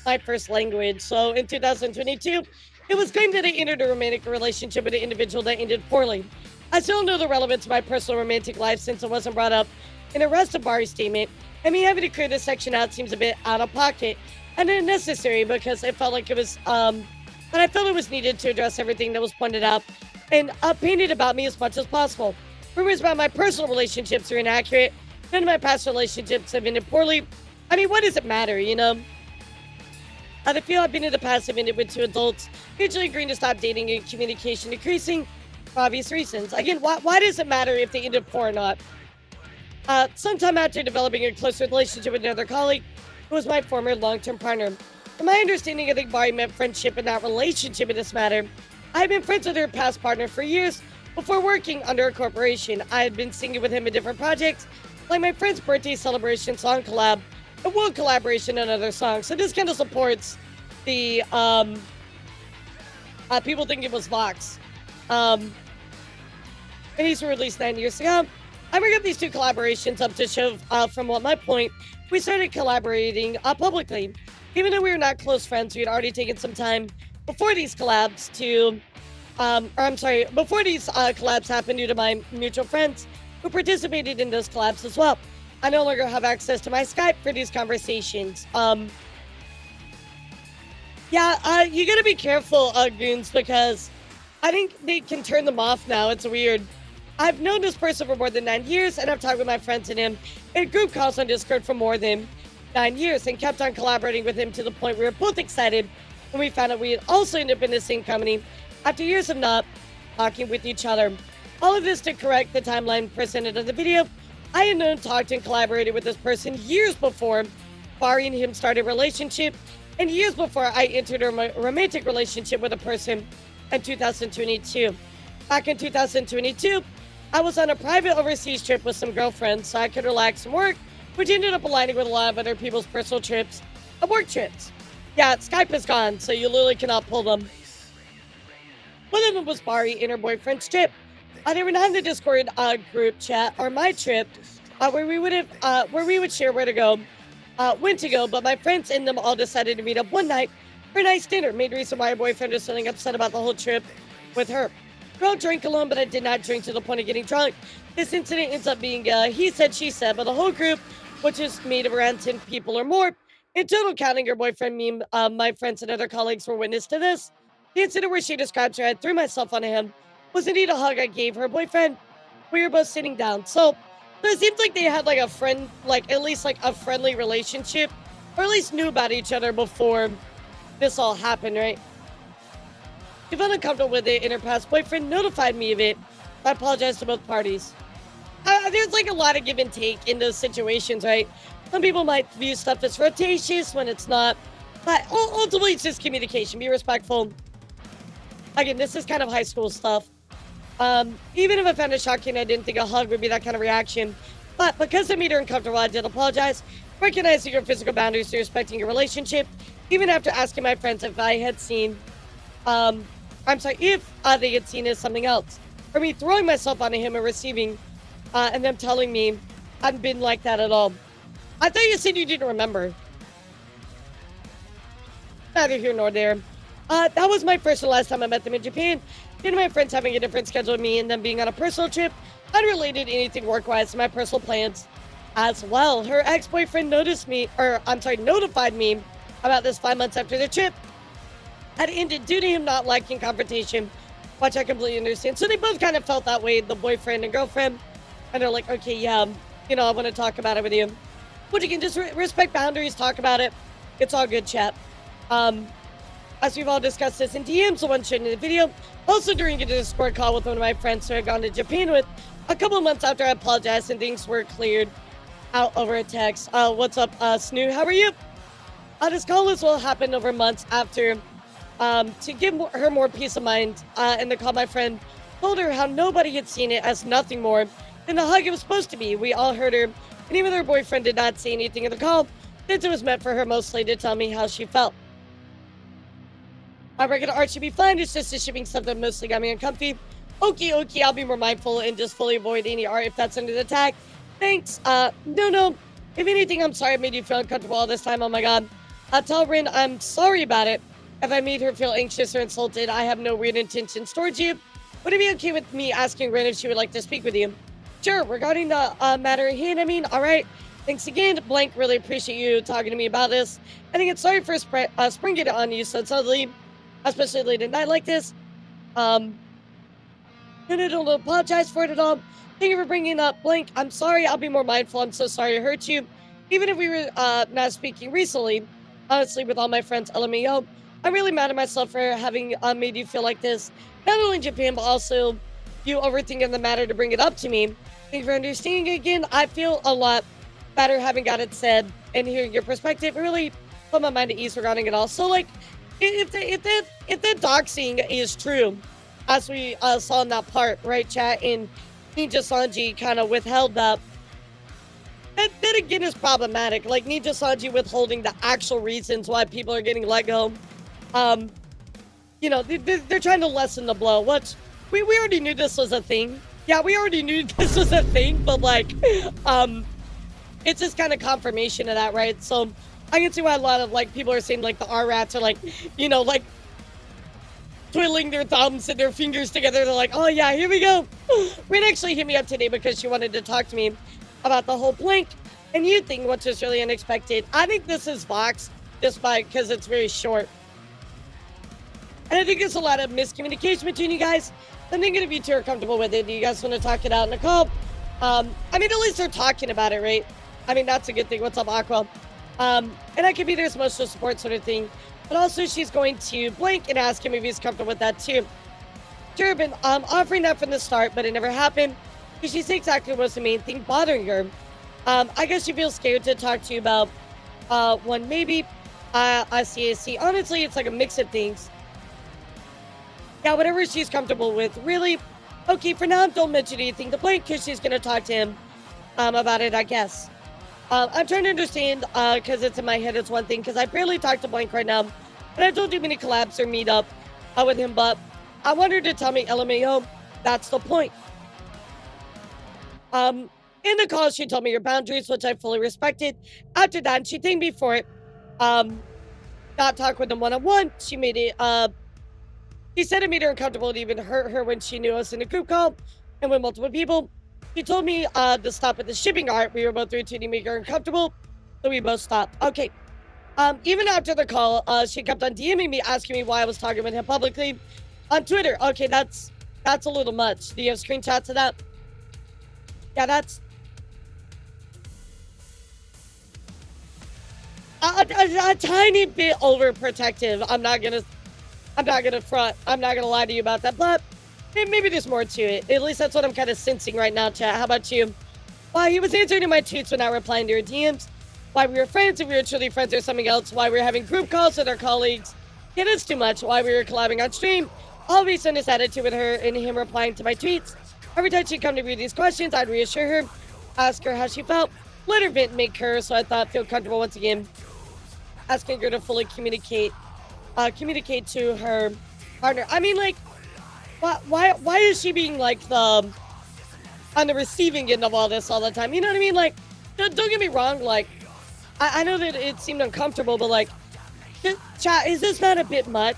my first language. So in 2022, it was claimed that I entered a romantic relationship with an individual that ended poorly. I still know the relevance of my personal romantic life since it wasn't brought up in the rest of Bari's statement, and me having to clear this section out seems a bit out of pocket and unnecessary because I felt like it was, but I felt it was needed to address everything that was pointed out and painted about me as much as possible. Rumors about my personal relationships are inaccurate. None of my past relationships have ended poorly. I mean, what does it matter, you know? The few I've been in the past have ended with two adults mutually agreeing to stop dating and communication decreasing for obvious reasons. Again, why does it matter if they ended poor or not? Sometime after developing a close relationship with another colleague, who was my former long-term partner. From my understanding, I think Bari meant friendship and not relationship in this matter. I had been friends with her past partner for years before working under a corporation. I had been singing with him in different projects, like my friend's birthday celebration song collab, and world collaboration on other songs. So this kind of supports the, people think it was Vox. And these were released 9 years ago. I bring up these two collaborations up to show, from what my point, we started collaborating publicly. Even though we were not close friends, we had already taken some time before these collabs to, before these collabs happened due to my mutual friends who participated in those collabs as well. I no longer have access to my Skype for these conversations. You gotta be careful, goons, because I think they can turn them off now. It's weird. I've known this person for more than 9 years, and I've talked with my friends and him in group calls on Discord for more than 9 years, and kept on collaborating with him to the point we were both excited when we found out we had also ended up in the same company after years of not talking with each other. All of this to correct the timeline presented in the video. I had known, talked, and collaborated with this person years before Bari and him started a relationship, and years before I entered a romantic relationship with a person in 2022. Back in 2022, I was on a private overseas trip with some girlfriends so I could relax and work, which ended up aligning with a lot of other people's personal trips and work trips. Yeah, Skype is gone, so you literally cannot pull them. One of them was Bari and her boyfriend's trip. They were not in the Discord group chat or my trip, where we would share where to go, when to go. But my friends and them all decided to meet up one night for a nice dinner. Main reason why her boyfriend was feeling upset about the whole trip with her. Girl drank alone, but I did not drink to the point of getting drunk. This incident ends up being he said, she said, but the whole group, which is made of around 10 people or more, in total counting her boyfriend, me, my friends and other colleagues were witness to this. The incident where she describes her, I threw myself on him, was indeed a hug I gave her boyfriend. We were both sitting down. So it seems like they had like a friend, like at least like a friendly relationship, or at least knew about each other before this all happened, right? She felt uncomfortable with it, and her past boyfriend notified me of it I apologize to both parties. There's like a lot of give and take in those situations, right? Some people might view stuff as flirtatious when it's not. But ultimately, it's just communication. Be respectful. Again, this is kind of high school stuff. Even if I found it shocking, I didn't think a hug would be that kind of reaction. But because I made her uncomfortable, I did apologize. Recognizing your physical boundaries and respecting your relationship. Even after asking my friends if I had seen, if they had seen it as something else. Or me throwing myself onto him and receiving, and them telling me I hadn't been like that at all. I thought you said you didn't remember. Neither here nor there. That was my first and last time I met them in Japan. Due to my friends having a different schedule with me and them being on a personal trip, unrelated to anything work-wise to my personal plans as well. Her ex-boyfriend notified me about this 5 months after the trip had ended due to him not liking confrontation, which I completely understand. So they both kind of felt that way, the boyfriend and girlfriend. And they're like, okay, yeah, I want to talk about it with you. But you can just respect boundaries, talk about it. It's all good, chat. As we've all discussed this in DMs, the one shown in the video. Also during a Discord call with one of my friends who had gone to Japan with a couple of months after I apologized and things were cleared out over a text. What's up, Snoo? How are you? This call as well happened over months after, to give her more peace of mind. And the call, my friend told her how nobody had seen it as nothing more than the hug it was supposed to be. We all heard her, and even her boyfriend did not say anything in the call, since it was meant for her mostly to tell me how she felt. My regular art should be fine, it's just the shipping stuff that mostly got me uncomfy. Okay, I'll be more mindful and just fully avoid any art if that's under the attack. Thanks. No. If anything, I'm sorry I made you feel uncomfortable all this time, oh my god. Tell Rin I'm sorry about it. If I made her feel anxious or insulted, I have no weird intentions towards you. Would it be okay with me asking Rin if she would like to speak with you? Sure, regarding the matter at hand, alright. Thanks again, Blank, really appreciate you talking to me about this. I think it's sorry for springing it on you so suddenly, especially late at night like this. And I don't apologize for it at all. Thank you for bringing up Blank. I'm sorry, I'll be more mindful. I'm so sorry I hurt you. Even if we were not speaking recently, honestly, with all my friends, LMAO, I'm really mad at myself for having made you feel like this. Not only in Japan, but also you overthinking the matter to bring it up to me. Thank you for understanding again. I feel a lot better having got it said and hearing your perspective. It really put my mind at ease regarding it all. So, like, if that doxing is true, as we saw in that part, right, chat, and Nijisanji kind of withheld that again is problematic. Like, Nijisanji withholding the actual reasons why people are getting let go. They're trying to lessen the blow. We already knew this was a thing. Yeah, we already knew this was a thing, but like, it's just kind of confirmation of that, right? So I can see why a lot of like people are saying like the R-rats are like, like twiddling their thumbs and their fingers together. They're like, oh yeah, here we go. Rin actually hit me up today because she wanted to talk to me about the whole Blank and you thing, which is really unexpected. I think this is Vox, just because it's very short. And I think there's a lot of miscommunication between you guys. I'm thinking if you two are comfortable with it, do you guys want to talk it out in a call? At least they're talking about it, right? That's a good thing. What's up, Aqua? And I could be their emotional support sort of thing. But also, she's going to Blank and ask him if he's comfortable with that, too. Sure, been offering that from the start, but it never happened. Because she said exactly what's the main thing bothering her. I guess she feels scared to talk to you about one, maybe. I see. Honestly, it's like a mix of things. Yeah, whatever she's comfortable with, really. Okay, for now, don't mention anything to Blank because she's going to talk to him about it, I guess. I'm trying to understand, because it's in my head, it's one thing, because I barely talk to Blank right now. And I don't do many collabs or meet up with him, but I want her to tell me, LMAO, that's the point. In the call, she told me your boundaries, which I fully respected. After that, she thanked me for it. Not talk with him one-on-one. She made it, he said it made her uncomfortable to even hurt her when she knew us in a group call and with multiple people. She told me to stop at the shipping art. We were both routine make her uncomfortable, so we both stopped. Okay. Even after the call, she kept on DMing me, asking me why I was talking with him publicly on Twitter. Okay, that's a little much. Do you have screenshots of that? Yeah, that's a tiny bit overprotective. I'm not gonna front. I'm not gonna lie to you about that, but maybe there's more to it. At least that's what I'm kind of sensing right now, chat. How about you? Why he was answering to my tweets but not replying to her DMs. Why we were friends, if we were truly friends or something else. Why we were having group calls with our colleagues. Yeah, that's too much. Why we were collabing on stream. All based on his attitude with her and him replying to my tweets. Every time she'd come to me with these questions, I'd reassure her, ask her how she felt, let her vent, make her, so I thought feel comfortable once again, asking her to fully communicate to her partner. I mean, like, why is she being like the on the receiving end of all this all the time? You know what I mean? Like, don't get me wrong. Like, I know that it seemed uncomfortable, but like, chat, is this not a bit much?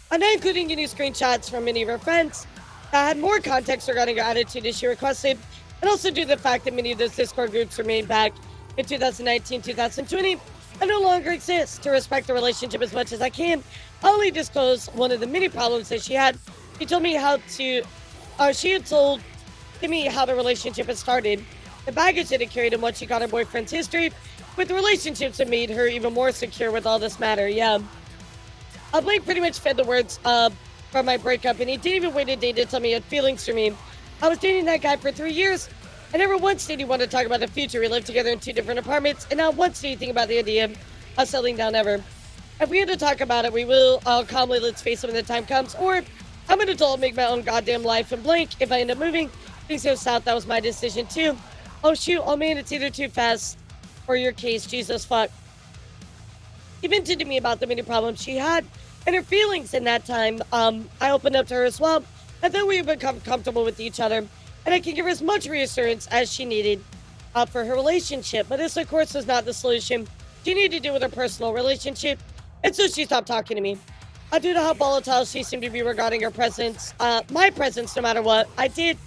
I'm not including any screenshots from many of her friends that had more context regarding her attitude as she requested, and also due to the fact that many of those Discord groups remained back in 2019, 2020, and no longer exist. To respect the relationship as much as I can, I only disclose one of the many problems that she had. She told me she had told to me how the relationship had started, the baggage that it carried, and what she got her boyfriend's history with the relationships that made her even more secure with all this matter. Yeah. Blake pretty much fed the words from my breakup, and he didn't even wait a day to tell me he had feelings for me. I was dating that guy for 3 years, and never once did he want to talk about the future. We lived together in 2 different apartments, and not once did he think about the idea of settling down ever. If we had to talk about it, we will calmly, let's face it when the time comes, or I'm an adult, make my own goddamn life, and blank. If I end up moving, things go south, that was my decision too. Oh shoot, oh man, it's either too fast or your case, Jesus fuck. He vented to me about the many problems she had and her feelings in that time. I opened up to her as well. I thought we had become comfortable with each other, and I could give her as much reassurance as she needed for her relationship. But this, of course, was not the solution she needed to do with her personal relationship, and so she stopped talking to me. Due to how volatile she seemed to be regarding her presence, my presence, no matter what I did,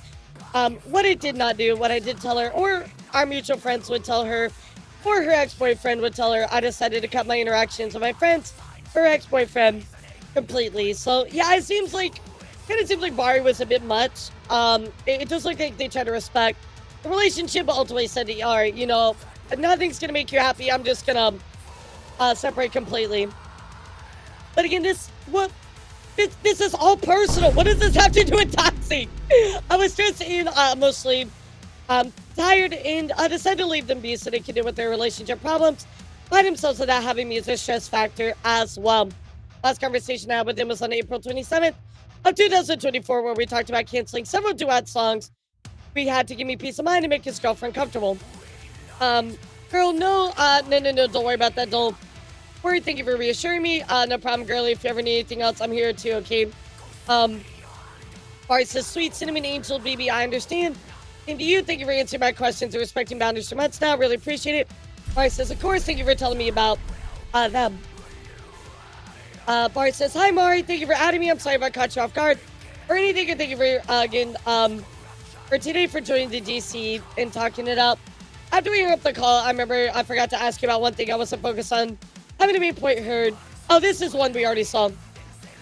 what I did not do, what I did tell her, or our mutual friends would tell her, or her ex-boyfriend would tell her, I decided to cut my interactions with my friends, her ex-boyfriend, completely. So yeah, it seems like Bari was a bit much. It does look like they try to respect the relationship, but ultimately said, all right, you know, nothing's gonna make you happy. I'm just gonna separate completely. But again, this is all personal. What does this have to do with Doxxing? I was stressed and mostly tired, and I decided to leave them be so they could deal with their relationship problems by themselves without having me as a stress factor as well. Last conversation I had with them was on April 27th of 2024, where we talked about canceling several duet songs we had to give me peace of mind and make his girlfriend comfortable. Girl, no, don't worry about that. Don't worry. Thank you for reassuring me. No problem, girlie. If you ever need anything else, I'm here too, okay? Bari says, sweet cinnamon angel, baby, I understand. And to you, thank you for answering my questions and respecting boundaries for months now. Really appreciate it. Bari says, of course, thank you for telling me about them. Bari says, hi, Mari. Thank you for adding me. I'm sorry if I caught you off guard or anything. And thank you for, again, for today for joining the DC and talking it up. After we hung up the call, I remember I forgot to ask you about one thing I wasn't focused on. Having the main point heard. Oh, this is one we already saw.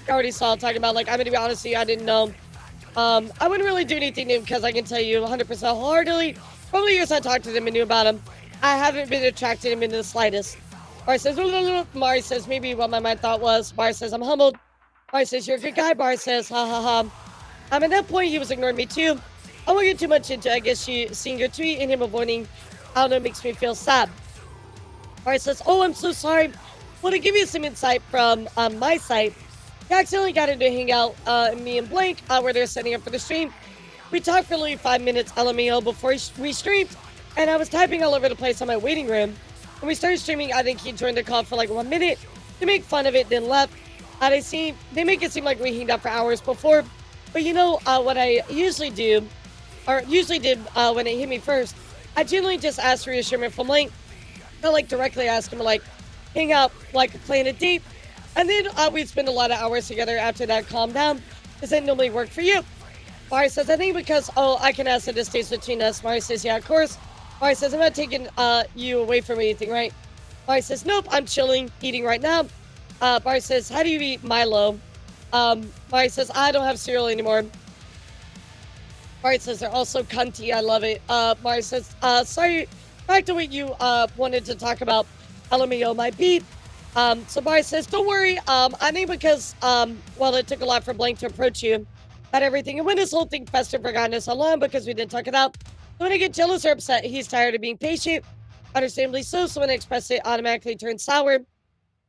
Talking about, like, I'm going to be honest with you, I didn't know. I wouldn't really do anything new because I can tell you 100% wholeheartedly, from the years I talked to them and knew about him, I haven't been attracted to him in the slightest. Bari says, Mari says, maybe what my mind thought was. Bari says, I'm humbled. Bari says, you're a good guy. Bari says, ha ha ha. At that point, he was ignoring me too. I won't get too much into, I guess, seeing your tweet and him avoiding, I don't know, makes me feel sad. Bari says, oh, I'm so sorry. Well, to give you some insight from my site, he accidentally got him to hang out, me and Blank, where they're setting up for the stream. We talked for literally 5 minutes, LMAO, before we streamed, and I was typing all over the place on my waiting room. When we started streaming, I think he joined the call for like 1 minute to make fun of it, then left. They make it seem like we hanged out for hours before, but you know what I usually do, or usually did when it hit me first, I generally just ask for reassurance from Blank. Not like directly ask him to like hang out, like plan a date. And then we'd spend a lot of hours together after that calmed down. Does that normally work for you? Mari says, I think because, I can ask that this stays between us. Mari says, yeah, of course. Mari says, I'm not taking you away from anything, right? Mari says, nope, I'm chilling, eating right now. Mari says, how do you eat Milo? Mari says, I don't have cereal anymore. Mari says, they're also cunty, I love it. Mari says, sorry, back to what you wanted to talk about. LMAO, my beat. So Mari says, don't worry, I think because, well, it took a lot for Blank to approach you about everything. And when this whole thing festered for God knows how long because we didn't talk it out. So when I get jealous or upset, he's tired of being patient. Understandably so when I express it, automatically turns sour.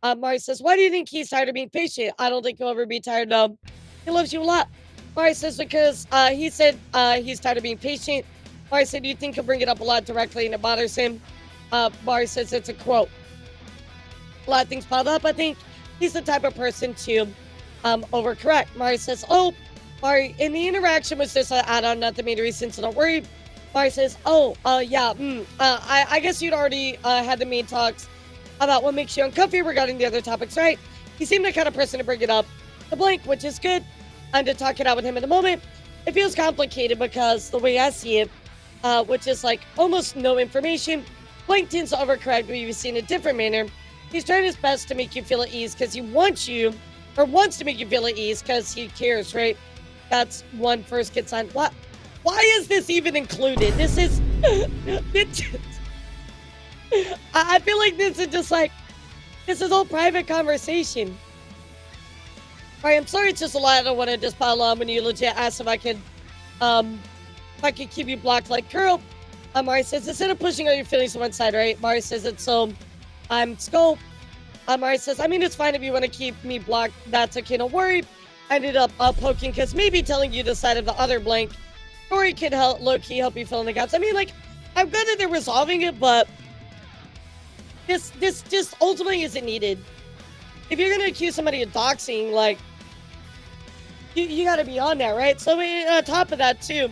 Mari says, why do you think he's tired of being patient? I don't think he'll ever be tired of. He loves you a lot. Mari says, because he said he's tired of being patient. Mari said, do you think he'll bring it up a lot directly and it bothers him? Mari says it's a quote. A lot of things pop up. I think he's the type of person to overcorrect. Mari says, oh, Mari, in the interaction was just an add-on, not the main reason, so don't worry. Mari says, oh, yeah, I guess you'd already had the main talks about what makes you uncomfy regarding the other topics, right? He seemed the kind of person to bring it up to Blank, which is good. And to talk it out with him in a moment. It feels complicated because the way I see it, which is like almost no information, Blank tends to overcorrect what you've seen in a different manner. He's trying his best to make you feel at ease because he wants you, or wants to make you feel at ease because he cares, right? That's one first kid sign. Why is this even included? This is... I feel like this is just like... This is all private conversation. Alright, I'm sorry it's just a lot. I don't want to just pile on when you legit asked if I could keep you blocked like Curl. Mari says, instead of pushing all your feelings to one side, right? Mari says it's so... I'm Skull. Mari says, I mean, it's fine if you want to keep me blocked. That's okay, don't worry. I ended up poking because maybe telling you the side of the other Blank story could help, low-key help you fill in the gaps. I mean, like, I'm glad that they're resolving it, but this just ultimately isn't needed. If you're going to accuse somebody of doxing, like, you got to be on that, right? So on top of that, too,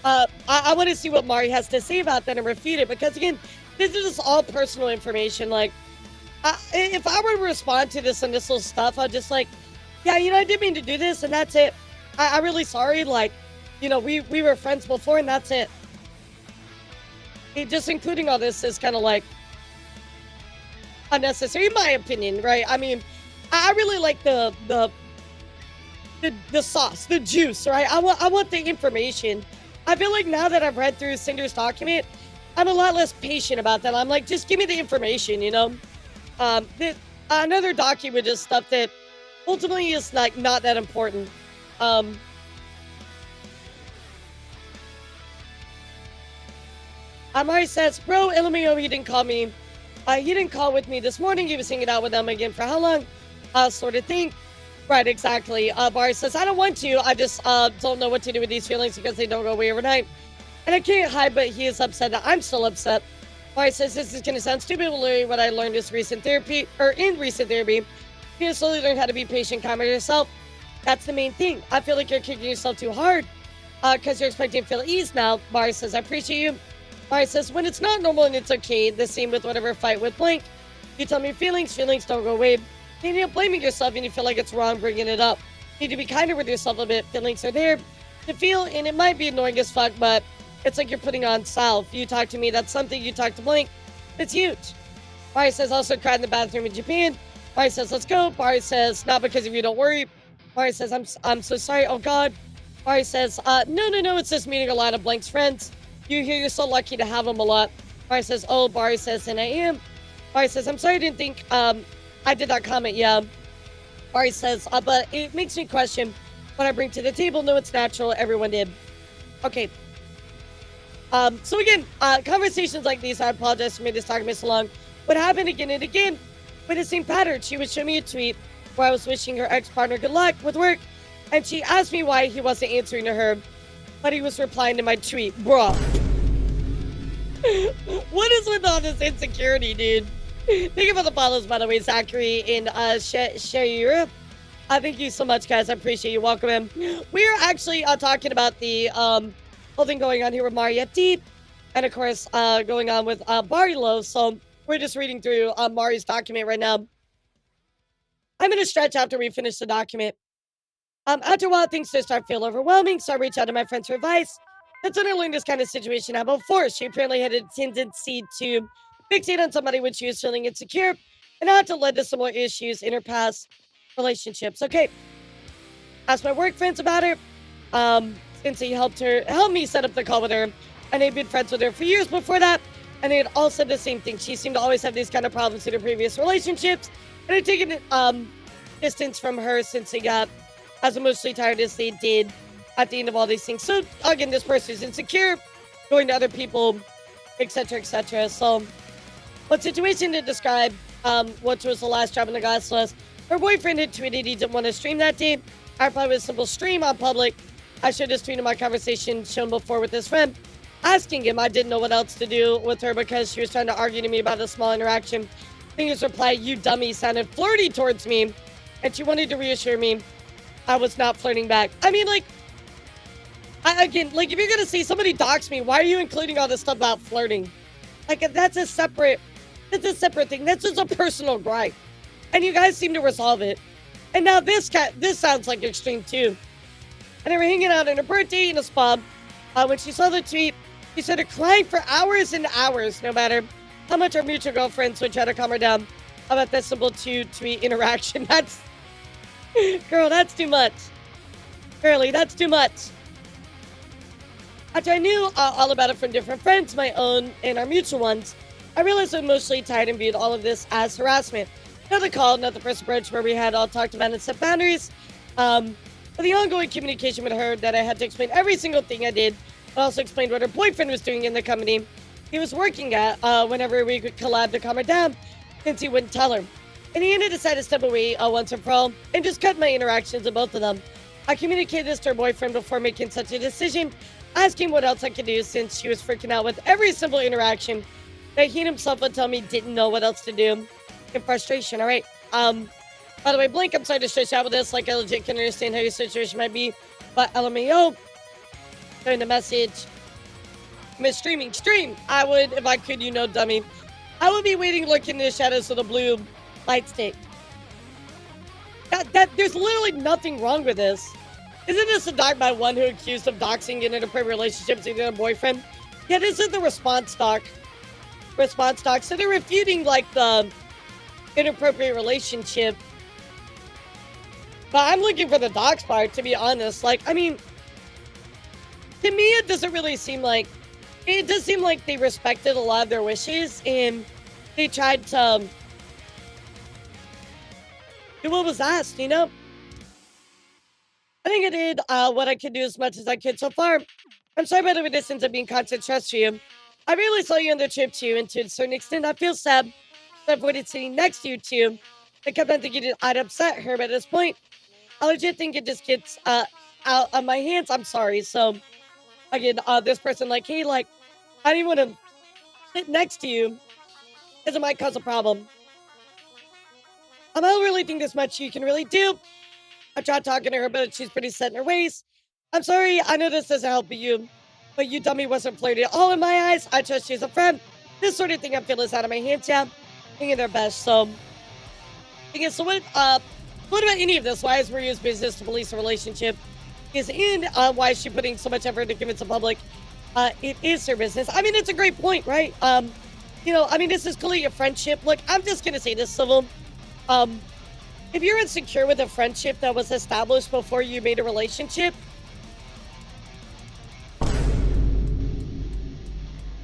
I want to see what Mari has to say about that and refute it, because, again, this is just all personal information. Like, if I were to respond to this initial stuff, I'd just like, yeah, you know, I didn't mean to do this, and that's it. I'm really sorry. Like, you know, we were friends before, and that's it. Just including all this is kind of like unnecessary, in my opinion, right? I mean, I really like the sauce, the juice, right? I want the information. I feel like now that I've read through Sinder's document, I'm a lot less patient about that. I'm like, just give me the information, you know? Another document is stuff that ultimately is like not that important. Mari says, bro, LMAO, he didn't call me. He didn't call with me this morning. He was hanging out with them again for how long? Sort of thing. Right, exactly. Mari says, I don't want to. I just don't know what to do with these feelings because they don't go away overnight. And I can't hide, but he is upset that I'm still upset. Mari says, this is going to sound stupid, but literally what I learned in recent therapy. You slowly learn how to be patient, calm with yourself. That's the main thing. I feel like you're kicking yourself too hard because you're expecting to feel at ease now. Mari says, I appreciate you. Mari says, when it's not normal and it's okay, the same with whatever fight with Blank. You tell me your feelings don't go away. You end up blaming yourself and you feel like it's wrong bringing it up. You need to be kinder with yourself a bit. Feelings are there to feel, and it might be annoying as fuck, but it's like you're putting on self. You talk to me, that's something. You talk to Blank, it's huge. Mari says, also cried in the bathroom in Japan. Mari says, let's go. Mari says, not because of you, don't worry. Mari says, I'm so sorry, oh God. Mari says, no, it's just meeting a lot of Blank's friends. You're so lucky to have them a lot. Mari says, oh, Mari says, and I am. Mari says, I'm sorry, I didn't think I did that comment, yeah. Mari says, but it makes me question what I bring to the table. No, it's natural, everyone did. Okay. So again, conversations like these, I apologize for me this document so long, would happen again and again with the same pattern. She would show me a tweet where I was wishing her ex-partner good luck with work, and she asked me why he wasn't answering to her, but he was replying to my tweet. Bruh. What is with all this insecurity, dude? Thank you for the follows, by the way, Zachary and Shayura. Thank you so much, guys. I appreciate you. Welcome in. We are actually talking about the whole thing going on here with Mariefd, and of course, going on with Bariloaf. So we're just reading through Mari's document right now. I'm in a stretch after we finish the document. After a while, things just start feeling overwhelming, so I reach out to my friends for advice. That's when I learned this kind of situation happened before. She apparently had a tendency to fixate on somebody when she was feeling insecure, and that led to some more issues in her past relationships. Okay, asked my work friends about her, since he helped me set up the call with her, and they'd been friends with her for years before that. And they had all said the same thing. She seemed to always have these kind of problems in her previous relationships. And had taken distance from her since they got as emotionally tired as they did at the end of all these things. So again, this person is insecure, going to other people, etc., etc. So what situation to describe, which was the last job in the glass was, her boyfriend had tweeted he didn't want to stream that day. I replied with a simple stream on public. I should have tweeted my conversation shown before with his friend, asking him I didn't know what else to do with her because she was trying to argue to me about a small interaction. I think his reply, "You dummy," sounded flirty towards me, and she wanted to reassure me I was not flirting back. I mean, like, again, like, if you're gonna see somebody dox me, why are you including all this stuff about flirting? Like, that's a separate thing. That's just a personal gripe. And you guys seem to resolve it. And now this sounds like extreme too. And they were hanging out on her birthday in a spa. When she saw the tweet, she started crying for hours and hours, no matter how much our mutual girlfriends would try to calm her down about that simple two-tweet interaction. That's, girl, that's too much. Girlie, that's too much. After I knew all about it from different friends, my own and our mutual ones, I realized I'm emotionally tired and viewed all of this as harassment. Not the call, not the first approach where we had all talked about and set boundaries. But the ongoing communication with her that I had to explain every single thing I did. I also explained what her boyfriend was doing in the company he was working at whenever we could collab to calm her down, since he wouldn't tell her. And he ended decided to step away once and for all and just cut my interactions with both of them. I communicated this to her boyfriend before making such a decision, asking what else I could do since she was freaking out with every simple interaction that he himself would tell me didn't know what else to do. In frustration, all right? By the way, Blink, I'm sorry to stress out with this. Like, I legit can understand how your situation might be. But LMAO, during the message, Miss Stream. I would, if I could, you know, dummy. I would be waiting, looking in the shadows of the blue light stick. There's literally nothing wrong with this. Isn't this a doc by one who accused of doxing in inappropriate relationships with their boyfriend? Yeah, this is the response doc. So they're refuting, like, the inappropriate relationship. But I'm looking for the dox part, to be honest. Like, I mean, to me, it doesn't really seem like... It does seem like they respected a lot of their wishes, and they tried to do what was asked, you know? I think I did what I could do as much as I could so far. I'm sorry about the distance of being constant trust for you. I really saw you on the trip to you, and to a certain extent, I feel sad that I avoided sitting next to you too. I kept on thinking I'd upset her, but at this point, I legit think it just gets out of my hands. I'm sorry. So, again, this person, like, hey, like, I didn't want to sit next to you because it might cause a problem. I don't really think there's much you can really do. I tried talking to her, but she's pretty set in her ways. I'm sorry, I know this doesn't help you, but you dummy wasn't flirty at all in my eyes. I trust you as a friend. This sort of thing I feel is out of my hands, yeah. Thinking their best, so. Okay, so what about any of this? Why is Maria's business to police a relationship? Why is she putting so much effort to convince the public it is her business? I mean, it's a great point, right? You know, I mean, this is clearly a friendship. Look, I'm just gonna say this, Civil. If you're insecure with a friendship that was established before you made a relationship,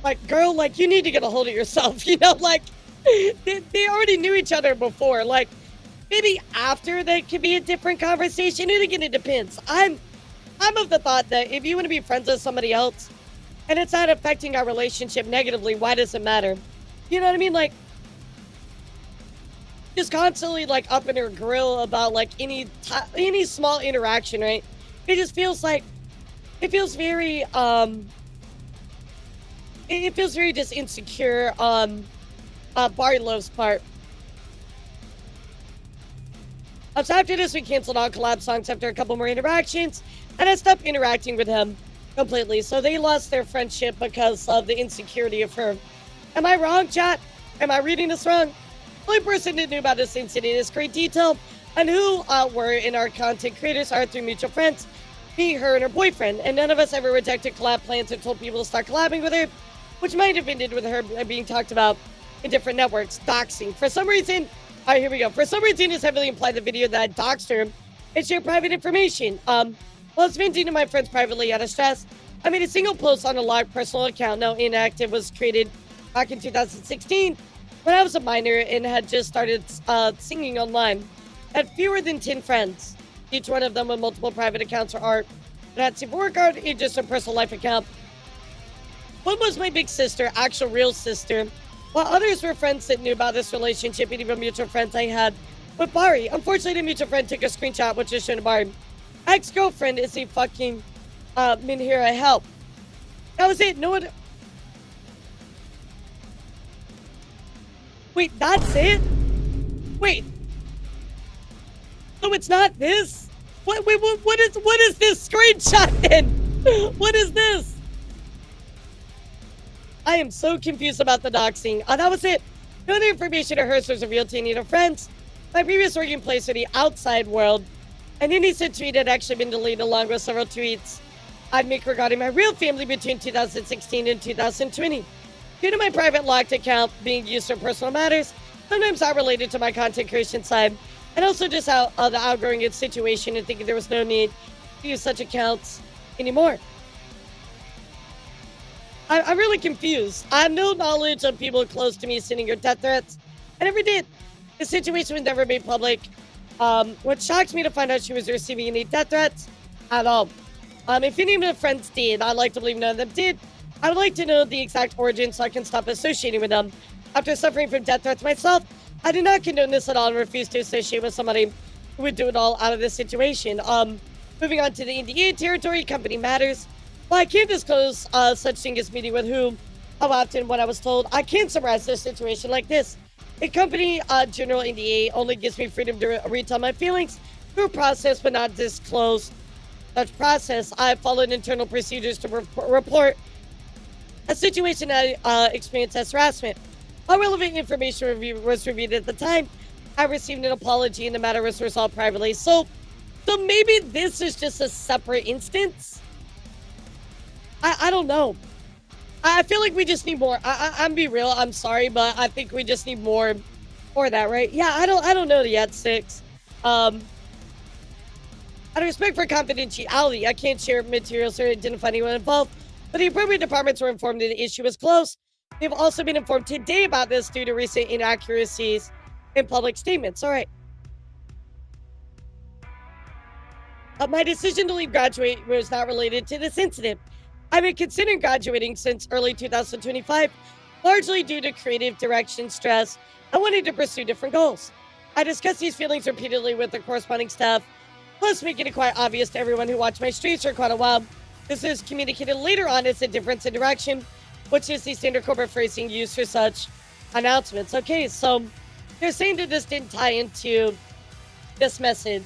like, girl, like, you need to get a hold of yourself, you know? Like, they already knew each other before. Like, maybe after that could be a different conversation. And again, it depends. I'm of the thought that if you want to be friends with somebody else and it's not affecting our relationship negatively, why does it matter? You know what I mean? Like, just constantly, like, up in her grill about, like, any small interaction, right? It just feels like, it feels very just insecure on Bariloaf's part. So after this, we canceled all collab songs after a couple more interactions, and I stopped interacting with him completely. So they lost their friendship because of the insecurity of her. Am I wrong, chat? Am I reading this wrong? The only person that knew about this incident in great detail and who were in our content creators are through mutual friends, me, her, and her boyfriend, and none of us ever rejected collab plans or told people to start collabing with her, which might have ended with her being talked about in different networks. Doxing. For some reason, all right, here we go. For some reason, it's heavily implied in the video that I doxed her and shared private information. While I was venting to my friends privately out of stress, I made a single post on a locked personal account, now inactive, was created back in 2016 when I was a minor and had just started singing online. I had fewer than 10 friends, each one of them with multiple private accounts for art. And had Super Workout and just a personal life account. One was my big sister, actual real sister, while others were friends that knew about this relationship and even mutual friends I had with Bari. Unfortunately, the mutual friend took a screenshot, which is shown to Bari. Ex-girlfriend is a fucking Minhira help. That was it. No one. Wait, that's it? Wait. So it's not this? What is this screenshot then? What is this? I am so confused about the doxing. That was it. No other information of hers was revealed to any of her friends. My previous working place for the outside world. And any said tweet had actually been deleted along with several tweets I'd make regarding my real family between 2016 and 2020. Due to my private locked account being used for personal matters, sometimes not related to my content creation side, and also just out of the outgrowing its situation and thinking there was no need to use such accounts anymore. I'm really confused. I have no knowledge of people close to me sending her death threats. I never did. The situation was never made public. What shocks me to find out she was receiving any death threats at all. If any of the friends did, I'd like to believe none of them did. I would like to know the exact origin so I can stop associating with them. After suffering from death threats myself, I do not condone this at all and refuse to associate with somebody who would do it all out of this situation. Moving on to the NDA territory, company matters. While I can't disclose such thing as meeting with whom, how often, what I was told, I can summarize this situation like this. A company general NDA only gives me freedom to retell my feelings through a process but not disclose such process. I followed internal procedures to report a situation I experienced as harassment. All relevant information was reviewed at the time. I received an apology and the matter was resolved privately. So maybe this is just a separate instance? I don't know. I feel like we just need more. I'm be real. I'm sorry, but I think we just need more for that, right? Yeah, I don't know yet. 6. Out of respect for confidentiality, I can't share materials or identify anyone involved. But the appropriate departments were informed that the issue was closed. They've also been informed today about this due to recent inaccuracies in public statements. All right. My decision to leave graduate was not related to this incident. I've been considering graduating since early 2025, largely due to creative direction stress. I wanted to pursue different goals. I discussed these feelings repeatedly with the corresponding staff, plus making it quite obvious to everyone who watched my streams for quite a while. This is communicated later on as a difference in direction, which is the standard corporate phrasing used for such announcements. Okay, so they're saying that this didn't tie into this message.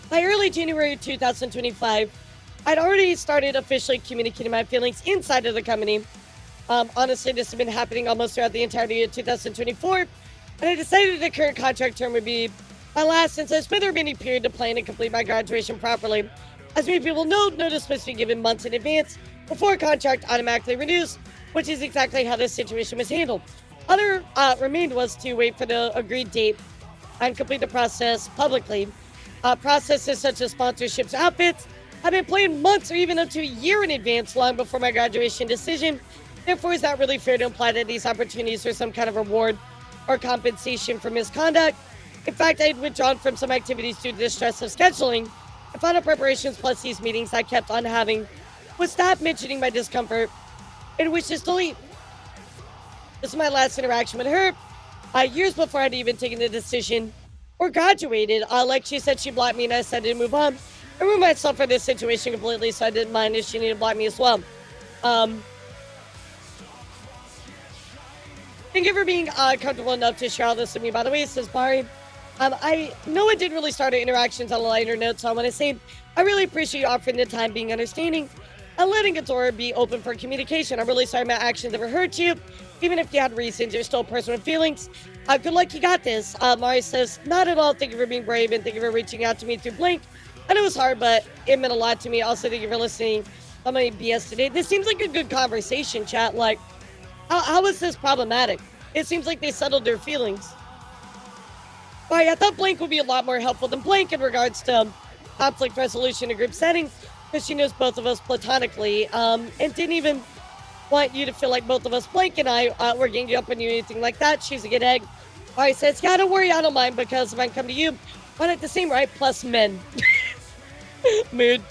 By early January 2025, I'd already started officially communicating my feelings inside of the company. Honestly, this has been happening almost throughout the entirety of 2024, and I decided the current contract term would be my last since I spent the remaining period to plan and complete my graduation properly. As many people know, notice must be given months in advance before a contract automatically renews, which is exactly how this situation was handled. Other remained was to wait for the agreed date and complete the process publicly. Processes such as sponsorships, outfits, I've been planning months or even up to a year in advance long before my graduation decision. Therefore, it's not really fair to imply that these opportunities are some kind of reward or compensation for misconduct. In fact, I had withdrawn from some activities due to the stress of scheduling. The final preparations plus these meetings I kept on having would stop mentioning my discomfort and wishes to leave. This is my last interaction with her. Years before I'd even taken the decision or graduated. Like she said, she blocked me and I decided to move on. I removed myself from this situation completely, so I didn't mind if she needed to block me as well. Thank you for being comfortable enough to share all this with me. By the way, says Bari. I know I did really start our interactions on a lighter note, so I want to say I really appreciate you offering the time, being understanding, and letting a door be open for communication. I'm really sorry my actions ever hurt you. Even if you had reasons, you're still a person with feelings. Good luck, you got this. Mari says, not at all. Thank you for being brave, and thank you for reaching out to me through Blink. I know it was hard, but it meant a lot to me. Also, thank you for listening to my BS today. This seems like a good conversation, chat. Like, how is this problematic? It seems like they settled their feelings. Right, I thought Blink would be a lot more helpful than Blink in regards to conflict resolution in group settings, because she knows both of us platonically, and didn't even want you to feel like both of us, Blake and I, were ganging up on you, anything like that. She's a good egg. Bari says, yeah, don't worry, I don't mind, because if I come to you, why not the same, right? Plus men. Mood.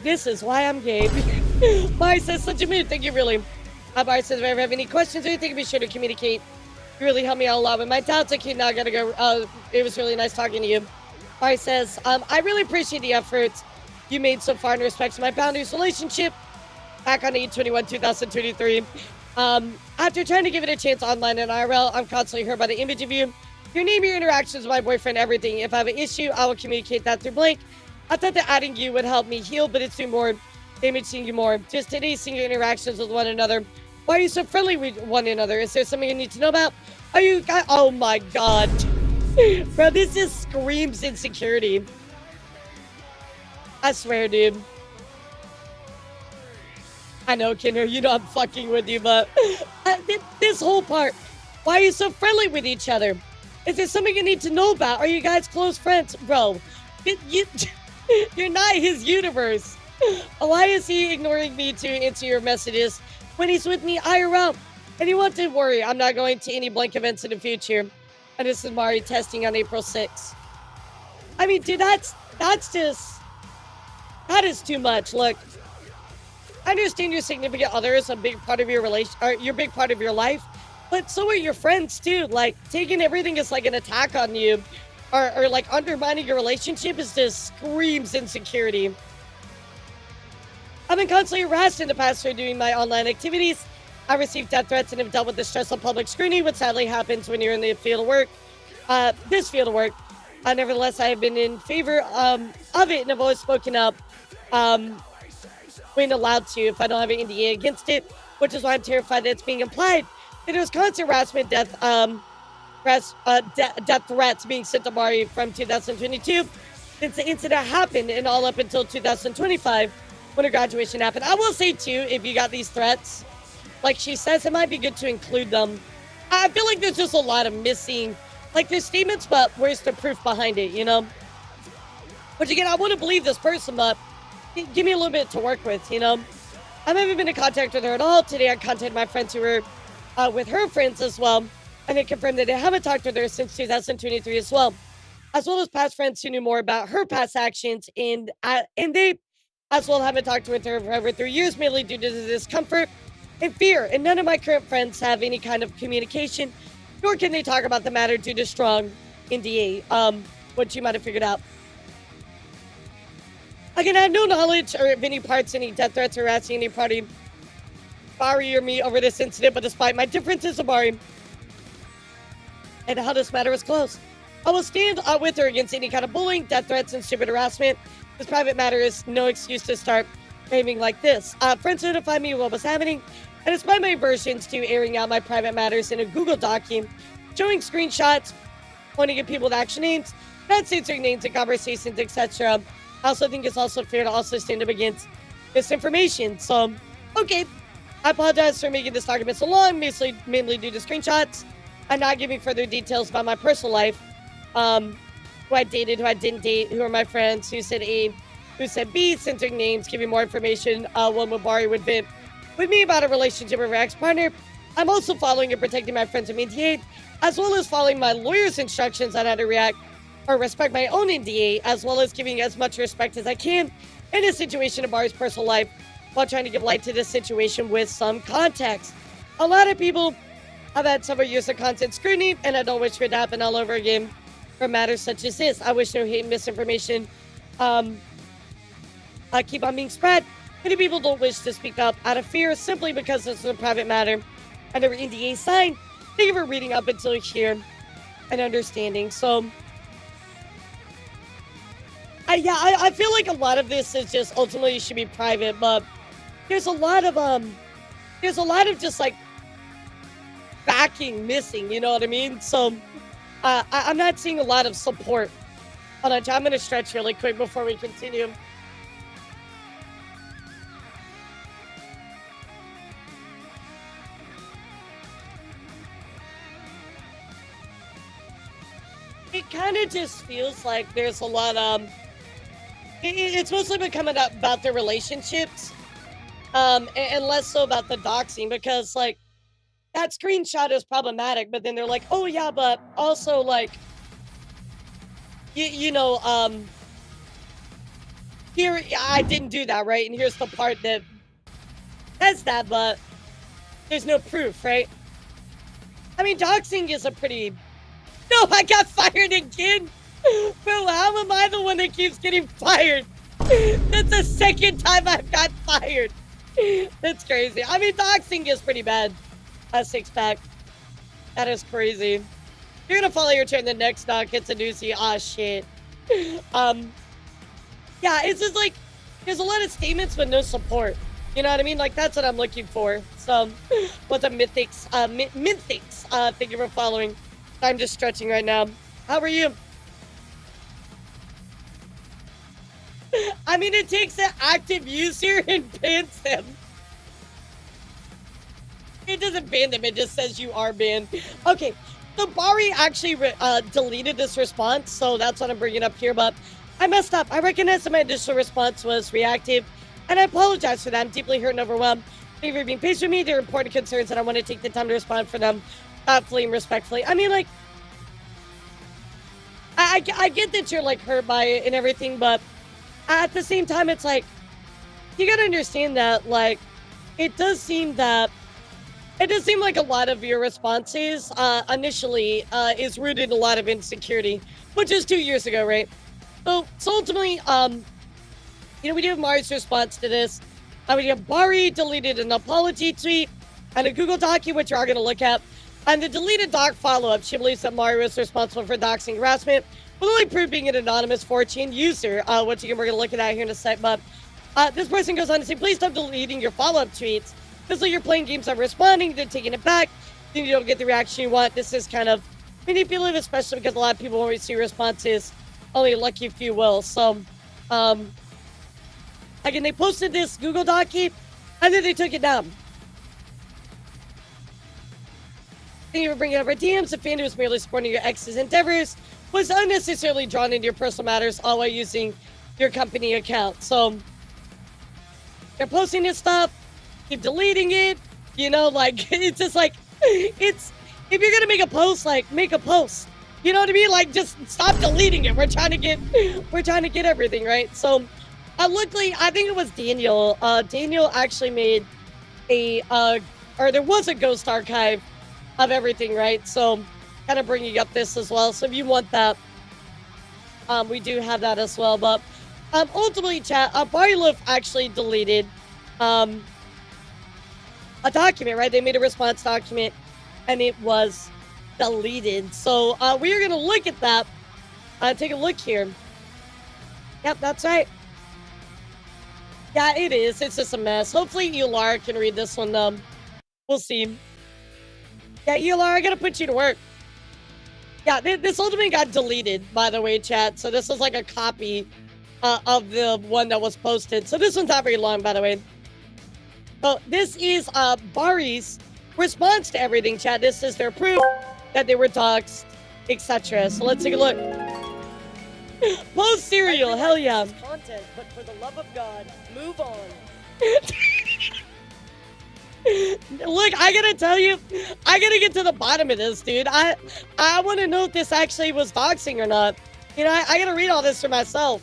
This is why I'm gay. Bari says, such a mood. Thank you, really. Bari says, if I ever have any questions or anything, be sure to communicate. You really helped me out a lot with my doubts. Okay, now I gotta go. It was really nice talking to you. Bari says, I really appreciate the efforts you made so far in respect to my boundaries relationship back on 8/21, 2023. After trying to give it a chance online and IRL, I'm constantly hurt by the image of you. Your name, your interactions with my boyfriend, everything. If I have an issue, I will communicate that through Blake. I thought that adding you would help me heal, but it's doing more damage to you more. Just today, seeing your interactions with one another. Why are you so friendly with one another? Is there something you need to know about? Are you guys? Oh my god. Bro, this just screams insecurity. I swear, dude. I know, Kinder, you know I'm fucking with you, but this whole part. Why are you so friendly with each other? Is there something you need to know about? Are you guys close friends? Bro, you're not his universe. Why is he ignoring me to answer your messages when he's with me IRL? And you want to worry, I'm not going to any blank events in the future. And this is Mari testing on April 6th. I mean, dude, that is too much. Look, I understand your significant other is a big part of your relation, or your big part of your life, but so are your friends too. Like, taking everything as like an attack on you, or like undermining your relationship is just screams insecurity. I've been constantly harassed in the past for doing my online activities. I received death threats and have dealt with the stress of public scrutiny, what sadly happens when you're in the field of work. This field of work. Nevertheless, I have been in favor of it and have always spoken up when allowed to if I don't have an NDA against it, which is why I'm terrified that it's being implied that there's constant harassment, death threats being sent to Mari from 2022 since the incident happened and all up until 2025 when her graduation happened. I will say too, if you got these threats, like she says, it might be good to include them. I feel like there's just a lot of missing, like there's statements, but where's the proof behind it, you know? Which again, I want to believe this person, but give me a little bit to work with, you know? I haven't been in contact with her at all. Today I contacted my friends who were with her friends as well, and they confirmed that they haven't talked with her since 2023 as well as past friends who knew more about her past actions, and they as well haven't talked with her for over 3 years, mainly due to the discomfort and fear. And none of my current friends have any kind of communication, nor can they talk about the matter due to strong NDA, which you might have figured out. Again, I have no knowledge or of any parts, any death threats, or harassing any party, Bari or me over this incident, but despite my differences with Bari and how this matter was closed, I will stand with her against any kind of bullying, death threats, and stupid harassment. This private matter is no excuse to start behaving like this. Friends notified me what was happening, and despite my aversions to airing out my private matters in a Google document, showing screenshots, pointing at people with action names, not censoring names and conversations, etc., I also think it's also fair to also stand up against misinformation. So, okay, I apologize for making this document so long, mainly due to screenshots and not giving further details about my personal life. Who I dated, who I didn't date, who are my friends, who said A, who said B, censoring names, giving more information, one with Bari would vent with me about a relationship with her ex-partner. I'm also following and protecting my friends from NDA, as well as following my lawyer's instructions on how to react or respect my own NDA, as well as giving as much respect as I can in a situation of Bari's personal life, while trying to give light to this situation with some context. A lot of people have had several years of content scrutiny, and I don't wish for it to happen all over again for matters such as this. I wish no hate and misinformation keep on being spread. Many people don't wish to speak up out of fear simply because this is a private matter and their NDA signed. Thank you for reading up until here and understanding. So, I feel like a lot of this is just ultimately should be private, but there's a lot of just like backing missing, you know what I mean? So I'm not seeing a lot of support. Hold on, I'm going to stretch really quick before we continue. It kind of just feels like there's a lot it's mostly been coming up about their relationships and less so about the doxing, because like that screenshot is problematic, but then they're like, oh yeah, but also like, you know, here, I didn't do that, right? And here's the part that says that, but there's no proof, right? I mean, doxing is a pretty... No, I got fired again! Bro, how am I the one that keeps getting fired? That's the second time I've got fired. That's crazy. I mean, doxing is pretty bad. A six-pack. That is crazy. You're gonna follow your turn the next knock. It's a doozy. Aw, shit. Yeah, it's just like, there's a lot of statements but no support. You know what I mean? Like, that's what I'm looking for. So, what's up, Mythics? Mythics, thank you for following. I'm just stretching right now. How are you? I mean, it takes an active user and bans them. It doesn't ban them, it just says you are banned. Okay, so Bari actually deleted this response, so that's what I'm bringing up here, but I messed up. I recognize that my initial response was reactive, and I apologize for that. I'm deeply hurt and overwhelmed. Thank you for being patient with me. They're important concerns, and I want to take the time to respond for them thoughtfully and respectfully. I mean, like, I get that you're, like, hurt by it and everything, but at the same time, it's like, you gotta understand that, like, it does seem like a lot of your responses initially is rooted in a lot of insecurity, which is 2 years ago, right? So ultimately, you know, we do have Mari's response to this. We have Bari deleted an apology tweet and a Google document, which you are going to look at. And the deleted doc follow-up, she believes that Mari was responsible for doxing harassment, with only proof being an anonymous 4chan user, which again, we're going to look at that here in a sec. But this person goes on to say, please stop deleting your follow-up tweets. This is like you're playing games of responding, then taking it back, then you don't get the reaction you want. This is kind of manipulative, especially because a lot of people won't receive responses. Only a lucky few will. So, again, they posted this Google Docu, and then they took it down. Thank you for bringing up our DMs. A fan who was merely supporting your ex's endeavors was unnecessarily drawn into your personal matters, all while using your company account. So, they're posting this stuff, keep deleting it, you know, like, it's just like, it's, if you're gonna make a post, like, make a post. You know what I mean? Like, just stop deleting it. We're trying to get everything, right? So, luckily, I think it was Daniel. Daniel actually made or there was a ghost archive of everything, right? So, kind of bringing up this as well. So, if you want that, we do have that as well. But, ultimately, chat, Bariloaf actually deleted, a document, right? They made a response document, and it was deleted. So we are gonna look at that. Take a look here. Yep, that's right. Yeah, it is. It's just a mess. Hopefully Elara can read this one. We'll see. Yeah, Elara, I gotta put you to work. Yeah, this ultimately got deleted, by the way, chat. So this is like a copy of the one that was posted. So this one's not very long, by the way. So this is Bari's response to everything, chat. This is their proof that they were doxxed, etc. So let's take a look. Post cereal, hell yeah. Content, but for the love of God, move on. Look, I gotta tell you, I gotta get to the bottom of this, dude. I want to know if this actually was doxing or not. You know, I gotta read all this for myself.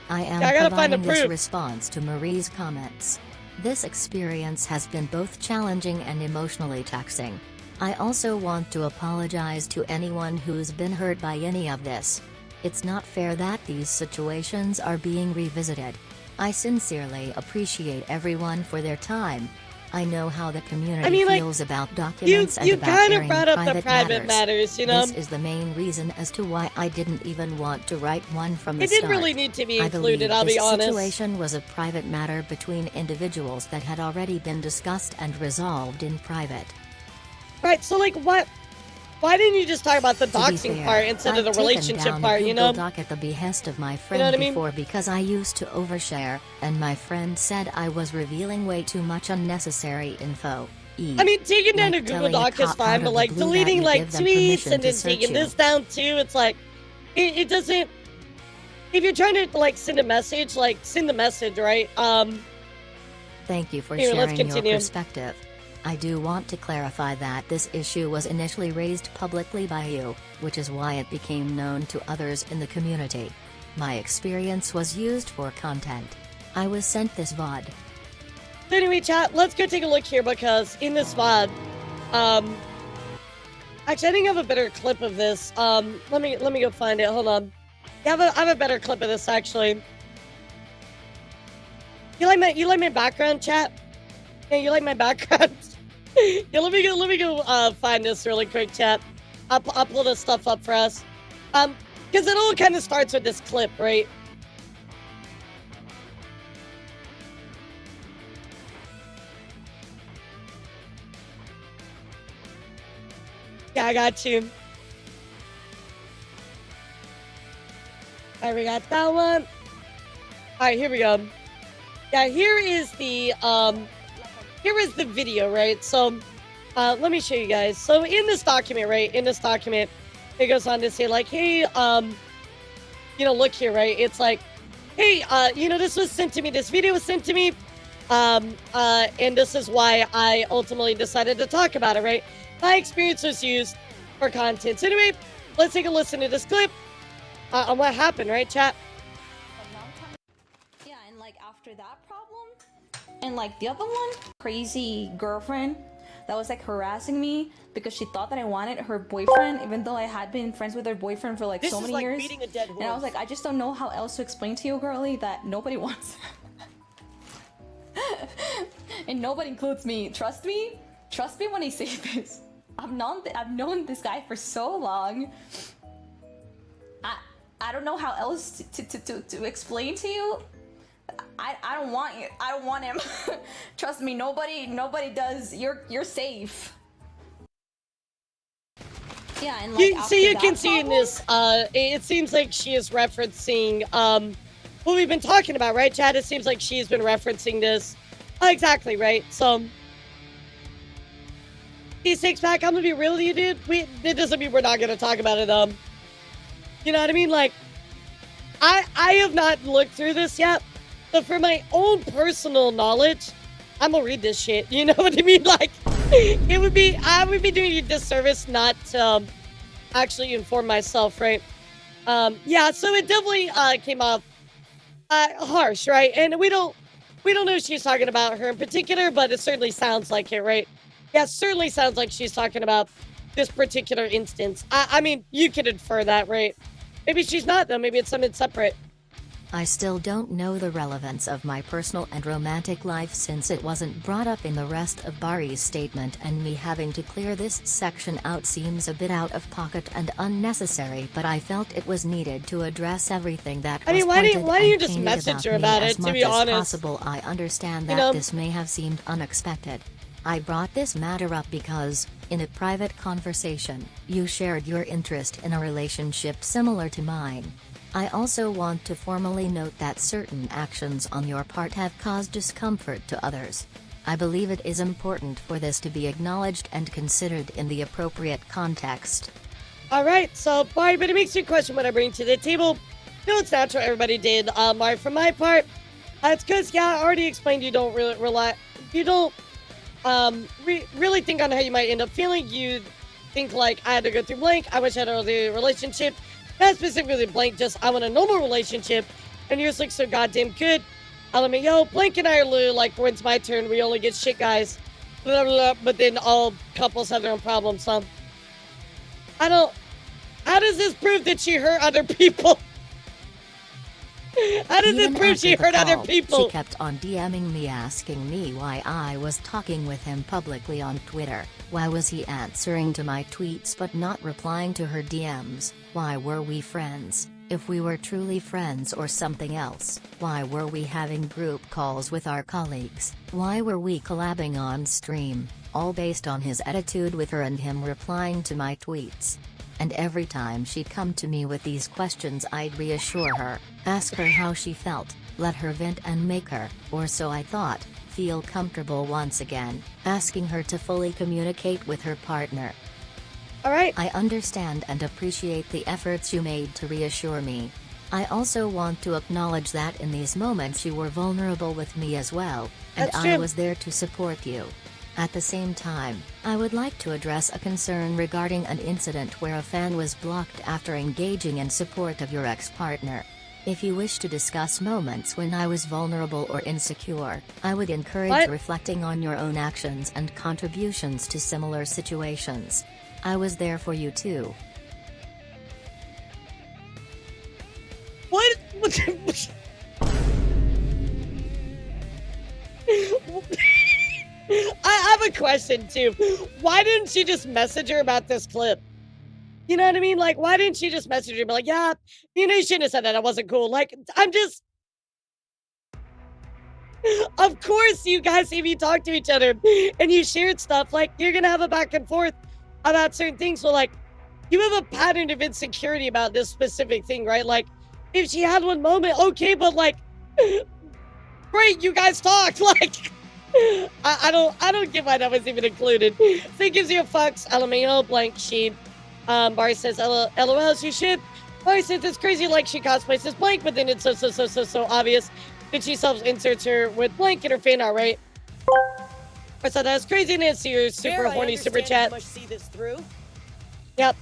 I am providing this response to Marie's comments. This experience has been both challenging and emotionally taxing. I also want to apologize to anyone who's been hurt by any of this. It's not fair that these situations are being revisited. I sincerely appreciate everyone for their time. I know how the community feels about documents and about kind of airing brought up the private matters, you know? This is the main reason as to why I didn't even want to write one from the start. It didn't really need to be included, I'll be honest. This situation was a private matter between individuals that had already been discussed and resolved in private. Right, so like what? Why didn't you just talk about the doxing part instead of the relationship part, you know? Doc at the behest of my friend before because I used to overshare, and my friend said I was revealing way too much unnecessary info. I mean, taking down a Google Doc is fine, but like deleting like tweets and then taking this down too, it's like, it doesn't, if you're trying to like send a message, like send the message, right? Thank you for Here, let's sharing your continue. perspective. I do want to clarify that this issue was initially raised publicly by you, which is why it became known to others in the community. My experience was used for content. I was sent this VOD. Anyway, chat, let's go take a look here because in this VOD, actually, I think I have a better clip of this. Let me go find it. Hold on. Yeah, I have a better clip of this actually. You like my background, chat? Yeah, you like my background? Yeah, let me go find this really quick, chat. I'll pull this stuff up for us. Because it all kind of starts with this clip, right? Yeah, I got you. Alright, we got that one. Alright, here we go. Yeah, here is the video, right? So, let me show you guys. So, in this document, right? In this document, it goes on to say, like, hey, look here, right? It's like, hey, this was sent to me. This video was sent to me. And this is why I ultimately decided to talk about it, right? My experience was used for content. So anyway, let's take a listen to this clip on what happened, right, chat? Yeah, and like after that problem, and like the other one, crazy girlfriend that was like harassing me because she thought that I wanted her boyfriend, even though I had been friends with her boyfriend for like This so is many like years. beating a dead horse. And I was like, I just don't know how else to explain to you, girly, that nobody wants. And nobody includes me. Trust me when I say this. I've known this guy for so long. I don't know how else to explain to you. I don't want you. I don't want him. Trust me, nobody does. You're safe. Yeah, and like So you can see in this, it seems like she is referencing what we've been talking about, right, Chad? It seems like she's been referencing this. Exactly, right? So Six Pack, I'm gonna be real with you, dude. That doesn't mean we're not gonna talk about it. You know what I mean? Like, I have not looked through this yet, but for my own personal knowledge, I'm gonna read this shit. You know what I mean? Like, I would be doing you a disservice not to actually inform myself, right? Yeah. So it definitely came off harsh, right? And we don't know if she's talking about her in particular, but it certainly sounds like it, right? Yeah, it certainly sounds like she's talking about this particular instance. I mean, you could infer that, right? Maybe she's not, though. Maybe it's something separate. I still don't know the relevance of my personal and romantic life since it wasn't brought up in the rest of Bari's statement, and me having to clear this section out seems a bit out of pocket and unnecessary, but I felt it was needed to address everything that was why don't you and just painted message her me about as it, to much be as honest? possible. I understand that this may have seemed unexpected. I brought this matter up because, in a private conversation, you shared your interest in a relationship similar to mine. I also want to formally note that certain actions on your part have caused discomfort to others. I believe it is important for this to be acknowledged and considered in the appropriate context. Alright, so, Bari, but it makes you question what I bring to the table. No, it's natural, everybody did. Mari, for my part, it's because, yeah, I already explained you don't really really think on how you might end up feeling. You think like, I had to go through blank, I wish I had a relationship. Not specifically blank, just I want a normal relationship. And yours looks so goddamn good. I'll admit, yo, blank and I are like, when it's my turn, we only get shit guys. Blah, blah, blah, but then all couples have their own problems, so. How does this prove that she hurt other people? How does Even it prove she after the hurt other call, people? She kept on DMing me asking me why I was talking with him publicly on Twitter. Why was he answering to my tweets but not replying to her DMs? Why were we friends, if we were truly friends, or something else? Why were we having group calls with our colleagues? Why were we collabing on stream? All based on his attitude with her and him replying to my tweets. And every time she'd come to me with these questions, I'd reassure her, ask her how she felt, let her vent and make her, or so I thought, feel comfortable once again, asking her to fully communicate with her partner. Alright. I understand and appreciate the efforts you made to reassure me. I also want to acknowledge that in these moments you were vulnerable with me as well, and That's I true. was there to support you. At the same time, I would like to address a concern regarding an incident where a fan was blocked after engaging in support of your ex-partner. If you wish to discuss moments when I was vulnerable or insecure, I would encourage reflecting on your own actions and contributions to similar situations. I was there for you too. What? I have a question too. Why didn't she just message her about this clip? You know what I mean? Like, why didn't she just message her and be like, yeah, you shouldn't have said that. That wasn't cool. Like, I'm just. Of course, you guys, if you talk to each other and you shared stuff, like, you're gonna have a back and forth about certain things. So, like, you have a pattern of insecurity about this specific thing, right? Like, if she had one moment, okay, but like, great, you guys talked. Like, I don't get why that was even included. So it gives you a fucks, LMAO, blank sheet. Bari says, LOL, she should. Bari says it's crazy, like she cosplays as blank, but then it's so obvious that she self-inserts her with blank in her fan art, right? I thought that was crazy, and it's your super horny super chat. Must see this through. Yep.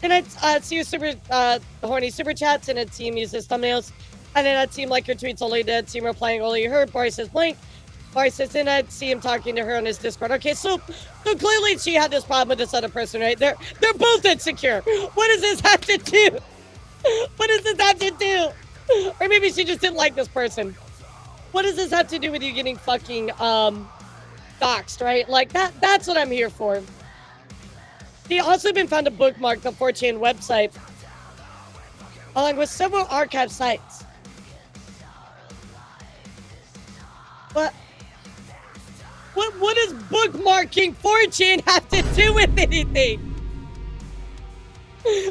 Then I see your super horny super chats, and I'd see him use his thumbnails. And then I'd see him like her tweets only, then I'd see him replying only her. Bari says blank. Bari says, then I'd see him talking to her on his Discord. Okay, so clearly she had this problem with this other person, right? They're both insecure. What does this have to do? What does this have to do? Or maybe she just didn't like this person. What does this have to do with you getting fucking doxxed, right? Like that's what I'm here for. He also been found to bookmark the 4chan website along with several archive sites. What does bookmarking 4chan have to do with anything?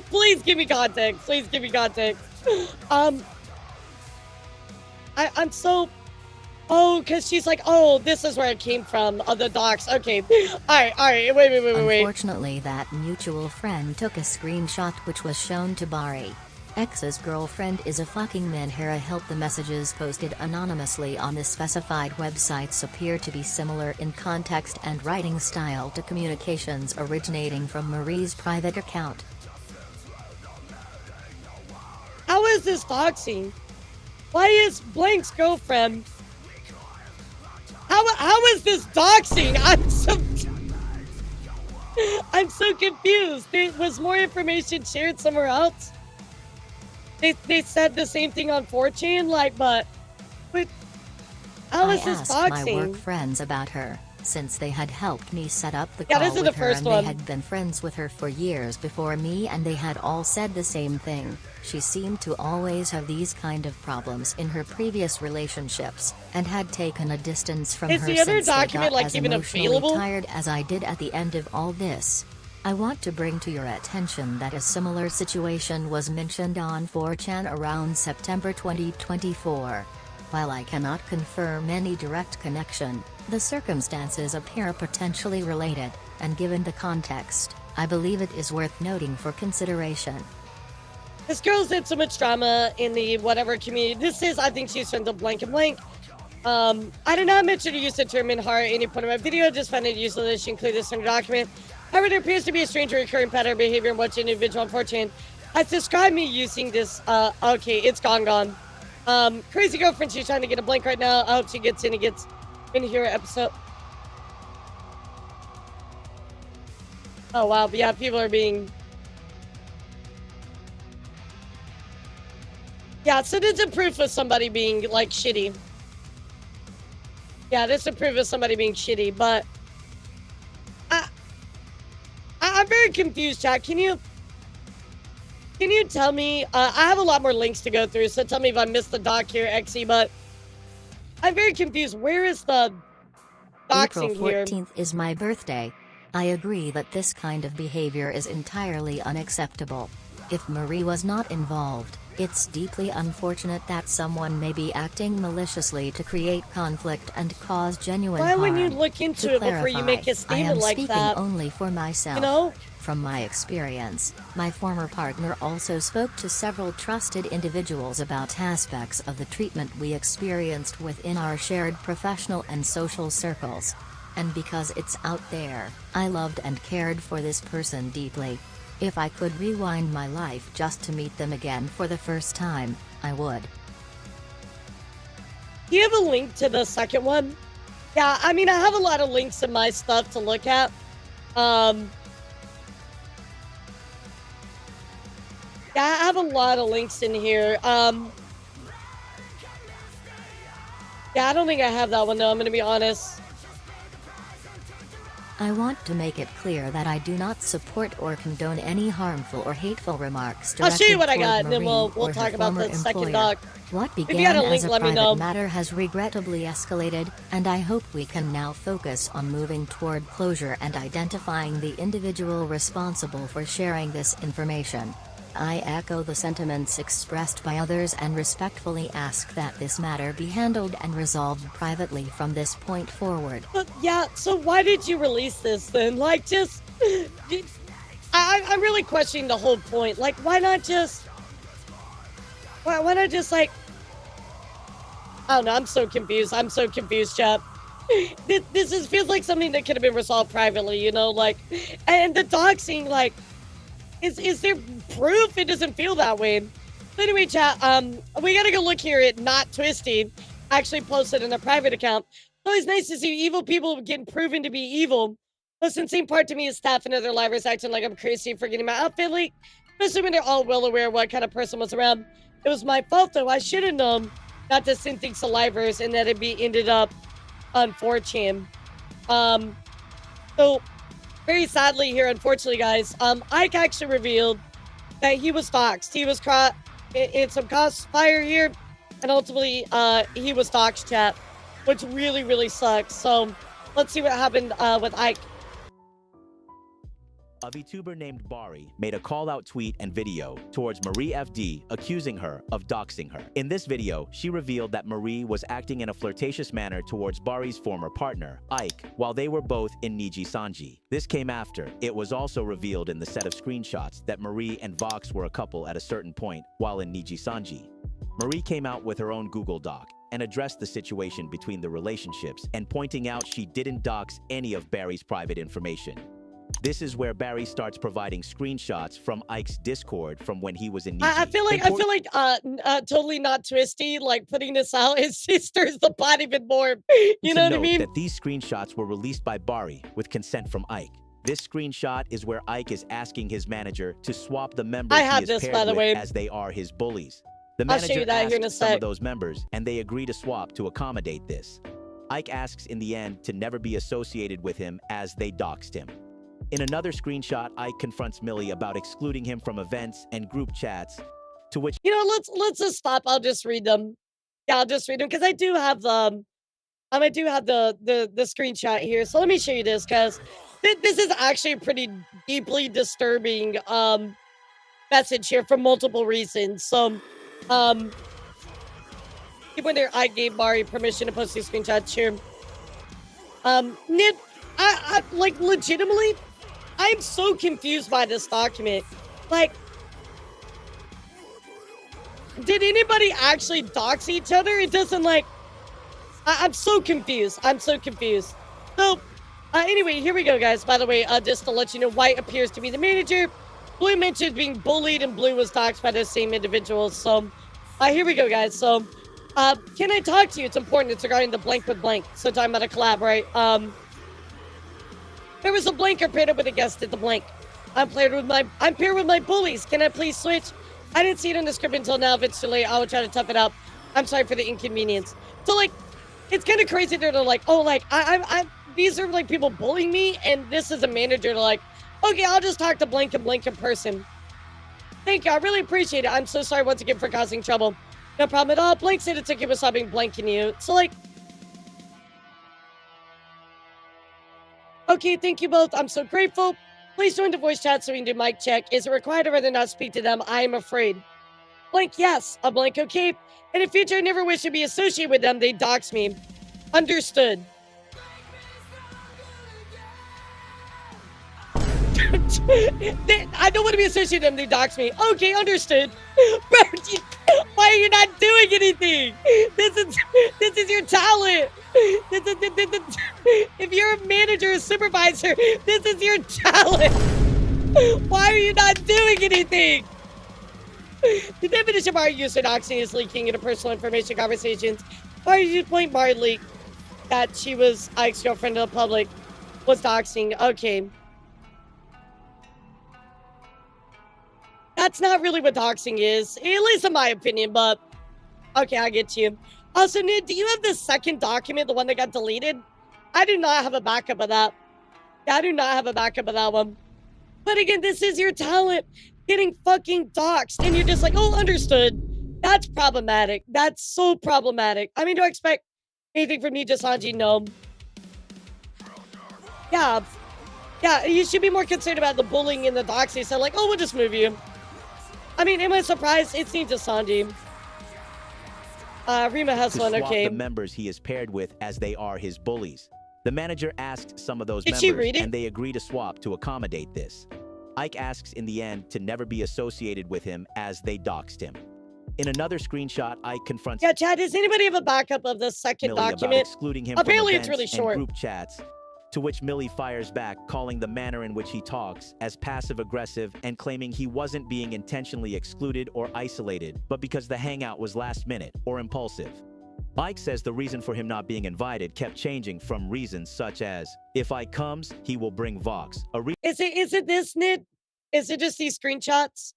Please give me context. Please give me context. I'm so... Oh, because she's like, oh, this is where it came from, the docs. Okay. All right. Wait. Unfortunately, that mutual friend took a screenshot which was shown to Bari. X's girlfriend is a fucking Manhera. Help. The messages posted anonymously on the specified websites appear to be similar in context and writing style to communications originating from Marie's private account. How is this doxing? Why is Blank's girlfriend... How is this doxing? I'm so confused. There was more information shared somewhere else. They said the same thing on 4chan, like, but how is this doxing? I asked my work friends about her, since they had helped me set up the call with her, and they had been friends with her for years before me, and they had all said the same thing. She seemed to always have these kind of problems in her previous relationships, and had taken a distance from her since they got as emotionally tired as I did at the end of all this. I want to bring to your attention that a similar situation was mentioned on 4chan around September 2024. While I cannot confirm any direct connection, the circumstances appear potentially related, and given the context, I believe it is worth noting for consideration. This girl's had so much drama in the whatever community. I think she's from the blank and blank. I did not mention to use the term in heart at any point of my video, just found it useful that she include this in the document. However, there appears to be a strange recurring pattern of behavior in what an individual on 4chan has described me using this, okay, it's gone. Crazy girlfriend, she's trying to get a blank right now. I hope she gets in here episode. Oh, wow, but yeah, people are being... Yeah, so this is proof of somebody being, like, shitty. Yeah, this is proof of somebody being shitty, but... I'm very confused, chat. Can you tell me... I have a lot more links to go through, so tell me if I missed the doc here, Xe, but... I'm very confused. Where is the doxing April 14th is my birthday. I agree that this kind of behavior is entirely unacceptable. If Marie was not involved, it's deeply unfortunate that someone may be acting maliciously to create conflict and cause genuine harm. Why wouldn't you look into it before you make a statement like that? I am speaking only for myself. You know? from my experience, my former partner also spoke to several trusted individuals about aspects of the treatment we experienced within our shared professional and social circles. And because it's out there, I loved and cared for this person deeply. If I could rewind my life just to meet them again for the first time, I would. Do you have a link to the second one? Yeah, I mean, I have a lot of links in my stuff to look at. Yeah, I have a lot of links in here. Yeah, I don't think I have that one, though, I'm gonna be honest. I want to make it clear that I do not support or condone any harmful or hateful remarks directed I'll show you what I toward got, and then we'll Marie or talk her about former the second employer. doc. What If you began got a link, as a let me know. private matter has regrettably escalated, and I hope we can now focus on moving toward closure and identifying the individual responsible for sharing this information. I echo the sentiments expressed by others and respectfully ask that this matter be handled and resolved privately from this point forward. But yeah, so why did you release this then? Like, just... I'm really questioning the whole point. Like, why not just... Why not just, like... I don't know, I'm so confused. I'm so confused, chap. This feels like something that could have been resolved privately, you know? Like, and the doxing, like... Is there proof? It doesn't feel that way. But anyway, chat, we gotta go look here at Not Twisty. Actually posted in a private account. It's always nice to see evil people getting proven to be evil. Most insane part to me is staff and other livers acting like I'm crazy for getting my outfit leaked. Especially when they're all well aware what kind of person was around. It was my fault though. I should have known not to send things to livers and that it'd be ended up on 4chan. So very sadly here, unfortunately, guys, Ike actually revealed that he was doxxed. He was caught in some crossfire here, and ultimately, he was doxxed, chat, which really, really sucks. So, let's see what happened with Ike. A VTuber named Bari made a call-out tweet and video towards Mariefd, accusing her of doxing her. In this video, she revealed that Marie was acting in a flirtatious manner towards Bari's former partner, Ike, while they were both in Nijisanji. This came after it was also revealed in the set of screenshots that Marie and Vox were a couple at a certain point while in Nijisanji. Marie came out with her own Google Doc and addressed the situation between the relationships and pointing out she didn't dox any of Barry's private information. This is where Barry starts providing screenshots from Ike's Discord from when he was in Niji. I feel like totally Not Twisty, like putting this out, his sister's the pot even more. You know what I mean? That these screenshots were released by Bari with consent from Ike. This screenshot is where Ike is asking his manager to swap the members he is paired with as they are his bullies. The manager asks some of those members, and they agree to swap to accommodate this. Ike asks in the end to never be associated with him as they doxed him. In another screenshot, Ike confronts Millie about excluding him from events and group chats, to which... You know, let's just stop. I'll just read them. Yeah, I'll just read them, because I do have the screenshot here. So let me show you this, because this is actually a pretty deeply disturbing message here for multiple reasons. So, when I gave Bari permission to post these screenshots here. Nip, I like legitimately, I'm so confused by this document. Like, did anybody actually dox each other? It doesn't like, I'm so confused. I'm so confused. So, anyway, here we go, guys. By the way, just to let you know, White appears to be the manager. Blue mentioned being bullied, and Blue was doxed by those same individuals. So, here we go, guys. So, can I talk to you? It's important. It's regarding the blank with blank. So, talking about a collab, right? There was a blanker paired up with a guest at the blank. I'm paired with my bullies. Can I please switch? I didn't see it in the script until now. If it's too late, I will try to tough it out. I'm sorry for the inconvenience. So, like, it's kind of crazy that they're like, oh, like, these are, like, people bullying me, and this is a manager to, like, okay, I'll just talk to blank and blank in person. Thank you, I really appreciate it. I'm so sorry once again for causing trouble. No problem at all. Blank said it's okay with stopping blanking you. So, like, okay, thank you both. I'm so grateful. Please join the voice chat so we can do mic check. Is it required to rather not speak to them? I am afraid. Blank, yes. A blank, okay. In the future, I never wish to be associated with them. They dox me. Understood. I don't want to be associated with them. They dox me. Okay, understood. Bro, why are you not doing anything? This is your talent. If you're a manager or supervisor, this is your talent. Why are you not doing anything? The definition of our use of doxing is leaking into personal information conversations. Why did you point Marley that she was ex-girlfriend to the public was doxing? Okay. That's not really what doxing is, at least in my opinion, but okay, I get you. Also, Nid, do you have the second document, the one that got deleted? I do not have a backup of that. I do not have a backup of that one. But again, this is your talent, getting fucking doxed, and you're just like, oh, understood. That's problematic. That's so problematic. I mean, do I expect anything from Nijisanji? No. Yeah. Yeah, you should be more concerned about the bullying and the doxing. So like, oh, we'll just move you. I mean, am I surprised? It's Nijisanji. Rima has to one, swap okay. the members he is paired with as they are his bullies. The manager asked some of those Did she members, read it? and they agree to swap to accommodate this. Ike asks in the end to never be associated with him as they doxed him. In another screenshot, Ike confronts Yeah, Chad, does anybody have a backup of the second Millie about document? excluding him Apparently from it's events really short. and group chats, to which Millie fires back, calling the manner in which he talks as passive-aggressive and claiming he wasn't being intentionally excluded or isolated, but because the hangout was last minute or impulsive. Ike says the reason for him not being invited kept changing from reasons such as, if Ike comes, he will bring Vox. Is it this, Nid? Is it just these screenshots?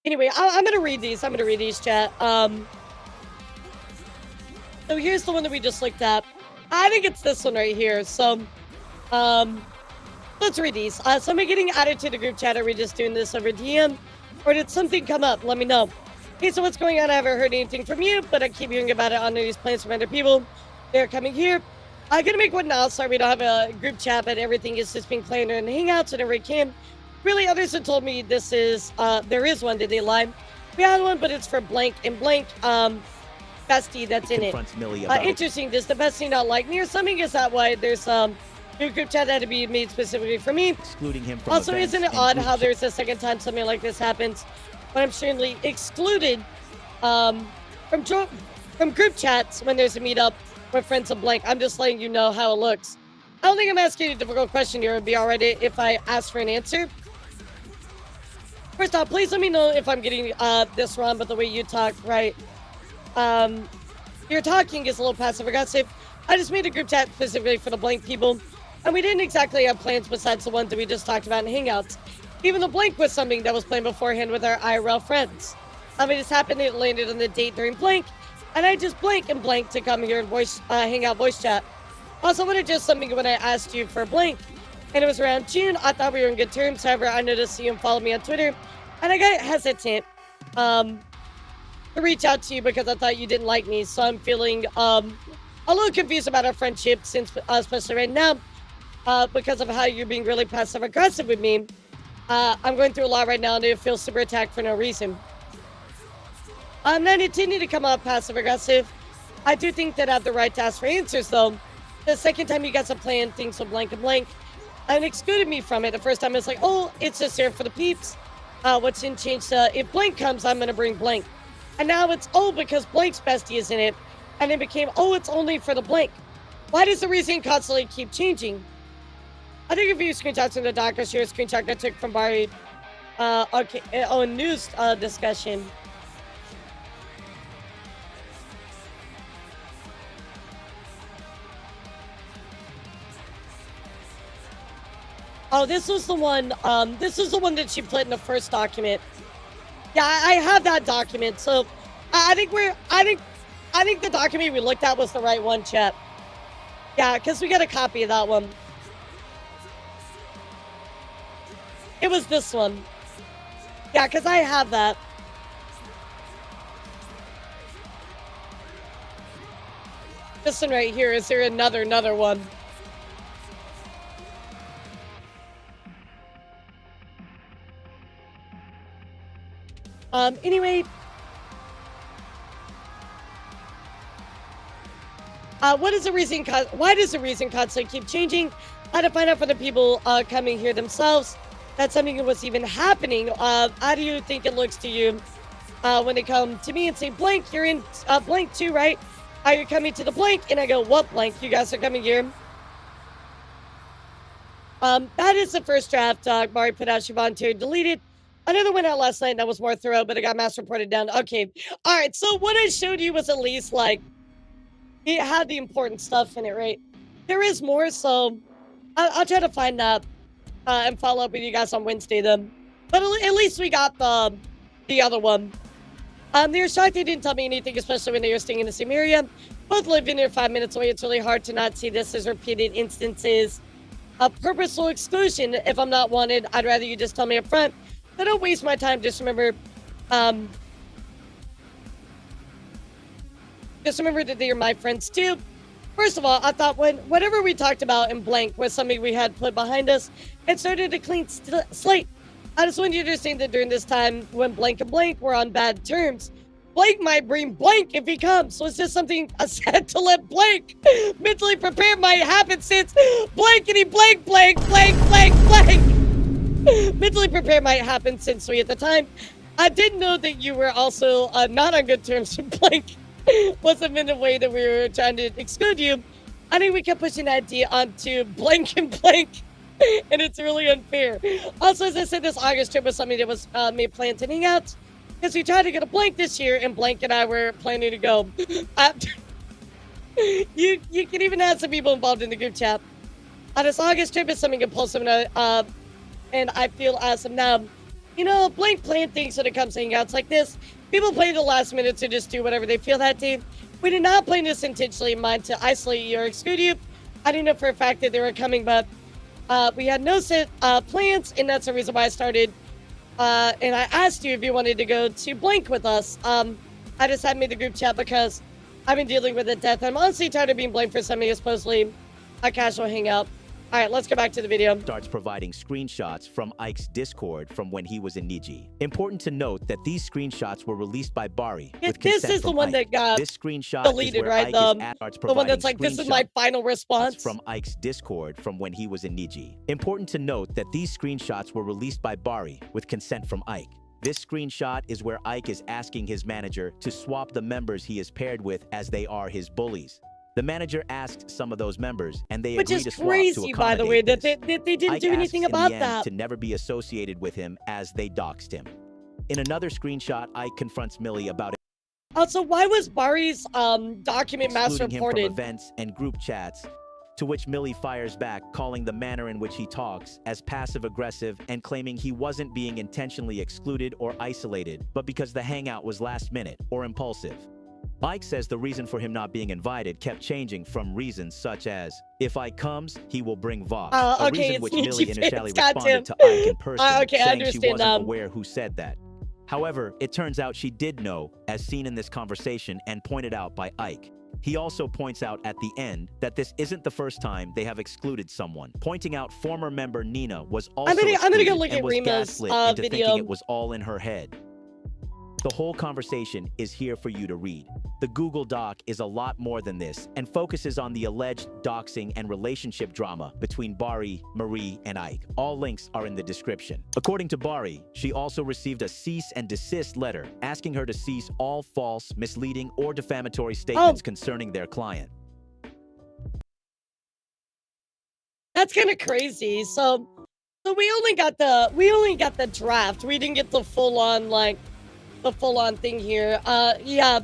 Anyway, I'm gonna read these. I'm gonna read these, chat. So here's the one that we just looked at. I think it's this one right here. So, let's read these. So am I getting added to the group chat? Are we just doing this over DM? Or did something come up? Let me know. Hey, so what's going on? I haven't heard anything from you, but I keep hearing about it on these plans from other people. They're coming here. I'm gonna make one now. Sorry, we don't have a group chat, but everything is just being planned in Hangouts and every can. Really, others have told me this is, there is one. Did they lie? We had one, but it's for blank and blank, bestie that's in it. Interesting. Does the bestie not like me or something? Is that why there's, new group chat that had to be made specifically for me? Excluding him from also, events isn't it and odd group how there's a second time something like this happens when I'm certainly excluded, from group chats when there's a meetup with friends of blank? I'm just letting you know how it looks. I don't think I'm asking a difficult question here. It would be alright if I asked for an answer. First off, please let me know if I'm getting this wrong, but the way you talk, right? Your talking is a little passive-aggressive. I just made a group chat specifically for the blank people, and we didn't exactly have plans besides the ones that we just talked about in Hangouts. Even the blank was something that was planned beforehand with our IRL friends. It just happened it landed on the date during blank, and I just blank to come here and Hangout voice chat. Also, wanted just something when I asked you for blank, and it was around June. I thought we were in good terms. However, I noticed you followed me on Twitter, and I got hesitant to reach out to you because I thought you didn't like me. So I'm feeling a little confused about our friendship, since especially right now, because of how you're being really passive aggressive with me. I'm going through a lot right now, and I feel super attacked for no reason. I'm not intending to come out passive aggressive. I do think that I have the right to ask for answers, though. The second time you guys have planned things with blank and blank, and excluded me from it. The first time it's like, oh, it's just here for the peeps. What's in change to, if blank comes, I'm gonna bring blank. And now it's, oh, because blank's bestie is in it. And it became, oh, it's only for the blank. Why does the reason constantly keep changing? I think if you screenshots in the doc, I'll share a screenshot I took from Barry, news discussion. Oh, this was the one, that she put in the first document. Yeah, I have that document, so I think the document we looked at was the right one, chat. Yeah, because we got a copy of that one. It was this one. Yeah, because I have that. This one right here. Is there another one? Anyway. Why does the reason constantly keep changing? How to find out for the people coming here themselves that something was even happening. How do you think it looks to you when they come to me and say, blank, you're in blank too, right? Are you coming to the blank? And I go, what blank? You guys are coming here. That is the first draft Mari put out. She volunteered, deleted. Another one out last night that was more thorough, but it got mass reported down. Okay. All right. So what I showed you was at least like, it had the important stuff in it, right? There is more, so I'll try to find that and follow up with you guys on Wednesday then. But at least we got the other one. They were shocked they didn't tell me anything, especially when they were staying in the same area. Both live in there 5 minutes away. It's really hard to not see this as repeated instances of purposeful exclusion. If I'm not wanted, I'd rather you just tell me up front. So don't waste my time. Just remember that they are my friends too. First of all, I thought whatever we talked about in blank was something we had put behind us and started a clean slate. I just want you to understand that during this time when blank and blank were on bad terms, blank might bring blank if he comes. So it's just something I said to let blank mentally prepare might happen since blankety blank blank blank blank blank. Mentally prepare might happen since we at the time. I didn't know that you were also not on good terms with blank. Wasn't in the way that we were trying to exclude you. I think we kept pushing that idea onto blank and blank, and it's really unfair. Also, as I said, this August trip was something that was made planned to hang out, because we tried to go to blank this year, and blank and I were planning to go. You can even have some people involved in the group chat. This August trip is something impulsive, and I feel awesome now. You know, blank plan things when it comes to hangouts like this. People play the last minute to just do whatever they feel that day. We did not plan this intentionally in mind to isolate you or exclude you. I didn't know for a fact that they were coming, but we had no set plans, and that's the reason why I started. And I asked you if you wanted to go to blank with us. I just had made the group chat because I've been dealing with the death. I'm honestly tired of being blamed for something that's supposedly a casual hangout. All right, let's go back to the video. Starts providing screenshots from Ike's Discord from when he was in Niji. Important to note that these screenshots were released by Bari with This consent is the from one Ike. that got this screenshot deleted, is where right? Ike The one that's like, this is my final response. From Ike's Discord from when he was in Niji. Important to note that these screenshots were released by Bari with consent from Ike. This screenshot is where Ike is asking his manager to swap the members he is paired with as they are his bullies. The manager asked some of those members, and they agreed to swap to accommodate Which is crazy, by the way, that they didn't Ike do anything asks in about the end that. to never be associated with him as they doxed him. In another screenshot, Ike confronts Millie about it. Also, why was Bari's document mass excluding him reported? from events and group chats, to which Millie fires back, calling the manner in which he talks as passive-aggressive and claiming he wasn't being intentionally excluded or isolated, but because the hangout was last minute or impulsive. Ike says the reason for him not being invited kept changing from reasons such as, if Ike comes, he will bring Vox, a Okay, reason which it's Millie Niji initially Fans, responded to goddamn. Ike in person, Okay, I saying she understand wasn't now. aware who said that. However, it turns out she did know, as seen in this conversation and pointed out by Ike. He also points out at the end that this isn't the first time they have excluded someone, pointing out former member Nina was also I'm gonna go look and at was Rima's gaslit into video. thinking it was all in her head. The whole conversation is here for you to read. The Google Doc is a lot more than this and focuses on the alleged doxing and relationship drama between Bari, Marie, and Ike. All links are in the description. According to Bari, she also received a cease and desist letter asking her to cease all false, misleading, or defamatory statements concerning their client. That's kind of crazy. So we only got the draft. We didn't get the full on thing here. Yeah.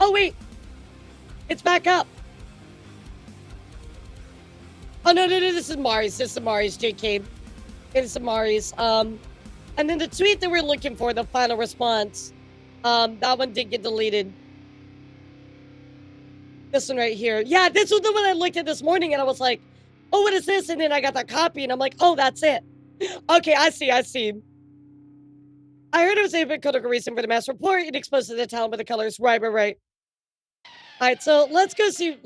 Oh wait, it's back up. Oh no, this is Mari's. This is Mari's, JK. It's Mari's. And then the tweet that we're looking for, the final response, that one did get deleted. This one right here. Yeah, this was the one I looked at this morning, and I was like, oh, what is this? And then I got that copy, and I'm like, oh, that's it. Okay, I see. I heard it was a bit critical reason for the mass report. It exposes the talent with the colors. Right. All right, so let's go see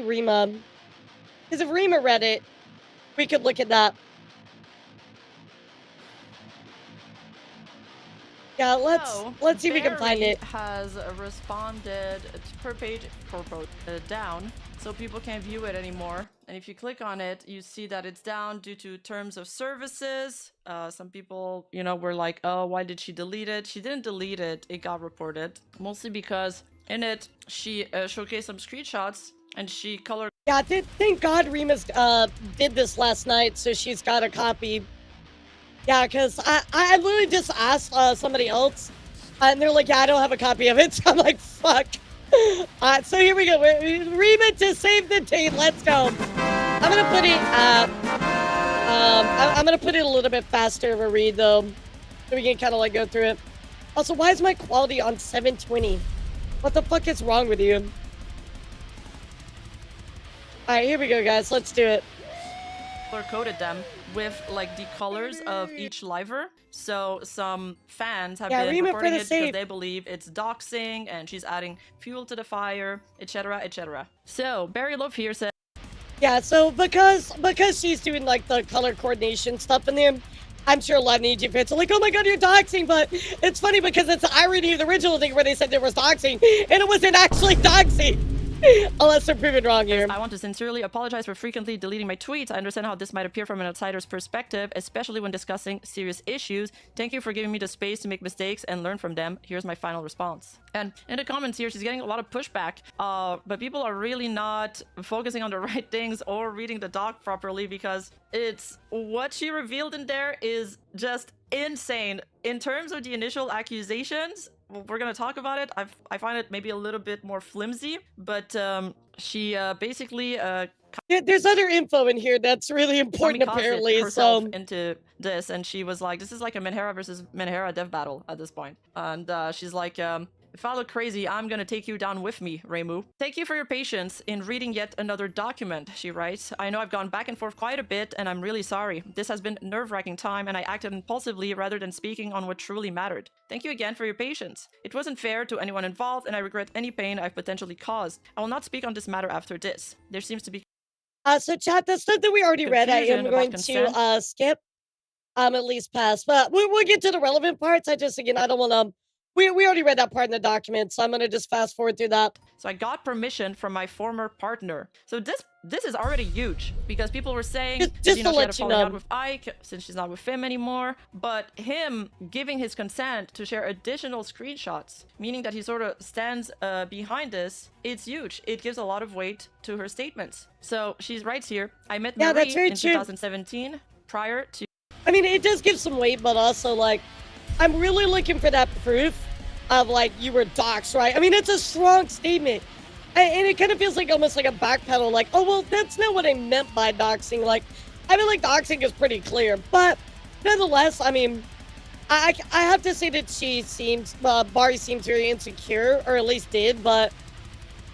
Rima. Because if Rima read it, we could look at that. Yeah, let's see if we can find Barry it. has responded to her page down, so people can't view it anymore. And if you click on it, you see that it's down due to terms of services. Some people, you know, were like, "Oh, why did she delete it?" She didn't delete it. It got reported, mostly because in it she showcased some screenshots and she colored. Yeah, thank God Remus did this last night, so she's got a copy. Yeah, because I literally just asked somebody else, and they're like, yeah, I don't have a copy of it. So I'm like, fuck. So here we go. Reba to save the date. Let's go. I'm going to put it, I'm going to put it a little bit faster of a read, though, so we can kind of like go through it. Also, why is my quality on 720? What the fuck is wrong with you? All right, here we go, guys. Let's do it. Coded them with like the colors of each liver. So some fans have been reporting it because they believe it's doxing and she's adding fuel to the fire, etc., etc. So Bariloaf here said, yeah, so because she's doing like the color coordination stuff in there, I'm sure a lot of Niji fans are like, oh my god, you're doxing, but it's funny because it's the irony of the original thing where they said there was doxing and it wasn't actually doxing. Unless they're proven wrong here. I want to sincerely apologize for frequently deleting my tweets. I understand how this might appear from an outsider's perspective, especially when discussing serious issues. Thank you for giving me the space to make mistakes and learn from them. Here's my final response. And in the comments here, she's getting a lot of pushback, but people are really not focusing on the right things or reading the doc properly because it's what she revealed in there is just insane. In terms of the initial accusations, we're gonna talk about it. I find it maybe a little bit more flimsy, but she basically there's other info in here that's really important apparently. So into this, and she was like, "This is like a Menhera versus Menhera dev battle at this point," and she's like, "If I look crazy, I'm gonna take you down with me, Reimu. Thank you for your patience in reading yet another document," she writes. "I know I've gone back and forth quite a bit, and I'm really sorry. This has been nerve-wracking time, and I acted impulsively rather than speaking on what truly mattered. Thank you again for your patience. It wasn't fair to anyone involved, and I regret any pain I've potentially caused. I will not speak on this matter after this. There seems to be..." So chat, the stuff that we already read, I am going to skip, at least pass, but we'll get to the relevant parts. I just, again, I don't want to... We already read that part in the document, so I'm gonna just fast forward through that. So I got permission from my former partner. So this is already huge because people were saying just to let you know, out with Ike since she's not with him anymore. But him giving his consent to share additional screenshots, meaning that he sort of stands behind this, it's huge. It gives a lot of weight to her statements. So she writes here, "I met Marie in 2017 prior to..." I mean, it does give some weight, but also like, I'm really looking for that proof of like you were doxxed, right? I mean, it's a strong statement, and it kind of feels like almost like a backpedal, like, oh well, that's not what I meant by doxing. Like, I mean, like doxing is pretty clear, but nonetheless, I mean, I have to say that she seems, Bari seems very insecure, or at least did, but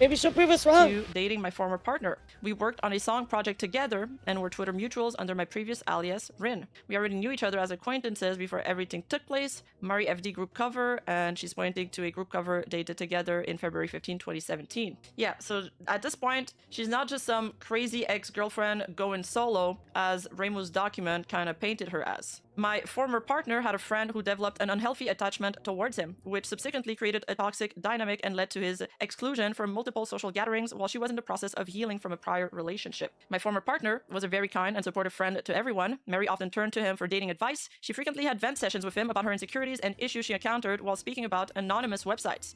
maybe she'll prove us wrong. To dating my former partner. We worked on a song project together and were Twitter mutuals under my previous alias, Rin. We already knew each other as acquaintances before everything took place. Mariefd group cover, and she's pointing to a group cover dated together in February 15, 2017. Yeah, so at this point, she's not just some crazy ex-girlfriend going solo, as Reimu's document kind of painted her as. My former partner had a friend who developed an unhealthy attachment towards him, which subsequently created a toxic dynamic and led to his exclusion from multiple social gatherings while she was in the process of healing from a prior relationship. My former partner was a very kind and supportive friend to everyone. Mary often turned to him for dating advice. She frequently had vent sessions with him about her insecurities and issues she encountered while speaking about anonymous websites.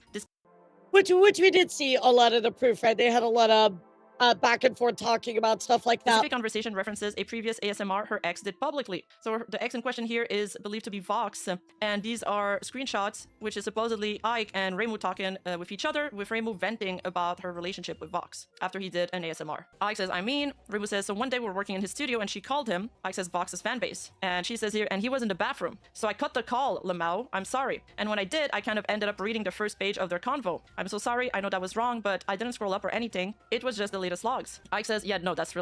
Which we did see a lot of the proof, right? They had a lot of back and forth talking about stuff like that. Specific conversation references a previous ASMR her ex did publicly. So the ex in question here is believed to be Vox, and these are screenshots, which is supposedly Ike and Reimu talking with each other, with Reimu venting about her relationship with Vox after he did an ASMR. Ike says, "I mean," Reimu says, "So one day we're working in his studio and she called him." Ike says, "Vox's fan base." And she says here, "And he was in the bathroom. So I cut the call, Lamau. I'm sorry. And when I did, I kind of ended up reading the first page of their convo. I'm so sorry. I know that was wrong, but I didn't scroll up or anything. It was just the latest logs." Ike says, "Yeah, no, that's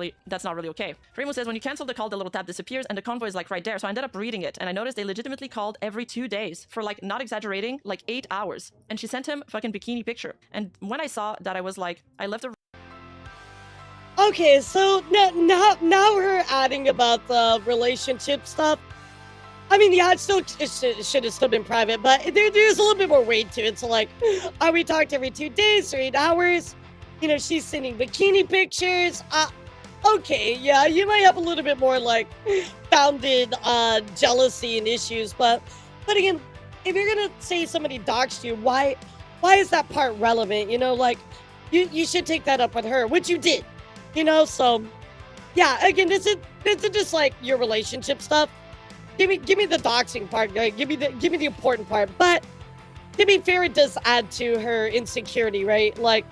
not really okay." Reimu says, "When you cancel the call, the little tab disappears and the convo is like right there. So I ended up reading it and I noticed they legitimately called every 2 days for like, not exaggerating, like 8 hours. And she sent him a fucking bikini picture. And when I saw that, I was like, I left a..." Okay, so now her adding about the relationship stuff. I mean, yeah, it should have still been private, but there's a little bit more weight to it. So, like, we talked every 2 days or 8 hours. You know, she's sending bikini pictures. Okay, yeah, you might have a little bit more, like, founded jealousy and issues. But again, if you're gonna say somebody doxed you, why is that part relevant? You know, like, you should take that up with her, which you did. You know, so, yeah, again, this is just, like, your relationship stuff. Give me the doxing part. Give me the important part. But to be fair, it does add to her insecurity, right? Like,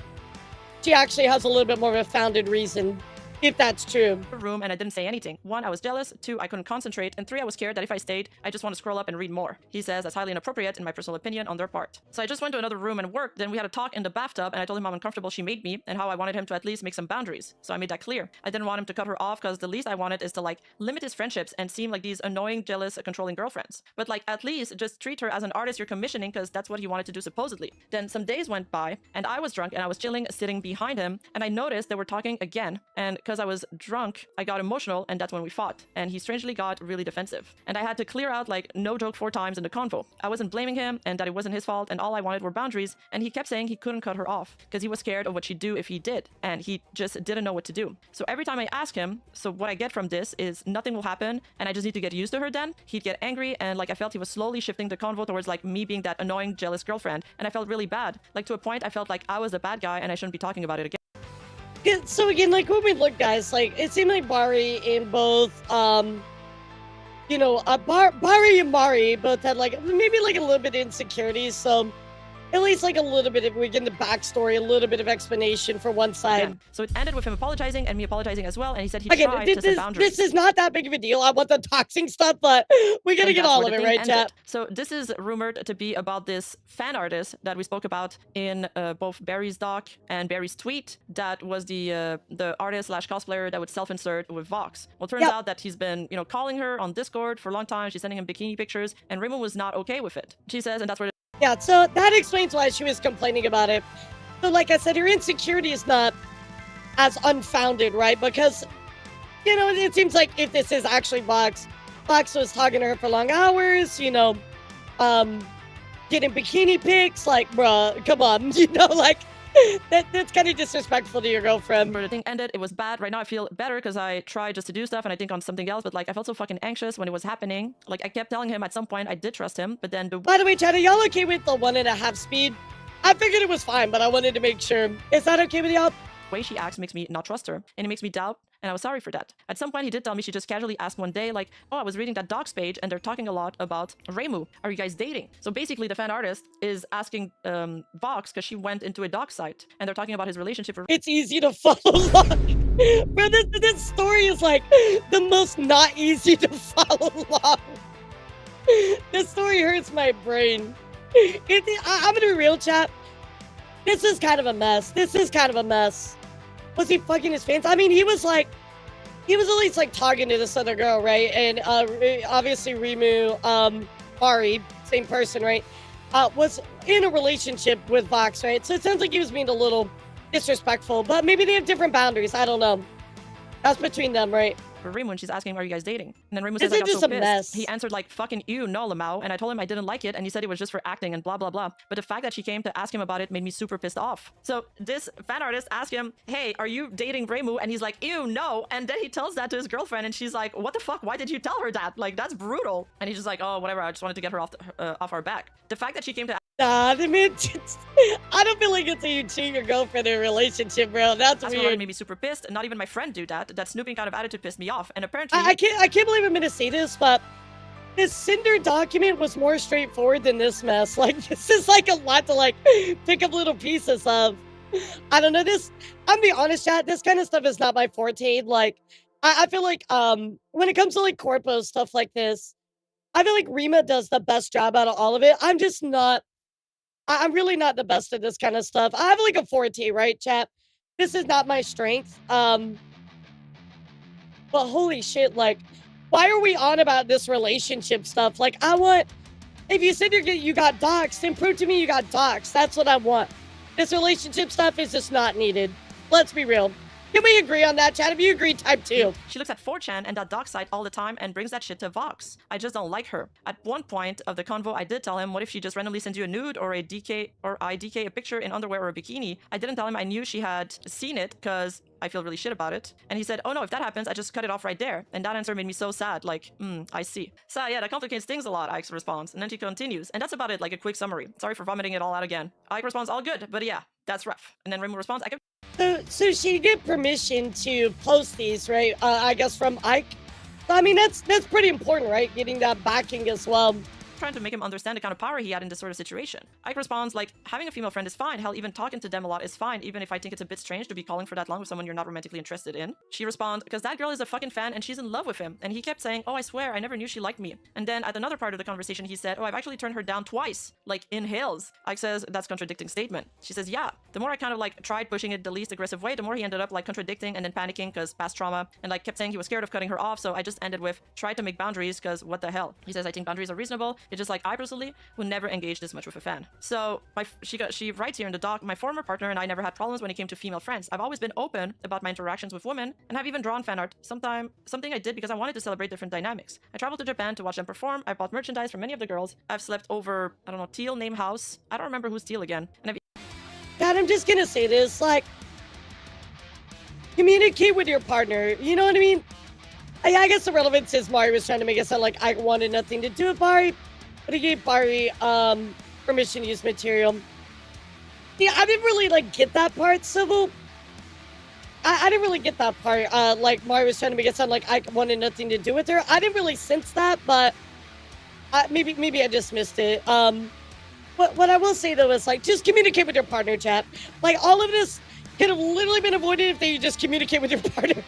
she actually has a little bit more of a founded reason, if that's true. Room and I didn't say anything. 1, I was jealous. 2, I couldn't concentrate. And 3, I was scared that if I stayed, I just want to scroll up and read more. He says that's highly inappropriate in my personal opinion on their part. So I just went to another room and worked. Then we had a talk in the bathtub and I told him how uncomfortable she made me and how I wanted him to at least make some boundaries. So I made that clear. I didn't want him to cut her off because the least I wanted is to like limit his friendships and seem like these annoying, jealous, controlling girlfriends. But like at least just treat her as an artist you're commissioning because that's what he wanted to do supposedly. Then some days went by and I was drunk and I was chilling, sitting behind him and I noticed they were talking again. And because I was drunk, I got emotional and that's when we fought. And he strangely got really defensive. And I had to clear out like no joke 4 times in the convo. I wasn't blaming him and that it wasn't his fault and all I wanted were boundaries. And he kept saying he couldn't cut her off because he was scared of what she'd do if he did. And he just didn't know what to do. So every time I ask him, so what I get from this is nothing will happen and I just need to get used to her then. He'd get angry and like I felt he was slowly shifting the convo towards like me being that annoying, jealous girlfriend. And I felt really bad. Like to a point I felt like I was the bad guy and I shouldn't be talking about it again. Yeah, so again, like when we look, guys, like it seemed like Bari in both, you know, Bari and Mari both had like maybe like a little bit of insecurities. So at least like a little bit of, we get the backstory, a little bit of explanation for one side. Yeah. So it ended with him apologizing and me apologizing as well. And he said he tried to set boundaries. This is not that big of a deal. I want the doxing stuff, but we gotta get all of it, right, chat? So this is rumored to be about this fan artist that we spoke about in both Barry's doc and Barry's tweet. That was the artist / cosplayer that would self-insert with Vox. Well, it turns out that he's been, you know, calling her on Discord for a long time. She's sending him bikini pictures, and Raymond was not okay with it. She says, and that's where. Yeah, so that explains why she was complaining about it. So like I said, her insecurity is not as unfounded, right? Because, you know, it seems like if this is actually Vox was talking to her for long hours, you know, getting bikini pics, like, bruh, come on, you know, like, that's kind of disrespectful to your girlfriend. The thing ended, it was bad. Right now I feel better because I tried just to do stuff and I think on something else, but like I felt so fucking anxious when it was happening. Like I kept telling him at some point I did trust him, but then By the way, chat, are y'all okay with the 1.5 speed? I figured it was fine, but I wanted to make sure. Is that okay with y'all? The way she acts makes me not trust her, and it makes me doubt, and I was sorry for that. At some point, he did tell me she just casually asked one day, like, oh, I was reading that docs page, and they're talking a lot about Reimu. Are you guys dating? So basically, the fan artist is asking Vox, because she went into a doc site, and they're talking about his relationship with... It's easy to follow along. Bro, this story is, like, the most not easy to follow along. This story hurts my brain. I'm gonna be real, chat. This is kind of a mess. Was he fucking his fans? I mean, he was at least like talking to this other girl, right? And obviously Reimu, Ari, same person, right? Was in a relationship with Vox, right? So it sounds like he was being a little disrespectful, but maybe they have different boundaries. I don't know. That's between them, right? For Reimu, and she's asking, are you guys dating? And then Reimu says, I got so pissed. Mess. He answered like, fucking you, no, Lamau. And I told him I didn't like it, and he said it was just for acting and blah, blah, blah. But the fact that she came to ask him about it made me super pissed off. So this fan artist asked him, hey, are you dating Reimu? And he's like, ew, no. And then he tells that to his girlfriend, and she's like, what the fuck? Why did you tell her that? Like, that's brutal. And he's just like, oh, whatever. I just wanted to get her off our back. The fact that she came to I don't feel like it's you cheat your girlfriend in a relationship, bro. That's weird. It made me super pissed. Not even my friend do that. That snooping kind of attitude pissed me off. And apparently, I can't believe I'm gonna say this, but this Sinder document was more straightforward than this mess. Like, this is like a lot to like pick up little pieces of. I don't know. I'm being honest, chat. This kind of stuff is not my forte. Like, I feel like when it comes to like corpo stuff like this, I feel like Rima does the best job out of all of it. I'm really not the best at this kind of stuff. I have like a forte, right, chat? This is not my strength. But holy shit, like, why are we on about this relationship stuff? Like, if you said you got doxed, then prove to me you got doxed. That's what I want. This relationship stuff is just not needed. Let's be real. Can we agree on that, chat? If you agree, type 2. She looks at 4chan and that doc site all the time and brings that shit to Vox. I just don't like her. At one point of the convo, I did tell him, what if she just randomly sends you a nude or a DK or I DK a picture in underwear or a bikini? I didn't tell him I knew she had seen it because I feel really shit about it. And he said, oh no, if that happens, I just cut it off right there. And that answer made me so sad, like, I see. So yeah, that complicates things a lot, Ike responds. And then she continues. And that's about it, like a quick summary. Sorry for vomiting it all out again. Ike responds, all good, but yeah, that's rough. And then Rimu responds, I can... So she get permission to post these, right? I guess from Ike. I mean, that's pretty important, right? Getting that backing as well. Trying to make him understand the kind of power he had in this sort of situation. Ike responds like, having a female friend is fine. Hell, even talking to them a lot is fine, even if I think it's a bit strange to be calling for that long with someone you're not romantically interested in. She responds, because that girl is a fucking fan and she's in love with him. And he kept saying, oh, I swear, I never knew she liked me. And then at another part of the conversation, he said, oh, I've actually turned her down twice, like in hills. Ike says, that's contradicting statement. She says, yeah. The more I kind of like tried pushing it the least aggressive way, the more he ended up like contradicting and then panicking because past trauma and like kept saying he was scared of cutting her off. So I just ended with, try to make boundaries because what the hell. He says, I think boundaries are reasonable. It's just like I personally who never engaged this much with a fan. So she writes here in the doc, my former partner and I never had problems when it came to female friends. I've always been open about my interactions with women and have even drawn fan art. Something I did because I wanted to celebrate different dynamics. I traveled to Japan to watch them perform. I bought merchandise from many of the girls. I've slept over, I don't know, Teal name house. I don't remember who's Teal again. And God, I'm just gonna say this, like, communicate with your partner. You know what I mean? I guess the relevance is Mari was trying to make it sound like I wanted nothing to do with Mari. But he gave Bari permission to use material. Yeah, I didn't really like get that part, Civil. I didn't really get that part. Like Mari was trying to make it sound like I wanted nothing to do with her. I didn't really sense that, but maybe I just missed it. What I will say though is like just communicate with your partner, chat. Like all of this could have literally been avoided if they just communicate with your partner.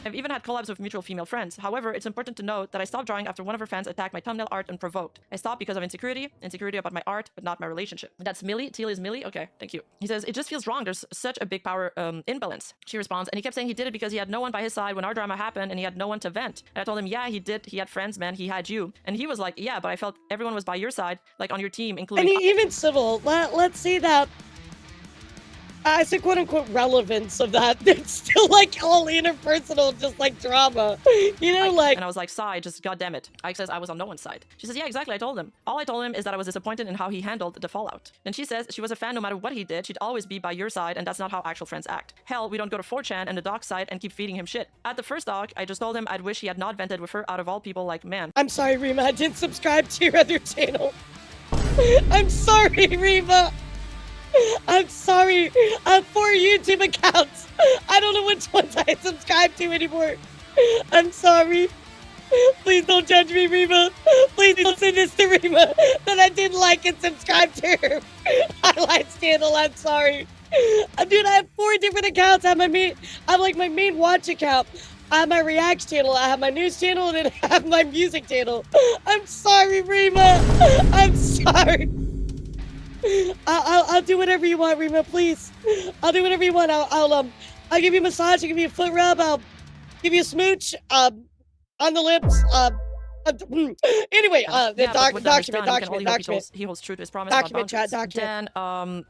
I've even had collabs with mutual female friends. However, it's important to note that I stopped drawing after one of her fans attacked my thumbnail art and provoked. I stopped because of insecurity about my art, but not my relationship. That's Millie. Teal is Millie. Okay, thank you. He says, it just feels wrong. There's such a big power imbalance. She responds, and he kept saying he did it because he had no one by his side when our drama happened and he had no one to vent. And I told him, yeah, he did. He had friends, man. He had you. And he was like, yeah, but I felt everyone was by your side, like on your team, including... And even Civil, let's see that. I say quote-unquote relevance of that. It's still like all interpersonal, just like drama. You know, like... And I was like, sigh, just goddammit. Ike says I was on no one's side. She says, yeah, exactly, I told him. All I told him is that I was disappointed in how he handled the fallout. Then she says she was a fan no matter what he did. She'd always be by your side, and that's not how actual friends act. Hell, we don't go to 4chan and the doc site and keep feeding him shit. At the first doc, I just told him I'd wish he had not vented with her out of all people, like, man. I'm sorry, Rima, I didn't subscribe to your other channel. I'm sorry, Rima. I'm sorry. 4 YouTube accounts. I don't know which ones I subscribe to anymore. I'm sorry. Please don't judge me, Rima. Please don't say this to Rima that I didn't like and subscribe to her highlights channel. I'm sorry. Dude, I have 4 different accounts. I have like my main watch account. I have my reacts channel. I have my news channel, and then I have my music channel. I'm sorry, Rima. I'm sorry. I'll do whatever you want, Rima, please. I'll do whatever you want. I'll give you a massage, I'll give you a foot rub, I'll give you a smooch, on the lips, anyway, document. He holds true to his promise. Document. Then,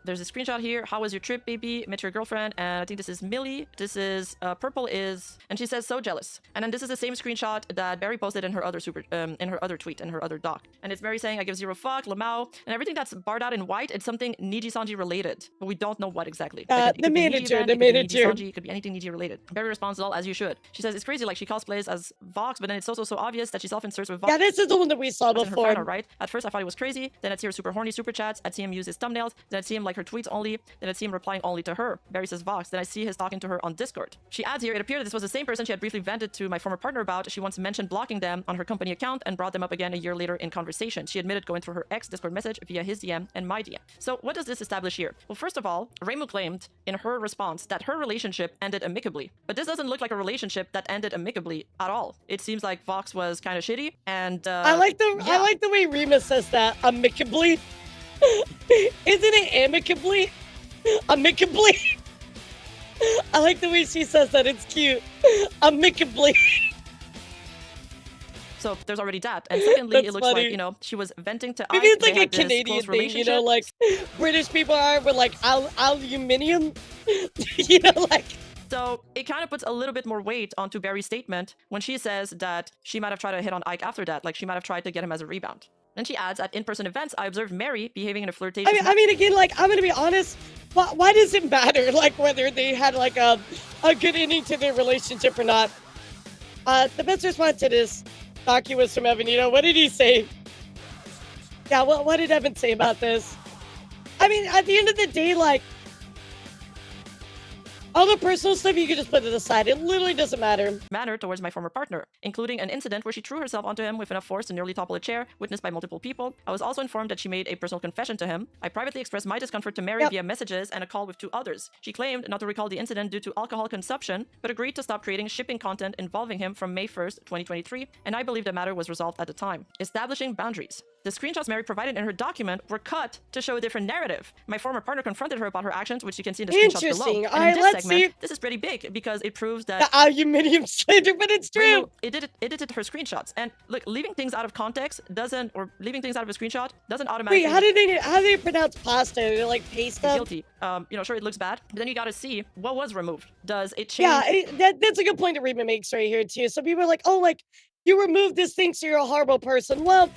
there's a screenshot here. How was your trip, baby? Met your girlfriend, and I think this is Millie. This is, purple is, and she says, so jealous. And then this is the same screenshot that Barry posted in her other tweet, in her other doc. And it's Barry saying, I give zero fuck, Lamau, and everything that's barred out in white, it's something Nijisanji related, but we don't know what exactly. The manager. It could be anything Niji related. Barry responds, all as you should. She says, it's crazy, like she cosplays as Vox, but then it's so obvious that she self-inserts with Vox. Yeah, this is the one that we saw before. Photo, right? At first I thought it was crazy, then I'd see her super horny super chats, I'd see him use his thumbnails, then I'd see him like her tweets only, then I'd see him replying only to her. Barry says Vox, then I see his talking to her on Discord. She adds here, it appeared that this was the same person she had briefly vented to my former partner about. She once mentioned blocking them on her company account and brought them up again a year later in conversation. She admitted going through her ex Discord message via his DM and my DM. So what does this establish here? Well, first of all, Reimu claimed in her response that her relationship ended amicably, but this doesn't look like a relationship that ended amicably at all. It seems like Vox was kind of shitty, and I like the way Rima says that, amicably. Isn't it amicably? Amicably. I like the way she says that. It's cute. Amicably. So there's already that. And secondly, it looks funny. like, you know, she was venting to Maybe it's like a Canadian thing, you know, like British people are with like aluminium. You know, like So it kind of puts a little bit more weight onto Barry's statement when she says that she might have tried to hit on Ike after that, like she might have tried to get him as a rebound. And she adds, at in-person events, I observed Mary behaving in a flirtatious I mean, again, like, I'm gonna be honest. Why does it matter, like, whether they had, like, a good ending to their relationship or not? The best response to this docu was from Evanito. What did he say? Yeah, what did Evan say about this? I mean, at the end of the day, like, all the personal stuff you can just put to the side. It literally doesn't matter. Manner towards my former partner, including an incident where she threw herself onto him with enough force to nearly topple a chair, witnessed by multiple people. I was also informed that she made a personal confession to him. I privately expressed my discomfort to Mary via messages and a call with 2 others. She claimed not to recall the incident due to alcohol consumption, but agreed to stop creating shipping content involving him from May 1st, 2023, and I believe the matter was resolved at the time. Establishing boundaries. The screenshots Mary provided in her document were cut to show a different narrative. My former partner confronted her about her actions, which you can see in the screenshots below. Interesting. And All right, in this let's segment, see. this is pretty big because it proves that The aluminium slander, but it's true. edited her screenshots. And look, leaving things out of context doesn't, or leaving things out of a screenshot doesn't automatically. Wait, how do they pronounce pasta? They like pasta? Guilty. You know, sure, it looks bad, but then you gotta see what was removed. Does it change? Yeah, that's a good point that Rima makes right here too. So people are like, oh, like you removed this thing, so you're a horrible person. Well,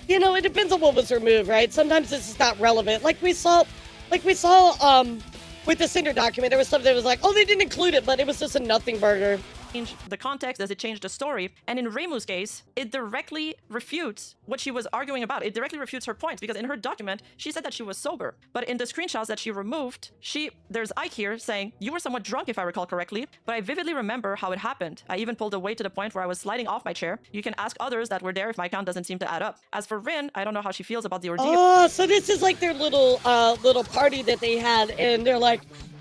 you know, it depends on what was removed, right? Sometimes this is not relevant. Like we saw with the Sinder document, there was stuff that was like, oh, they didn't include it, but it was just a nothing burger. Change the context? Does it change the story? And in Reimu's case, it directly refutes what she was arguing about. It directly refutes her points because in her document, she said that she was sober. But in the screenshots that she removed, there's Ike here saying, you were somewhat drunk if I recall correctly, but I vividly remember how it happened. I even pulled away to the point where I was sliding off my chair. You can ask others that were there if my count doesn't seem to add up. As for Rin, I don't know how she feels about the ordeal. Oh, so this is like their little party that they had, and they're like,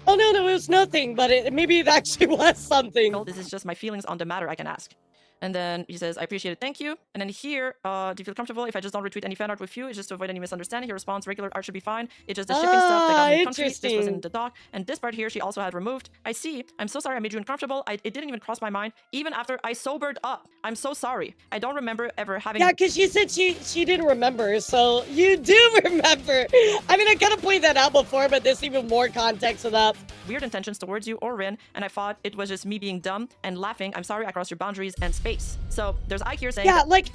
oh no, it was nothing, but maybe it actually was something. This is just my feelings on the matter I can ask. And then he says, I appreciate it, thank you. And then here, do you feel comfortable if I just don't retweet any fan art with you? It's just to avoid any misunderstanding. He responds, regular art should be fine. It's just the shipping stuff that got me confused. This was in the doc. And this part here, she also had removed. I see. I'm so sorry I made you uncomfortable. It didn't even cross my mind, even after I sobered up. I'm so sorry. I don't remember ever having... Yeah, because she said she didn't remember, so you do remember. I mean, I kind of pointed that out before, but there's even more context to that. Weird intentions towards you or Rin, and I thought it was just me being dumb and laughing. I'm sorry I crossed your boundaries and space. So there's Ike here saying, yeah, like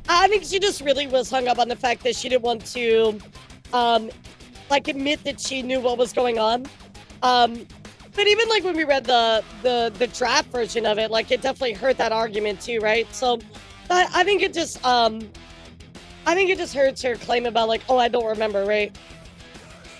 I think she just really was hung up on the fact that she didn't want to like admit that she knew what was going on. But even like when we read the draft version of it, like it definitely hurt that argument too, right? So I think it just hurts her claim about like, oh, I don't remember, right?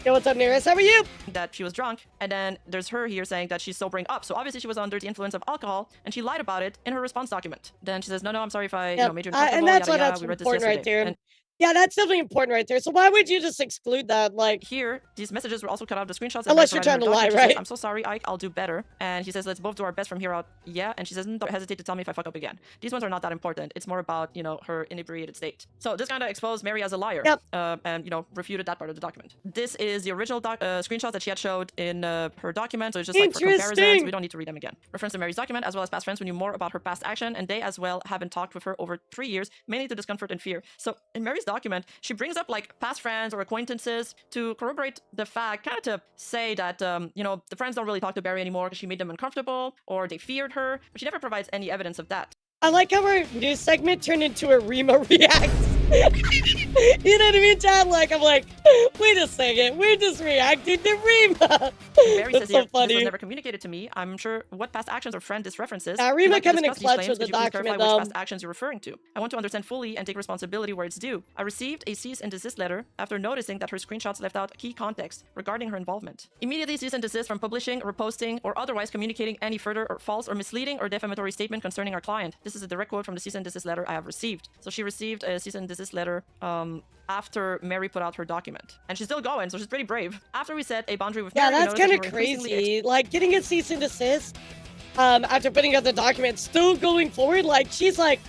Yo, what's up, Nearest? How are you? That she was drunk, and then there's her here saying that she's sobering up. So obviously she was under the influence of alcohol, and she lied about it in her response document. Then she says, no, I'm sorry if I made you uncomfortable. And that's yada, that's we read this important right yesterday. there. Yeah, that's definitely important right there. So why would you just exclude that? Like here, these messages were also cut out of the screenshots. Unless you're trying to lie, right? Says, I'm so sorry, Ike. I'll do better. And he says, let's both do our best from here out. Yeah. And she says, don't hesitate to tell me if I fuck up again. These ones are not that important. It's more about, you know, her inebriated state. So this kind of exposed Mary as a liar. Yep. And, you know, refuted that part of the document. This is the original screenshots that she had showed in her document. So it's just like for comparisons. We don't need to read them again. Reference to Mary's document, as well as past friends who knew more about her past action, and they as well haven't talked with her over 3 years, mainly to discomfort and fear. So in Mary's document, she brings up like past friends or acquaintances to corroborate the fact, kind of to say that, you know, the friends don't really talk to Barry anymore because she made them uncomfortable or they feared her, but she never provides any evidence of that. I like how our news segment turned into a Rima react. You know what I mean, Chad? Like, I'm like, wait a second, we're just reacting to Rima. Mary says, so funny. This was never communicated to me. I'm sure what past actions or friend this references. Rima coming in clutch with the document, which past actions you're referring to. I want to understand fully and take responsibility where it's due. I received a cease and desist letter after noticing that her screenshots left out key context regarding her involvement. Immediately cease and desist from publishing, reposting, or otherwise communicating any further or false or misleading or defamatory statement concerning our client. This is a direct quote from the cease and desist letter I have received. So she received a cease and desist letter after Mary put out her document. And she's still going, so she's pretty brave. After we set a boundary with Mary, that's kind of crazy. Like, getting a cease and desist after putting out the document, still going forward, like, she's like,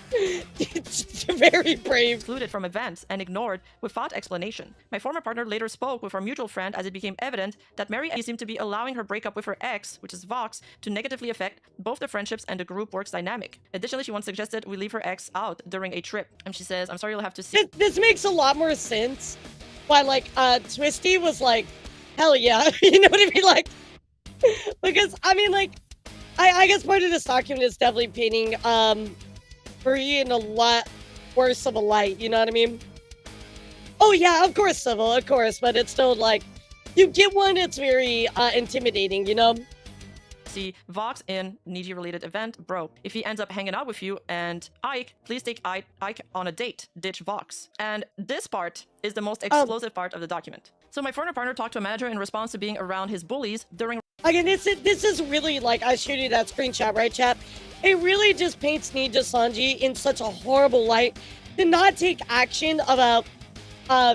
very brave. Excluded from events and ignored without explanation. My former partner later spoke with our mutual friend as it became evident that Mary seemed to be allowing her breakup with her ex, which is Vox, to negatively affect both the friendships and the group works dynamic. Additionally, she once suggested we leave her ex out during a trip. And she says, I'm sorry, you'll have to see. This makes a lot more sense. Why, like, Twisty was like, hell yeah. You know what I mean? Like, because, I mean, like, I guess part of this document is definitely painting Marie in a lot worse of a light, you know what I mean? Oh yeah, of course, Civil, of course, but it's still like, you get one, it's very intimidating, you know? See Vox in Niji related event, bro. If he ends up hanging out with you and Ike, please take Ike on a date. Ditch Vox. And this part is the most explosive part of the document. So my former partner talked to a manager in response to being around his bullies during. Again, this is really like, I showed you that screenshot, right, chat? It really just paints Nijisanji in such a horrible light to not take action about,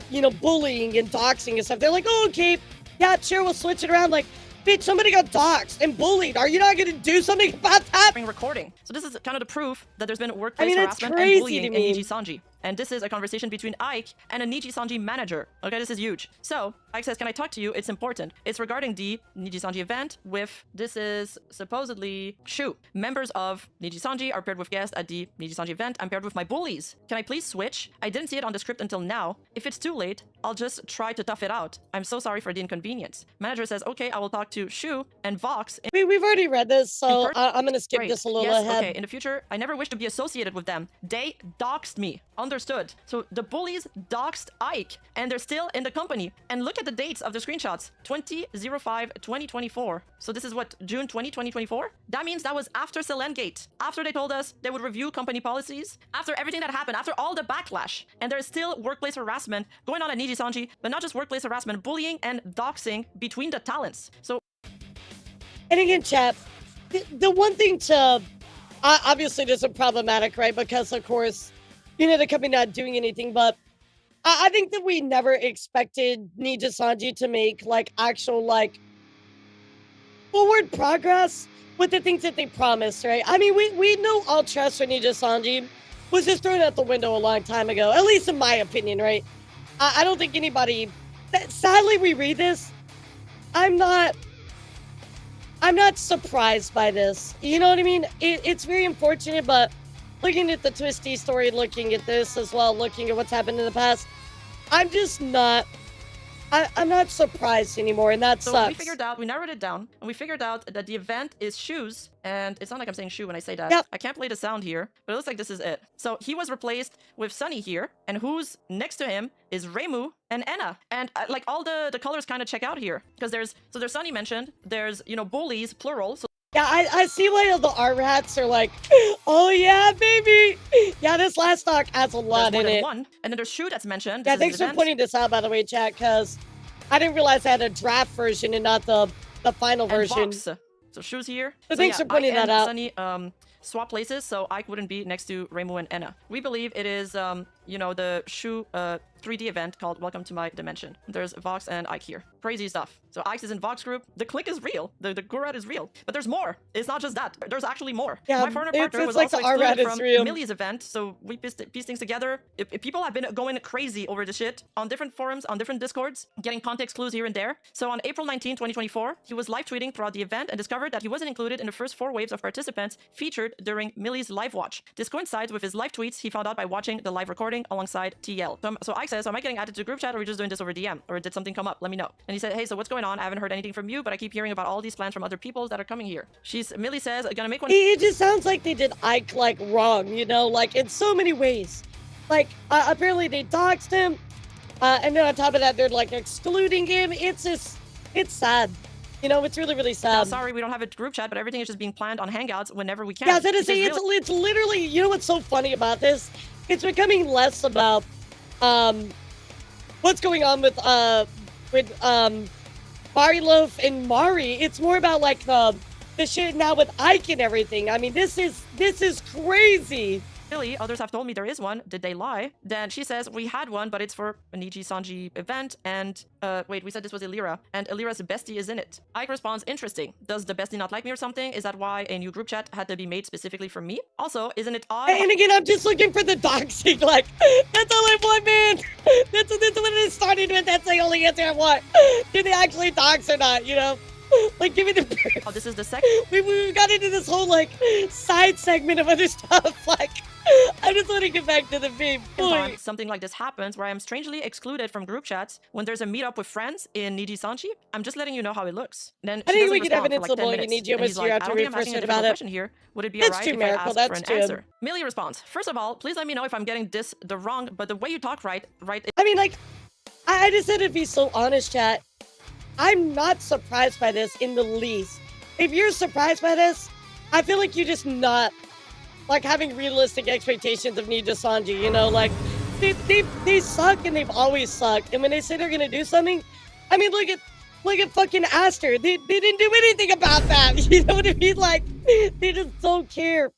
you know, bullying and doxing and stuff. They're like, oh, okay, yeah, sure, we'll switch it around. Like, bitch, somebody got doxed and bullied. Are you not going to do something about that? Recording. So this is kind of the proof that there's been workplace it's harassment and bullying in Nijisanji. And this is a conversation between Ike and a Nijisanji manager. Okay, this is huge. So Ike says, can I talk to you? It's important. It's regarding the Nijisanji event with, this is supposedly Shu. Members of Nijisanji are paired with guests at the Nijisanji event. I'm paired with my bullies. Can I please switch? I didn't see it on the script until now. If it's too late, I'll just try to tough it out. I'm so sorry for the inconvenience. Manager says, okay, I will talk to Shu and Vox. We've already read this, so I'm going to skip this a little ahead. Okay, in the future, I never wish to be associated with them. They doxed me. Understood. So the bullies doxed Ike, and they're still in the company. And look at the dates of the screenshots. 20/05/2024. So this is what, June 2024? That means that was after Selengate. After they told us they would review company policies. After everything that happened. After all the backlash. And there's still workplace harassment going on at Nijisanji. But not just workplace harassment, bullying and doxing between the talents. So... And again, chat, the one thing to... obviously, this is problematic, right? Because, of course, you know, the company not doing anything, but I think that we never expected Nijisanji to make, like, actual, like, forward progress with the things that they promised, right? I mean, we know all trust for Nijisanji was just thrown out the window a long time ago, at least in my opinion, right? I don't think anybody... Sadly, we read this. I'm not surprised by this. You know what I mean? It's very unfortunate, but looking at the twisty story, looking at this as well, looking at what's happened in the past, I'm just not... I'm not surprised anymore, and that sucks. We figured out, we narrowed it down, and we figured out that the event is shoes, and it's not like I'm saying shoe when I say that. Yep. I can't play the sound here, but it looks like this is it. So he was replaced with Sunny here, and who's next to him is Reimu and Enna. And like all the colors kind of check out here, because there's Sunny mentioned, there's, you know, bullies, plural. So yeah, I see why all the R-rats are like, oh yeah, baby. Yeah, this last doc has a lot in it. One. And then there's Shu that's mentioned. Yeah, thanks for pointing this out, by the way, chat, because I didn't realize I had a draft version and not the final version. Vox. So Shu's here. So thanks for pointing that out. Sunny swap places, so Ike wouldn't be next to Reimu and Enna. We believe it is, you know, the Shu 3D event called Welcome to My Dimension. There's Vox and Ike here. Crazy stuff. So Ike is in Vox group. The click is real. The Gurat is real. But there's more. It's not just that. There's actually more. Yeah, my former partner was like also excluded from Millie's event, so we pieced things together. If people have been going crazy over the shit on different forums, on different discords, getting context clues here and there. So on April 19, 2024, he was live tweeting throughout the event and discovered that he wasn't included in the first 4 waves of participants featured during Millie's live watch. This coincides with his live tweets he found out by watching the live recording alongside TL. So Ike says, so am I getting added to group chat, or are we just doing this over DM? Or did something come up? Let me know. And he said, hey, so what's going on? I haven't heard anything from you, but I keep hearing about all these plans from other people that are coming here. Millie says, gonna make one. It just sounds like they did Ike, like, wrong, you know, like, in so many ways. Like, apparently they doxed him, and then on top of that, they're, like, excluding him. It's just, it's sad. You know, it's really, really sad. Now, sorry, we don't have a group chat, but everything is just being planned on Hangouts whenever we can. Yeah, I was gonna say, it's literally, you know what's so funny about this? It's becoming less about, what's going on with Bariloaf and Mari. It's more about, like, the shit now with Ike and everything. I mean, this is crazy. Really, others have told me there is one. Did they lie? Then she says, we had one, but it's for a Nijisanji event. And, wait, we said this was Elara. And Elira's bestie is in it. Ike responds, interesting. Does the bestie not like me or something? Is that why a new group chat had to be made specifically for me? Also, isn't it odd? And again, I'm just looking for the doxing. Like, that's all I want, man. That's what it started with. That's the only answer I want. Did they actually dox or not, you know? Like, give me the proof. Oh, this is the second. We got into this whole, like, side segment of other stuff. Like, I just want to get back to the main point. Something like this happens where I'm strangely excluded from group chats when there's a meetup with friends in Nijisanji. I'm just letting you know how it looks. Then I she think doesn't we could respond evidence for like 10 the minutes. need you And he's like, I don't think I'm asking a difficult question here. Would it be That's alright too, if Miracle, I ask that's for an too. answer? Millie responds, first of all, please let me know if I'm getting this the wrong, but the way you talk right. I mean, like, I just said to be so honest, chat. I'm not surprised by this in the least. If you're surprised by this, I feel like you're just not, like, having realistic expectations of Nijisanji, you know? Like, they suck and they've always sucked. And when they say they're gonna do something, I mean, look at fucking Aster. They didn't do anything about that. You know what I mean? Like, they just don't care.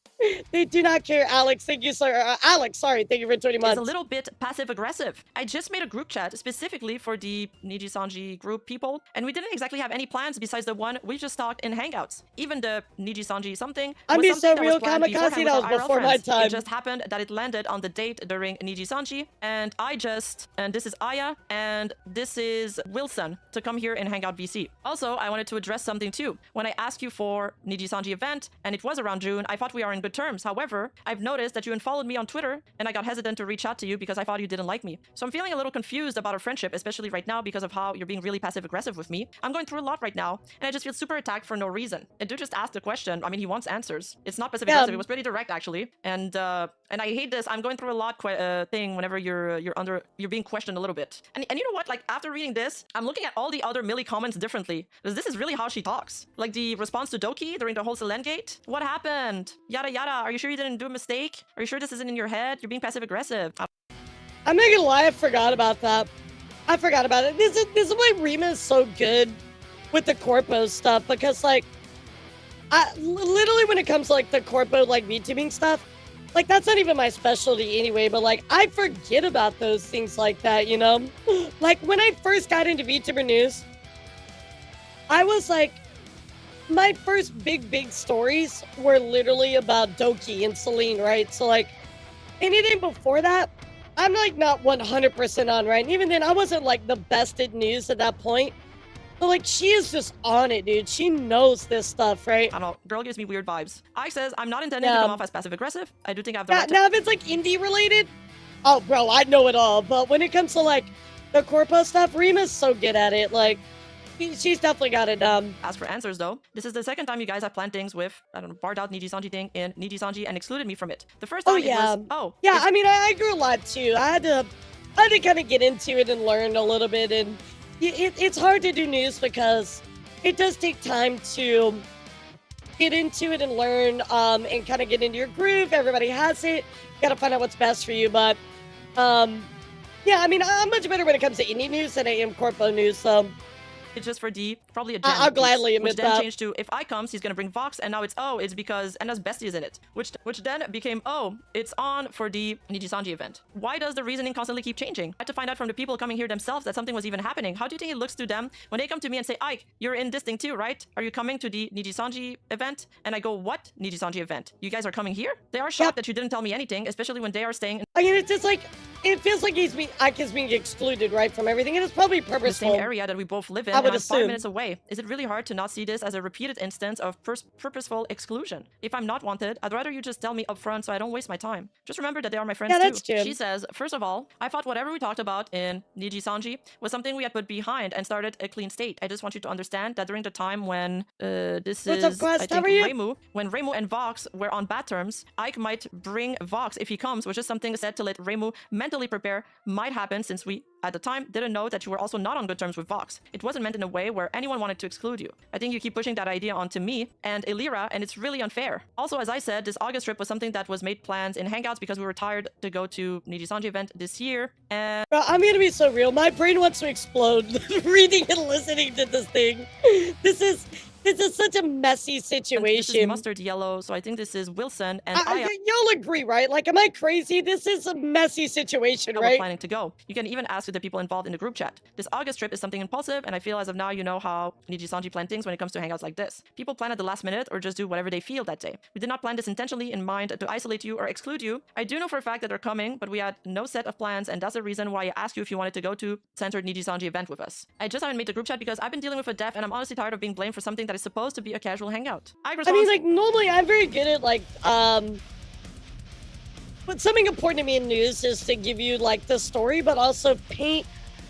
They do not care, Alex. Thank you, sir. Alex, sorry. Thank you for 20 months. It's a little bit passive-aggressive. I just made a group chat specifically for the Nijisanji group people, and we didn't exactly have any plans besides the one we just talked in Hangouts. Even the Nijisanji something I'm was being something so that real, was planned Kamikaze, beforehand that with was our before IRL my friends. time. It just happened that it landed on the date during Nijisanji, and and this is Aya, and this is Wilson, to come here and hang out VC. Also, I wanted to address something too. When I asked you for Nijisanji event, and it was around June, I thought we are in good terms. However, I've noticed that you unfollowed me on Twitter, and I got hesitant to reach out to you because I thought you didn't like me. So I'm feeling a little confused about our friendship, especially right now because of how you're being really passive-aggressive with me. I'm going through a lot right now, and I just feel super attacked for no reason. And dude just asked the question. I mean, he wants answers. It's not passive-aggressive. It was pretty direct, actually. And I hate this. I'm going through a lot thing whenever you're being questioned a little bit. And you know what? Like, after reading this, I'm looking at all the other Millie comments differently. Because this is really how she talks. Like the response to Doki during the whole Selengate. What happened? Yada yada. Are you sure you didn't do a mistake? Are you sure this isn't in your head? You're being passive-aggressive. I'm not gonna lie, I forgot about that. I forgot about it. This is why Rima is so good with the corpo stuff, because like, literally when it comes to like the corpo like VTubing stuff, like that's not even my specialty anyway, but like I forget about those things like that, you know? Like when I first got into VTuber news, I was like, my first big stories were literally about Doki and Celine, right? So like, anything before that, I'm like not 100% on, right? And even then, I wasn't like the best at news at that point. But like, she is just on it, dude. She knows this stuff, right? I don't know. Girl gives me weird vibes. I says I'm not intending to come off as passive-aggressive. I do think I have the right to... Now, if it's like indie related, oh, bro, I know it all. But when it comes to like the corpo stuff, Rima's so good at it. Like, she's definitely got it down. As for answers, though, this is the second time you guys have planned things with, I don't know, barred out Nijisanji thing in Nijisanji and excluded me from it. The first time it was, yeah, I mean, I grew a lot too. I had to kind of get into it and learn a little bit. And it's hard to do news because it does take time to get into it and learn and kind of get into your groove. Everybody has it. You got to find out what's best for you. But yeah, I mean, I'm much better when it comes to indie news than I am corpo news. So. It's just for D, probably a Jen I'll gladly admit which then that. changed to, if I comes, he's gonna bring Vox, and now it's because Enna's bestie is in it. Which then became, it's on for the Nijisanji event. Why does the reasoning constantly keep changing? I had to find out from the people coming here themselves that something was even happening. How do you think it looks to them when they come to me and say, Ike, you're in this thing too, right? Are you coming to the Nijisanji event? And I go, what Nijisanji event? You guys are coming here? They are shocked that you didn't tell me anything, especially when they are staying. I mean, it's just like, it feels like Ike is being excluded, right, from everything, and it's probably purposeful. The same area that we both live in, I would and I'm assume. 5 minutes away. Is it really hard to not see this as a repeated instance of purposeful exclusion? If I'm not wanted, I'd rather you just tell me upfront so I don't waste my time. Just remember that they are my friends too. She says, first of all, I thought whatever we talked about in Nijisanji was something we had put behind and started a clean state. I just want you to understand that during the time when I think Reimu, when Reimu and Vox were on bad terms, Ike might bring Vox if he comes, which is something said to let Reimu mentally prepare might happen since we, at the time, didn't know that you were also not on good terms with Vox. It wasn't meant in a way where anyone wanted to exclude you. I think you keep pushing that idea onto me and elara, and it's really unfair. Also, as I said, this August trip was something that was made plans in Hangouts because we were tired to go to Nijisanji event this year, and... Bro, I'm gonna be so real. My brain wants to explode reading and listening to this thing. This is such a messy situation. This is mustard yellow, so I think this is Wilson and y'all agree, right? Like, am I crazy? This is a messy situation, right? We're planning to go. You can even ask to the people involved in the group chat. This August trip is something impulsive, and I feel as of now you know how Nijisanji plan things when it comes to hangouts like this. People plan at the last minute or just do whatever they feel that day. We did not plan this intentionally in mind to isolate you or exclude you. I do know for a fact that they're coming, but we had no set of plans, and that's the reason why I asked you if you wanted to go to censored Nijisanji event with us. I just haven't made the group chat because I've been dealing with a death, and I'm honestly tired of being blamed for something that is supposed to be a casual hangout. I mean, like, normally I'm very good at, like, but something important to me in news is to give you, like, the story, but also paint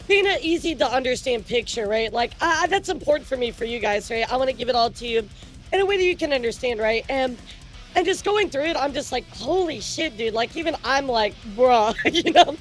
an easy to understand picture, right? Like, that's important for me, for you guys, right? I want to give it all to you in a way that you can understand, right? And just going through it, I'm just like, holy shit, dude. Like, even I'm like, bruh, you know?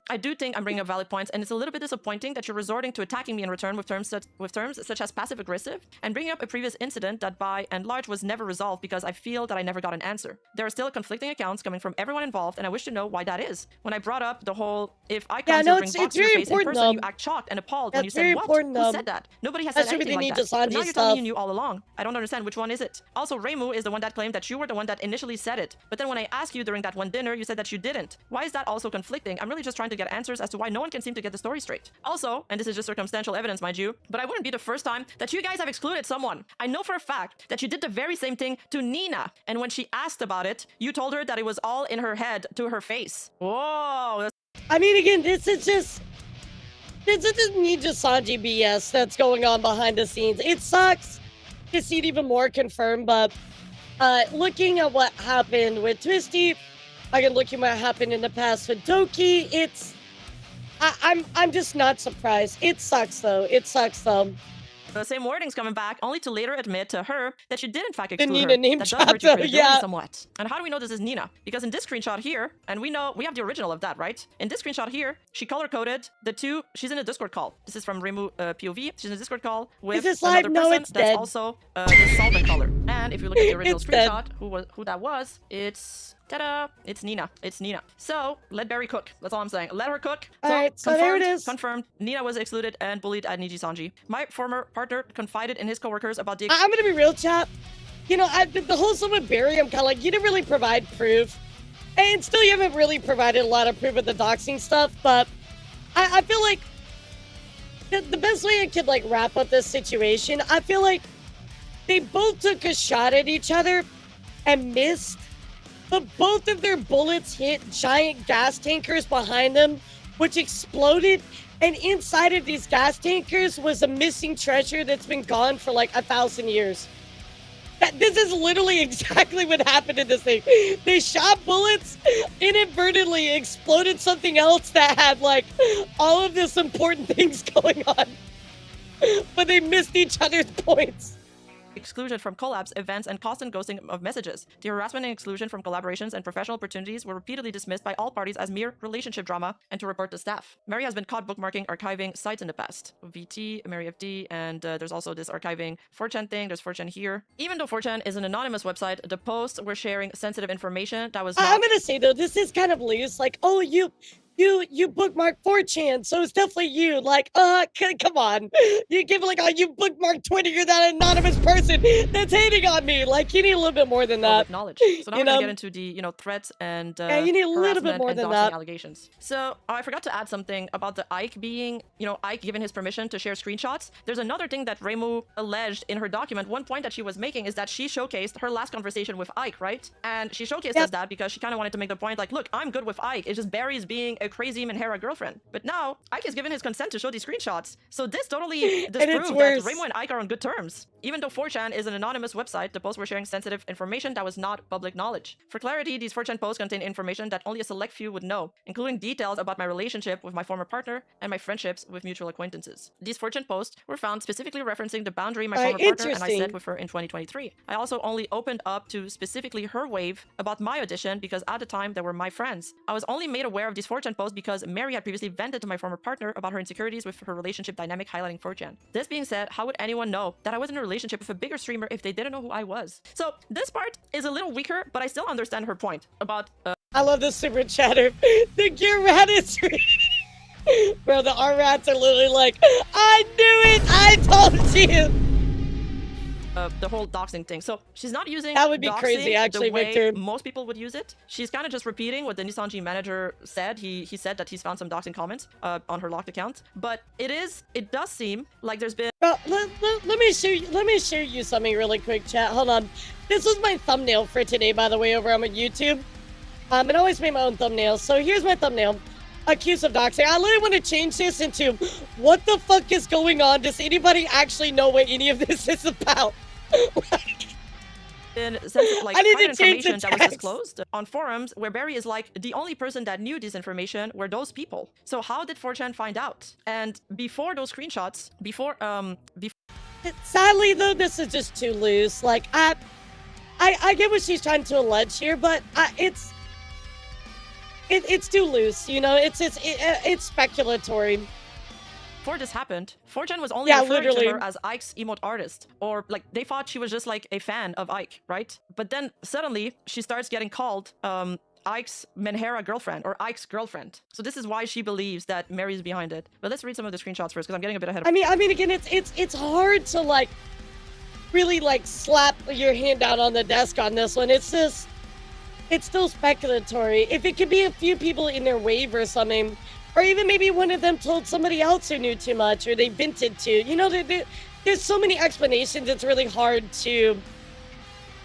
I do think I'm bringing up valid points, and it's a little bit disappointing that you're resorting to attacking me in return with terms such as passive-aggressive, and bringing up a previous incident that by and large was never resolved because I feel that I never got an answer. There are still conflicting accounts coming from everyone involved, and I wish to know why that is. When I brought up the whole, if I come to bring box to your face in person, you act shocked and appalled when you said, what? Who said that? Nobody has said anything like that. But now you're telling me you knew all along. I don't understand, which one is it? Also, Reimu is the one that claimed that you were the one that initially said it, but then when I asked you during that one dinner, you said that you didn't. Why is that also conflicting? I'm really just trying to get answers as to why no one can seem to get the story straight. Also, and this is just circumstantial evidence, mind you, but I wouldn't be the first time that you guys have excluded someone. I know for a fact that you did the very same thing to Nina, and when she asked about it, you told her that it was all in her head to her face. Whoa. I mean, again, this is just Nijisanji BS that's going on behind the scenes. It sucks to see it even more confirmed, but looking at what happened with Twisty, I can look at what happened in the past with Doki. I'm just not surprised. It sucks though. It sucks though. The same wording's coming back, only to later admit to her that you did in fact The exclude Nina her. name That does drop hurt your though, credibility yeah. somewhat. And how do we know this is Nina? Because in this screenshot here, and we know we have the original of that, right? In this screenshot here, she color-coded the two. She's in a Discord call. This is from Reimu POV. She's in a Discord call with Is this another live? No, person it's that's dead. also the solvent color. And if you look at the original It's dead. screenshot, who that was, it's ta-da! It's Nina. It's Nina. So let Barry cook. That's all I'm saying. Let her cook. Alright, so there it is. Confirmed. Nina was excluded and bullied at Nijisanji. My former partner confided in his coworkers about the. I'm gonna be real, chat. You know, the whole thing with Barry, I'm kind of like, you didn't really provide proof. And still, you haven't really provided a lot of proof with the doxing stuff, but I feel like the best way I could, like, wrap up this situation, I feel like they both took a shot at each other and missed, but both of their bullets hit giant gas tankers behind them, which exploded, and inside of these gas tankers was a missing treasure that's been gone for like 1,000 years. This is literally exactly what happened in this thing. They shot bullets, inadvertently exploded something else that had like all of this important things going on, but they missed each other's points. Exclusion from collabs, events, and constant ghosting of messages. The harassment and exclusion from collaborations and professional opportunities were repeatedly dismissed by all parties as mere relationship drama and to report to staff. Mary has been caught bookmarking, archiving sites in the past. VT, Mariefd, and there's also this archiving 4chan thing. There's 4chan here. Even though 4chan is an anonymous website, the posts were sharing sensitive information that was not— I'm gonna say though, this is kind of loose. Like, oh, you bookmarked 4chan, so it's definitely you. Like, come on. You give like, oh, you bookmarked Twitter, you're that anonymous person that's hating on me. Like, you need a little bit more than that. Knowledge. So now we're gonna get into the, threats and yeah, you need a little bit more and than doxing that. allegations. So I forgot to add something about the Ike being, Ike given his permission to share screenshots. There's another thing that Reimu alleged in her document. One point that she was making is that she showcased her last conversation with Ike, right? And she showcased as that because she kind of wanted to make the point like, look, I'm good with Ike. It's just Barry's being a crazy Menhera girlfriend. But now Ike has given his consent to show these screenshots. So this totally disproves that Reimu and Ike are on good terms. Even though 4chan is an anonymous website, the posts were sharing sensitive information that was not public knowledge. For clarity, these 4chan posts contain information that only a select few would know, including details about my relationship with my former partner and my friendships with mutual acquaintances. These 4chan posts were found specifically referencing the boundary my former partner and I set with her in 2023. I also only opened up to specifically her wave about my audition because at the time they were my friends. I was only made aware of these 4chan posts because Mary had previously vented to my former partner about her insecurities with her relationship dynamic, highlighting 4chan. This being said, how would anyone know that I was in a relationship with a bigger streamer if they didn't know who I was? So this part is a little weaker, but I still understand her point about I love this super chatter. The gear rat is bro, the R rats are literally like, I knew it, I told you. the whole doxing thing. So she's not using that would be doxing crazy, actually, the way Victor. most people would use it. She's kind of just repeating what the Nijisanji manager said. He said that he's found some doxing comments on her locked account, but it does seem like there's been. Let me show you something really quick, chat. Hold on. This was my thumbnail for today, by the way, over on my YouTube. And I always make my own thumbnails. So here's my thumbnail. Accused of doxing. I literally want to change this into what the fuck is going on? Does anybody actually know what any of this is about? Like I need to change the information that was text. disclosed on forums where Barry is like the only person that knew this information were those people. So how did 4chan find out? And before those screenshots, Sadly though, this is just too loose. Like I get what she's trying to allege here, but it's too loose, you know. It's speculatory. Before this happened, 4chan was only referring to her as Ike's emote artist, or like they thought she was just like a fan of Ike, right? But then suddenly she starts getting called Ike's Menhera girlfriend or Ike's girlfriend. So this is why she believes that Mary's behind it. But let's read some of the screenshots first, because I'm getting a bit ahead of. I mean, again, it's hard to like really like slap your hand out on the desk on this one. It's just. It's still speculatory. If it could be a few people in their wave or something, or even maybe one of them told somebody else who knew too much, or they vented to. You know, there's so many explanations. It's really hard to,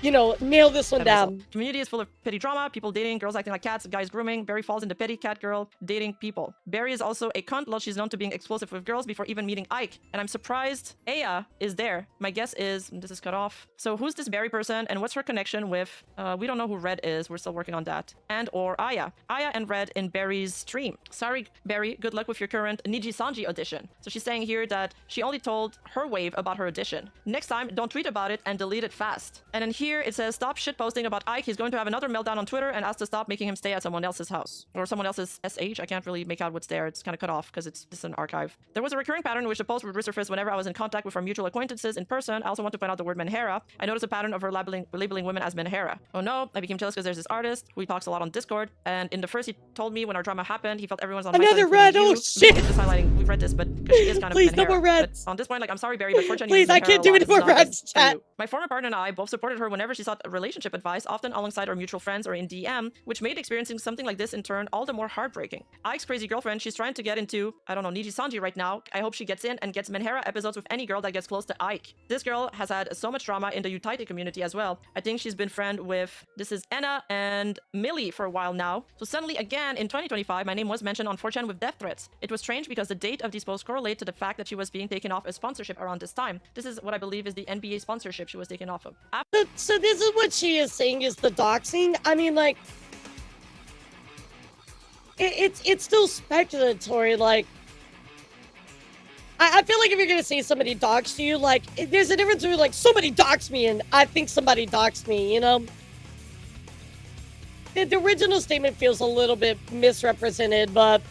you know, nail this one down. Community is full of petty drama, people dating, girls acting like cats, guys grooming. Barry falls into petty cat girl dating people. Barry is also a cunt, while she's known to being explosive with girls before even meeting Ike. And I'm surprised Aya is there. My guess is this is cut off. So who's this Barry person and what's her connection with? We don't know who Red is. We're still working on that. And or Aya. Aya and Red in Barry's stream. Sorry, Barry. Good luck with your current Nijisanji audition. So she's saying here that she only told her wave about her audition. Next time, don't tweet about it and delete it fast. And then here it says, stop shitposting about Ike. He's going to have another meltdown on Twitter and ask to stop making him stay at someone else's house. Or someone else's SH. I can't really make out what's there. It's kind of cut off because it's an archive. There was a recurring pattern in which the post would resurface whenever I was in contact with our mutual acquaintances in person. I also want to point out the word Menhera. I noticed a pattern of her labeling women as Menhera. Oh no, I became jealous because there's this artist who talks a lot on Discord. And in the first, he told me when our drama happened, he felt everyone's on another my side. Red. Oh shit! Just highlighting. We've read this, but because she is kind of Please, Menhera. no more Reds. But on this point, like, I'm sorry, Barry, but fortunately, Please, I can't do any more Reds, chat. My former partner and I both supported her whenever she sought relationship advice, often alongside our mutual friends or in DM, which made experiencing something like this in turn all the more heartbreaking. Ike's crazy girlfriend, she's trying to get into, I don't know, Nijisanji right now. I hope she gets in and gets Menhera episodes with any girl that gets close to Ike. This girl has had so much drama in the Utaite community as well. I think she's been friend with, this is Anna and Millie for a while now. So suddenly again, in 2025, my name was mentioned on 4chan with death threats. It was strange because the date of these posts correlate to the fact that she was being taken off a sponsorship around this time. This is what I believe is the NBA sponsorship she was taken off of. So this is what she is saying is the doxing. I mean, like, it's still speculatory. Like, I feel like if you're gonna say somebody doxed you, like, there's a difference between like somebody doxed me and I think somebody doxed me. You know, the original statement feels a little bit misrepresented, but.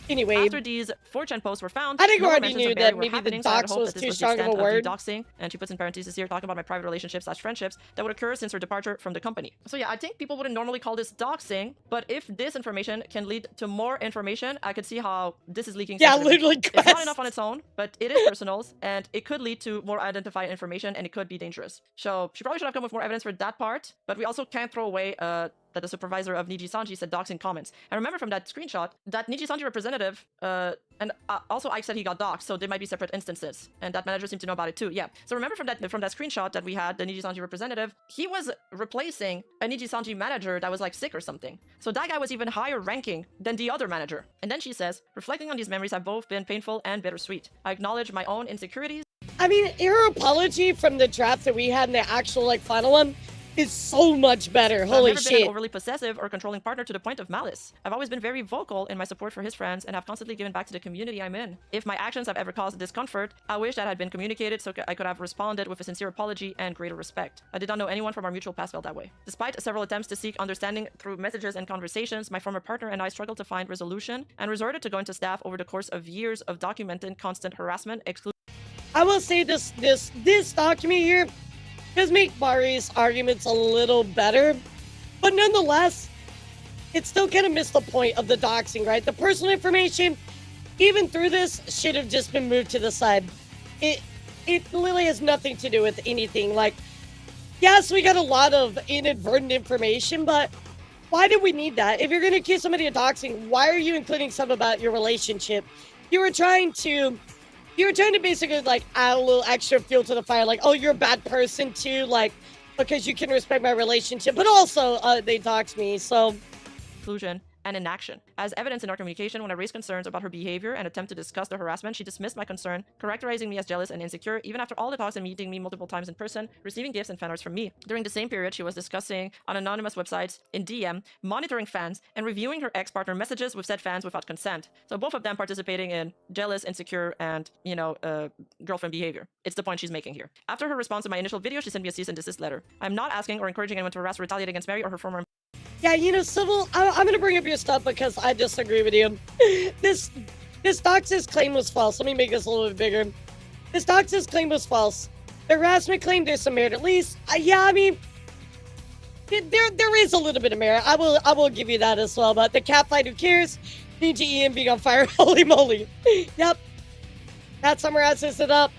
Anyway, after these 4chan posts were found, I think we more already mentions knew of Barry that were maybe the happening, so I dox hope was that this too was the strong of extent a word. the doxing, and she puts in parentheses here talking about my private relationships/friendships that would occur since her departure from the company. So yeah, I think people wouldn't normally call this doxing, but if this information can lead to more information, I could see how this is leaking. Yeah, literally. It's not enough on its own, but it is personals, and it could lead to more identified information, and it could be dangerous. So she probably should have come with more evidence for that part, but we also can't throw away that the supervisor of Nijisanji said doxing comments. And remember from that screenshot, that Nijisanji representative, and also Ike said he got doxed, so they might be separate instances. And that manager seemed to know about it too, yeah. So remember from that screenshot that we had, the Nijisanji representative, he was replacing a Nijisanji manager that was like sick or something. So that guy was even higher ranking than the other manager. And then she says, reflecting on these memories have both been painful and bittersweet. I acknowledge my own insecurities. I mean, her apology from the draft that we had in the actual like final one is so much better. Holy I've never shit. been an overly possessive or controlling partner to the point of malice. I've always been very vocal in my support for his friends and have constantly given back to the community I'm in. If my actions have ever caused discomfort, I wish that had been communicated so I could have responded with a sincere apology and greater respect. I did not know anyone from our mutual past felt that way. Despite several attempts to seek understanding through messages and conversations, my former partner and I struggled to find resolution and resorted to going to staff over the course of years of documented constant harassment, exclusion. I will say this document here does make Bari's arguments a little better, but nonetheless, it still kind of missed the point of the doxing, right? The personal information, even through this, should have just been moved to the side. it literally has nothing to do with anything. Like, yes, we got a lot of inadvertent information, but why do we need that? If you're going to accuse somebody of doxing, why are you including stuff about your relationship? You were trying to basically, like, add a little extra fuel to the fire. Like, oh, you're a bad person, too. Like, because you can respect my relationship. But also, they doxed me, so... Conclusion and inaction. As evidence in our communication, when I raised concerns about her behavior and attempt to discuss the harassment, she dismissed my concern, characterizing me as jealous and insecure, even after all the talks and meeting me multiple times in person, receiving gifts and fan arts from me. During the same period, she was discussing on anonymous websites, in DM, monitoring fans, and reviewing her ex-partner messages with said fans without consent. So both of them participating in jealous, insecure, and, you know, girlfriend behavior. It's the point she's making here. After her response to my initial video, she sent me a cease and desist letter. I'm not asking or encouraging anyone to harass or retaliate against Mary or her former. Yeah, you know, Civil, I'm going to bring up your stuff because I disagree with you. This Doxxing claim was false. Let me make this a little bit bigger. This Doxxing claim was false. The harassment claim, there's some merit at least. Yeah, I mean, there is a little bit of merit. I will give you that as well. But the cat fight, who cares? Ninja Ian being on fire, holy moly. Yep. That summarizes it up.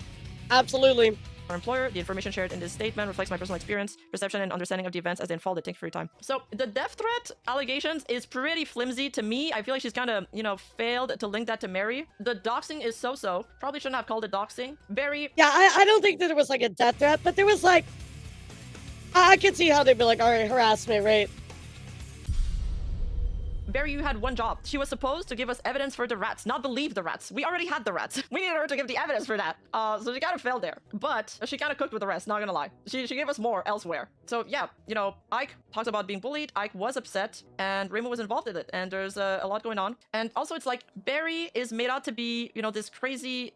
Absolutely. Our employer, the information shared in this statement reflects my personal experience, perception, and understanding of the events as they unfolded. Thank you for your time. So the death threat allegations is pretty flimsy to me. I feel like she's kind of, you know, failed to link that to Mary. The doxing is so-so. Probably shouldn't have called it doxing. Very... Yeah, I don't think that there was like a death threat, but there was like... I could see how they'd be like, all right, harassment, right? Barry, you had one job. She was supposed to give us evidence for the rats, not believe the rats. We already had the rats. We needed her to give the evidence for that. So she kind of failed there. But she kind of cooked with the rest, not gonna lie. She gave us more elsewhere. So yeah, you know, Ike talks about being bullied. Ike was upset, and Raymond was involved in it. And there's a lot going on. And also, it's like Barry is made out to be, you know, this crazy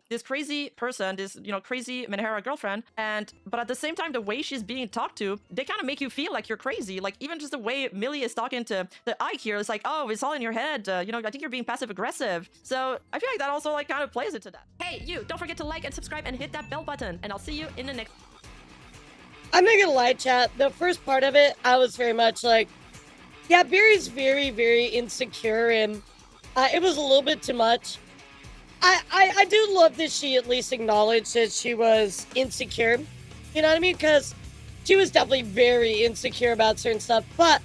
person, this, you know, crazy Menhera girlfriend. But at the same time, the way she's being talked to, they kind of make you feel like you're crazy. Like even just the way Millie is talking to the Ike here, it's like, oh, it's all in your head. You know, I think you're being passive aggressive. So I feel like that also like kind of plays into that. Hey, you, don't forget to like and subscribe and hit that bell button. And I'll see you in the next. I'm not gonna lie, chat. The first part of it, I was very much like, yeah, Barry's very, very insecure, and it was a little bit too much. I do love that she at least acknowledged that she was insecure. You know what I mean? Because she was definitely very insecure about certain stuff. But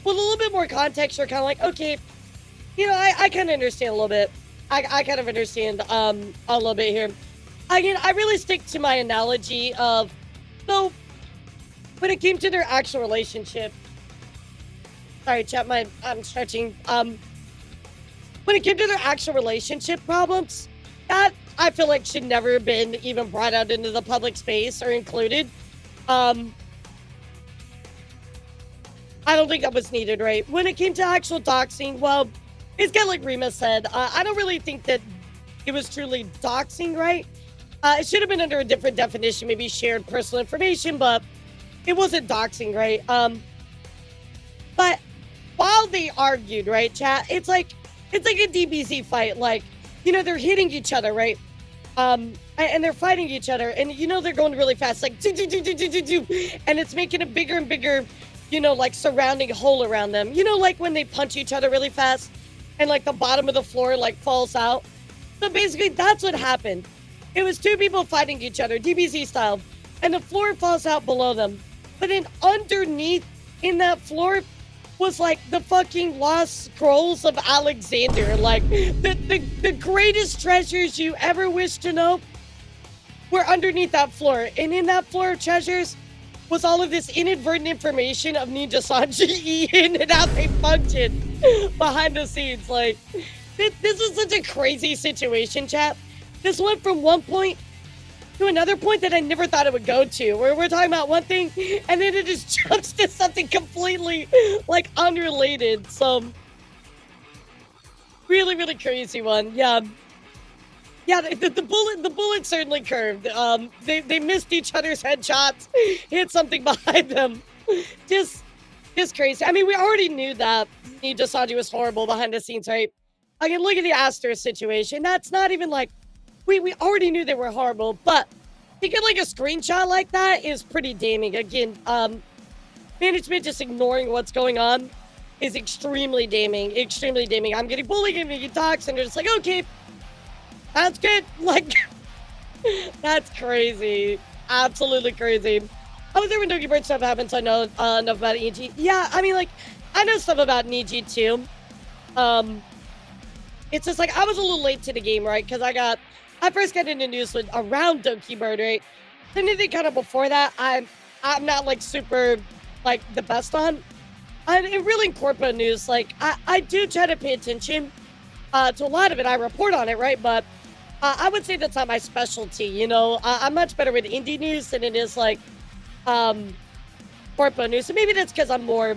with a little bit more context, you're kind of like, okay, you know, I kind of understand a little bit. I kind of understand a little bit here. Again, I really stick to my analogy of, so when it came to their actual relationship, sorry, chat, I'm stretching. When it came to their actual relationship problems, that I feel like should never have been even brought out into the public space or included. I don't think that was needed, right? When it came to actual doxing, well, it's kind of like Rima said. I don't really think that it was truly doxing, right? It should have been under a different definition, maybe shared personal information, but it wasn't doxing, right? But while they argued, right, chat, it's like a DBZ fight. Like, you know, they're hitting each other, right? And they're fighting each other, and you know they're going really fast, like do, and it's making a bigger and bigger, you know, like surrounding hole around them. You know, like when they punch each other really fast, and like the bottom of the floor like falls out. So basically, that's what happened. It was two people fighting each other, DBZ style, and the floor falls out below them. But then underneath in that floor was like the fucking lost scrolls of Alexander. Like the greatest treasures you ever wish to know were underneath that floor. And in that floor of treasures was all of this inadvertent information of Nijisanji, Ian, and how they function behind the scenes. Like, this was such a crazy situation, chat. This went from one point to another point that I never thought it would go to, where we're talking about one thing, and then it just jumps to something completely, like, unrelated. So, really, really crazy one. Yeah. Yeah, the bullet certainly curved. They missed each other's headshots, hit something behind them. Just crazy. I mean, we already knew that Nijisanji was horrible behind the scenes, right? I can look at the Aster situation. That's not even like, we already knew they were horrible, but to get like a screenshot like that is pretty damning. Again, management just ignoring what's going on is extremely damning, extremely damning. I'm getting bullied, I'm getting doxxed, and they're just like, okay, that's good. Like, That's crazy. Absolutely crazy. I was there when Dookie Bird stuff happened, so I know enough about EG. Yeah, I mean, like, I know stuff about EG too. It's just like, I was a little late to the game, right? Because I first got into news with around Dookie Bird, right? Anything kind of before that, I'm not, like, super, like, the best on. And really in corporate news, like, I do try to pay attention to a lot of it. I report on it, right? But I would say that's not my specialty, you know? I'm much better with indie news than it is, like, corporate news. So maybe that's because I'm more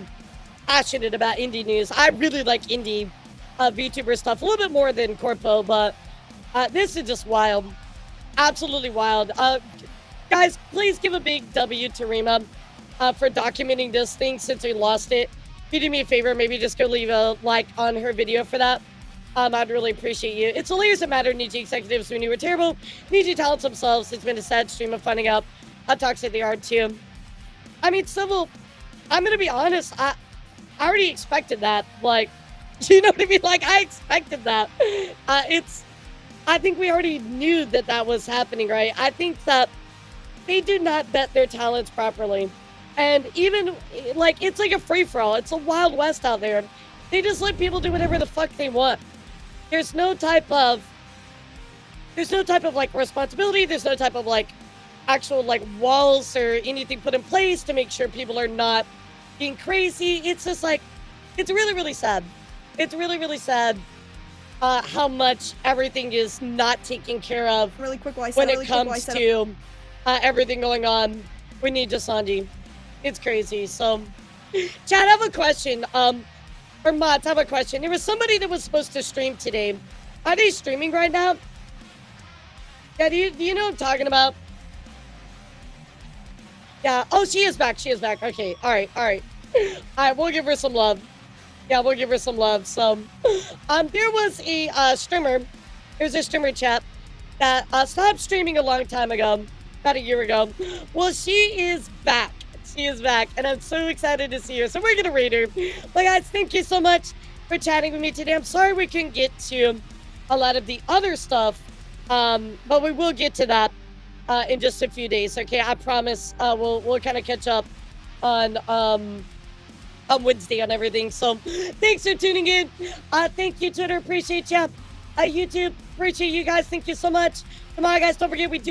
passionate about indie news. I really like indie VTuber stuff a little bit more than corpo, but this is just wild. Absolutely wild. Guys, please give a big W to Rima for documenting this thing since we lost it. If you do me a favor, maybe just go leave a like on her video for that. I'd really appreciate you. It's hilarious that Matter Niji executives who knew were terrible. Niji talents themselves. It's been a sad stream of finding out how toxic they are too. I mean, Civil, I'm gonna be honest, I already expected that. Like, you know what I mean? Like, I expected that. I think we already knew that that was happening, right? I think that they do not vet their talents properly. And even, like, it's like a free-for-all. It's a Wild West out there. They just let people do whatever the fuck they want. There's no type of, like, responsibility. There's no type of, like, actual, like, walls or anything put in place to make sure people are not being crazy. It's just, like, it's really, really sad. It's really, really sad how much everything is not taken care of really quick when it comes to everything going on with Nijisanji. It's crazy. So, Chad, I have a question. Or Mods, I have a question. There was somebody that was supposed to stream today. Are they streaming right now? Yeah, do you know what I'm talking about? Yeah. Oh, she is back. She is back. Okay. All right. All right. All right. We'll give her some love. Yeah, we'll give her some love. So, there was a streamer. There's a streamer chat that stopped streaming a long time ago, about a year ago. Well, she is back. She is back, and I'm so excited to see her. So we're gonna raid her. But guys, thank you so much for chatting with me today. I'm sorry we couldn't get to a lot of the other stuff, but we will get to that in just a few days. Okay, I promise. We'll kind of catch up on Wednesday on everything. So thanks for tuning in. Thank you, Twitter. Appreciate you. YouTube, appreciate you guys. Thank you so much. Come on, guys. Don't forget we do have